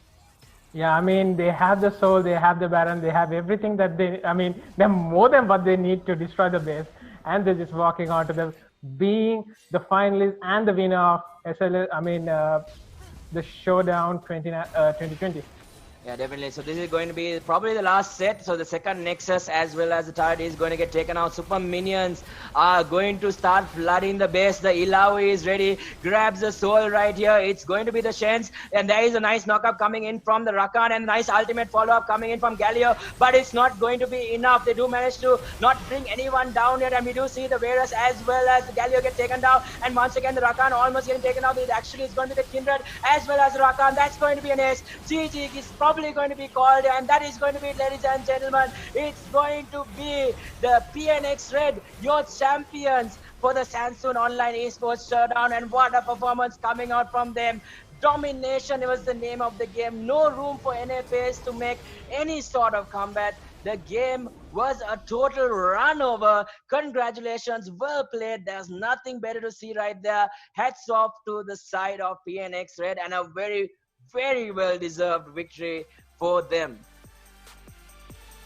Speaker 2: Yeah, I mean, they have the soul, they have the Baron, they have everything that they, I mean, they're more than what they need to destroy the base. And they're just walking on to them, being the finalist and the winner of SLS, the Showdown 2020.
Speaker 1: Yeah, definitely. So this is going to be probably the last set. So the second Nexus as well as the turret is going to get taken out. Super Minions are going to start flooding the base. The Ilawi is ready. Grabs the soul right here. It's going to be the Shens. And there is a nice knockup coming in from the Rakan and nice ultimate follow-up coming in from Galio. But it's not going to be enough. They do manage to not bring anyone down yet. And we do see the Varus as well as the Galio get taken down. And once again, the Rakan almost getting taken out. It actually is going to be the Kindred as well as the Rakan. That's going to be an ace. GG is probably going to be called, and that is going to be, ladies and gentlemen, it's going to be the PnX Red, your champions for the Samsung Online Esports Showdown. And what a performance coming out from them. Domination was the name of the game. No room for NFAs to make any sort of comeback. The game was a total run over. Congratulations, well played. There's nothing better to see right there. Hats off to the side of PnX Red, and a very well deserved victory for them.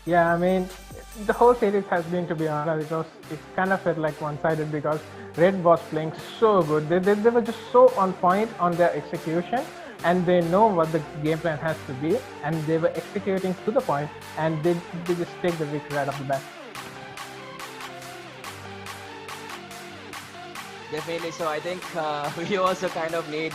Speaker 2: Yeah, I mean, the whole series has been, to be honest, it kind of felt like one-sided because Red was playing so good. They were just so on point on their execution, and they know what the game plan has to be, and they were executing to the point, and they just take the victory right off the bat.
Speaker 1: Definitely. So I think we also kind of need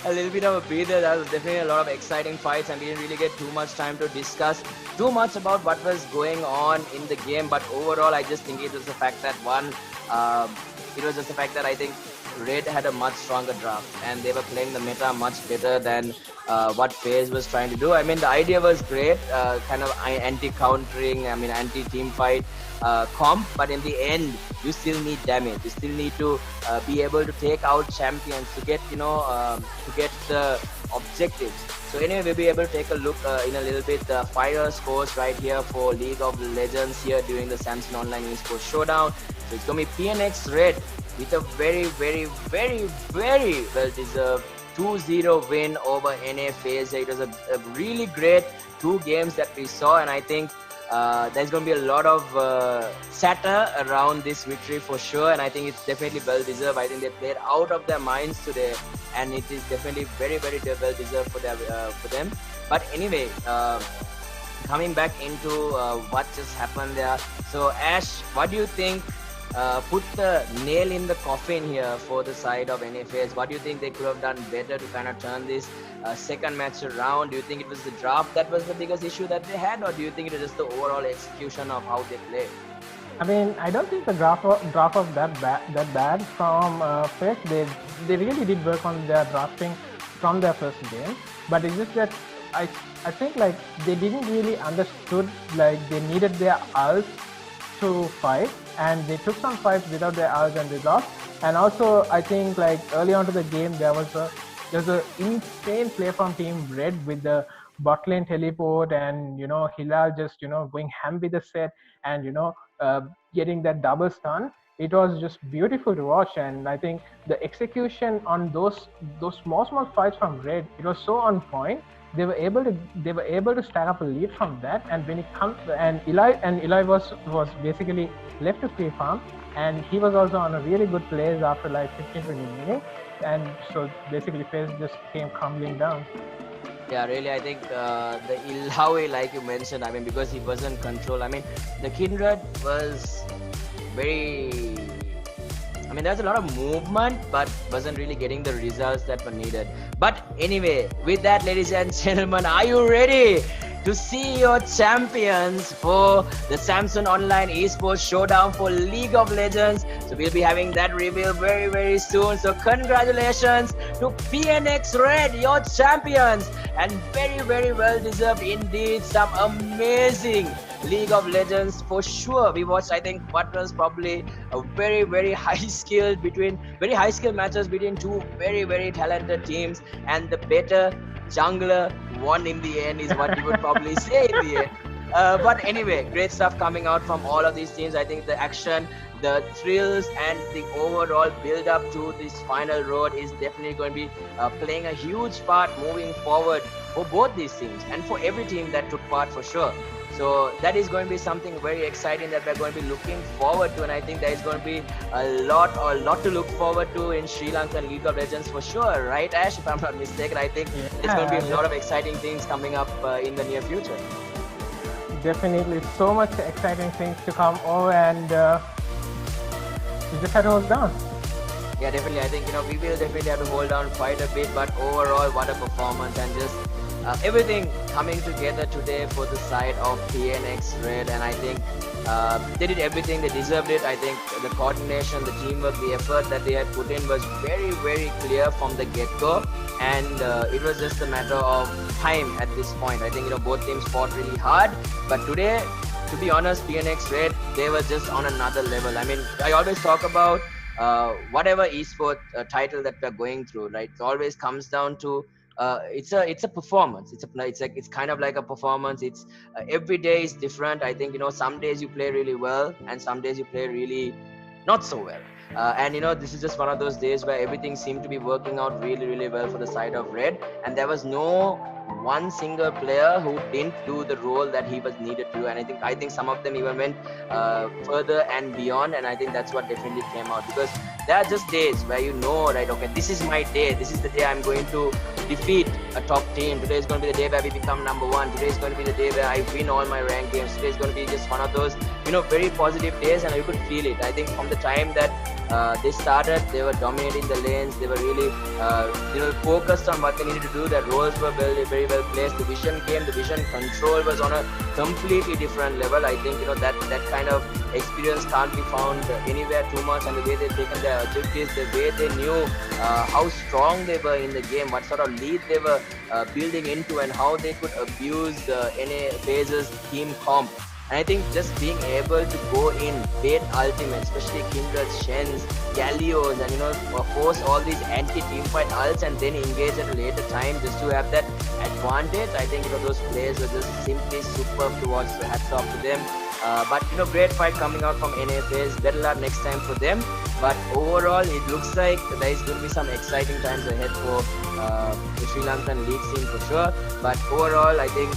Speaker 1: a little bit of a breather. There was definitely a lot of exciting fights, and we didn't really get too much time to discuss too much about what was going on in the game. But overall, I just think it was the fact that I think Red had a much stronger draft, and they were playing the meta much better than what FaZe was trying to do. I mean, the idea was great, kind of anti-countering, anti-team fight comp, but in the end, you still need damage. You still need to be able to take out champions to get, to get the objectives. So anyway, we'll be able to take a look in a little bit the fire scores right here for League of Legends here during the Samsung Online Esports Showdown. So it's going to be PnX Red with a very well deserved 2-0 win over NFAs. It was a really great two games that we saw, and I think there's going to be a lot of chatter around this victory for sure, and I think it's definitely well deserved. I think they played out of their minds today, and it is definitely very well deserved for them. But anyway, coming back into what just happened there. So Ash, what do you think put the nail in the coffin here for the side of NFAs? What do you think they could have done better to kind of turn this second match around? Do you think it was the draft that was the biggest issue that they had, or do you think it was just the overall execution of how they played?
Speaker 2: I mean, I don't think the draft of that bad from FaZe. They really did work on their drafting from their first game, but it's just that I think like they didn't really understood like they needed their ults to fight, and they took some fights without their ults and they lost. And also I think like early on to the game there's a insane play from Team Red with the bot lane teleport, and Hilal just going ham with the set, and getting that double stun. It was just beautiful to watch, and I think the execution on those small fights from Red, it was so on point. They were able to stack up a lead from that, and when it comes, and Eli was basically left to free farm, and he was also on a really good plays after like 15-20 minutes, and so basically FaZe just came crumbling down.
Speaker 1: Yeah, really, I think the Ilawi, like you mentioned, I mean, because he wasn't controlled. I mean, the Kindred was very... I mean, there's a lot of movement, but wasn't really getting the results that were needed. But anyway, with that, ladies and gentlemen, are you ready to see your champions for the Samsung Online Esports Showdown for League of Legends? So we'll be having that reveal very soon. So congratulations to PnX Red, your champions, and very well deserved indeed. Some amazing League of Legends for sure. We watched, I think, what was probably a very, very very high skill matches between two very, very talented teams, and the better jungler won in the end, is what you would probably say in the end. But anyway, great stuff coming out from all of these teams. I think the action, the thrills, and the overall build up to this final road is definitely going to be playing a huge part moving forward for both these teams and for every team that took part for sure. So that is going to be something very exciting that we're going to be looking forward to, and I think there is going to be a lot to look forward to in Sri Lankan League of Legends for sure, right, Ash? If I'm not mistaken, I think there's going to be a lot of exciting things coming up in the near future.
Speaker 2: Definitely, so much exciting things to come over, and we just had to hold down.
Speaker 1: Yeah, definitely. I think we will definitely have to hold on quite a bit, but overall, what a performance, and just everything coming together today for the side of PnX Red, and I think they did everything, they deserved it. I think the coordination, the teamwork, the effort that they had put in was very, very clear from the get-go, and it was just a matter of time at this point. I think both teams fought really hard, but today, to be honest, PnX Red, they were just on another level. I mean, I always talk about whatever esport title that we're going through, right? It always comes down to it's a performance. It's kind of like a performance. It's every day is different. I think some days you play really well, and some days you play really not so well. And this is just one of those days where everything seemed to be working out really, really well for the side of Red, and there was no one single player who didn't do the role that he was needed to do. And I think some of them even went further and beyond, and I think that's what definitely came out, because there are just days where right, okay, this is my day, this is the day I'm going to defeat a top team. Today is going to be the day where we become number one. Today is going to be the day where I win all my ranked games. Today is going to be just one of those very positive days, and you could feel it. I think from the time that they started, they were dominating the lanes. They were really focused on what they needed to do. Their roles were very, very well placed. The vision control was on a completely different level. I think that kind of experience can't be found anywhere too much. And the way they've taken their objectives, the way they knew how strong they were in the game, what sort of lead they were building into, and how they could abuse NA FaZe's team comp. And I think just being able to go in, bait ultimates, especially Kindred's, Shen's, Galio's, and force all these anti-team fight ults and then engage at a later time just to have that advantage. I think those plays were just simply superb to watch. So hats off to them. But great fight coming out from NA FaZe. Better luck next time for them. But overall, it looks like there is going to be some exciting times ahead for the Sri Lankan league scene for sure. But overall, I think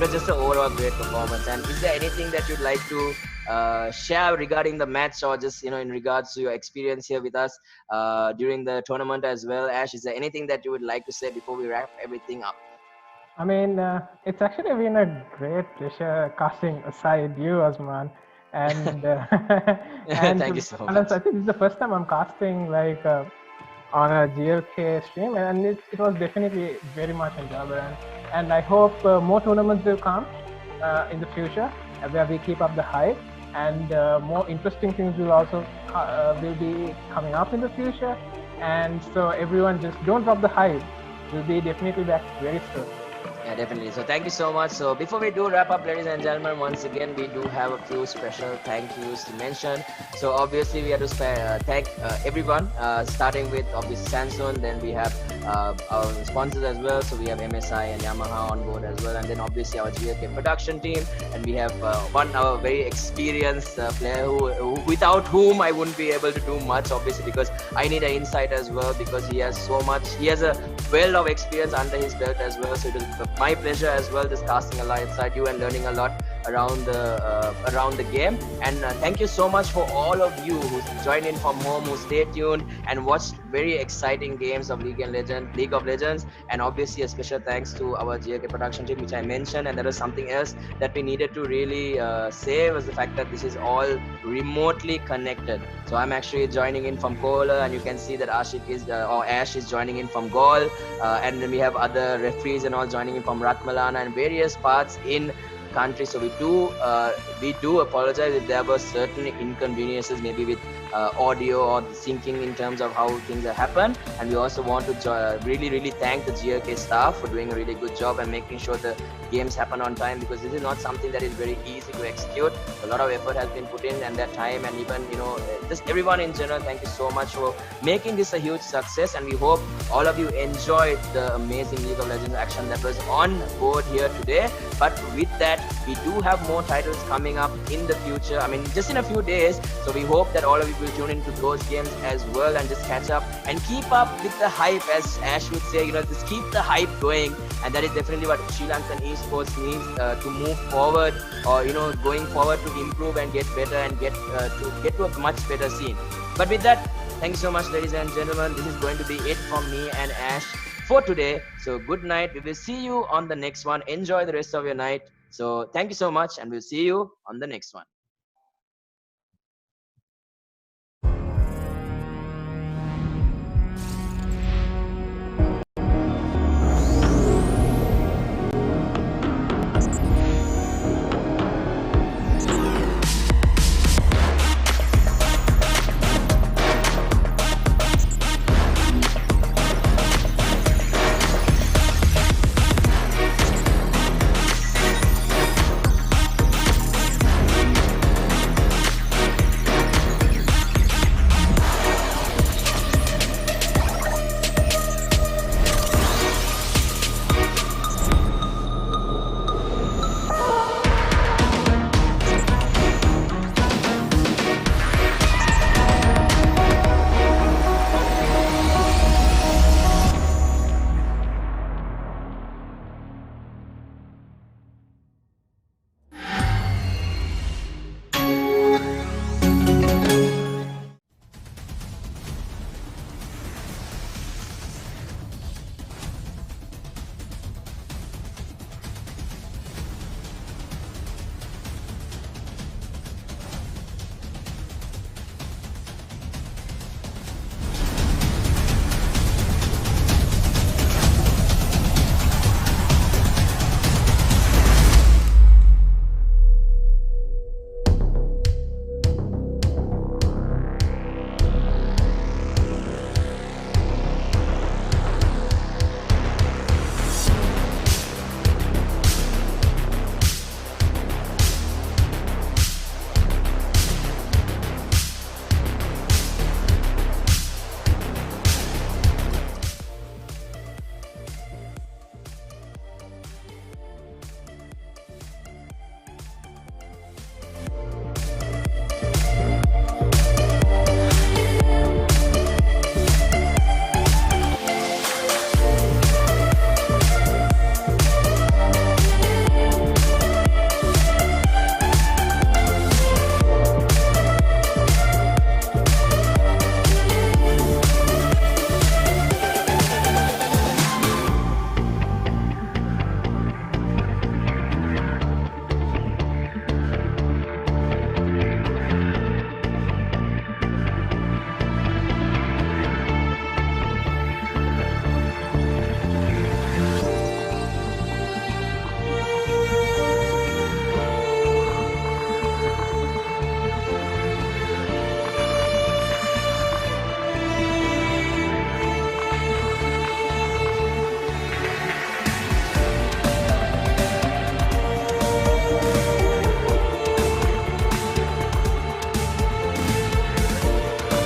Speaker 1: just an overall great performance. And is there anything that you'd like to share regarding the match, or just in regards to your experience here with us during the tournament as well? Ash, is there anything that you would like to say before we wrap everything up?
Speaker 2: I mean, it's actually been a great pleasure casting aside you, Osman. And, and
Speaker 1: thank you so much.
Speaker 2: I think this is the first time I'm casting on a GLK stream, and it was definitely very much enjoyable. And I hope more tournaments will come in the future where we keep up the hype, and more interesting things will also will be coming up in the future. And so everyone, just don't drop the hype. We'll be definitely back very soon.
Speaker 1: Yeah, definitely. So thank you so much. So before we do wrap up, ladies and gentlemen, once again, we do have a few special thank yous to mention. So obviously, we have to thank everyone, starting with obviously Samsung. Then we have our sponsors as well. So we have MSI and Yamaha on board as well. And then obviously our GLK production team. And we have our very experienced player who without whom I wouldn't be able to do much, obviously, because I need an insight as well, because he has so much. He has a wealth of experience under his belt as well. So it is my pleasure as well, just casting alongside you and learning a lot around the game. And thank you so much for all of you who joined in from home, who stayed tuned and watched very exciting games of League of Legends. And obviously a special thanks to our GLK production team, which I mentioned. And there was something else that we needed to really say, was the fact that this is all remotely connected. So I'm actually joining in from Kola, and you can see that Ash is joining in from Gaul, and then we have other referees and all joining in from Ratmalana and various parts in country. So we do apologize if there were certain inconveniences, maybe with audio or the syncing in terms of how things have happened. And we also want to really thank the GLK staff for doing a really good job and making sure the games happen on time, because this is not something that is very easy to execute. A lot of effort has been put in, and that time, and even just everyone in general, thank you so much for making this a huge success. And we hope all of you enjoyed the amazing League of Legends action that was on board here today. But with that, we do have more titles coming up in the future, I mean just in a few days. So we hope that all of you will tune into those games as well and just catch up and keep up with the hype, as Ash would say, just keep the hype going. And that is definitely what Sri Lankan esports needs to move forward, or going forward to improve and get better and get to a much better scene. But with that, thank you so much, ladies and gentlemen. This is going to be it from me and Ash for today. So good night. We will see you on the next one. Enjoy the rest of your night. So thank you so much, and we'll see you on the next one.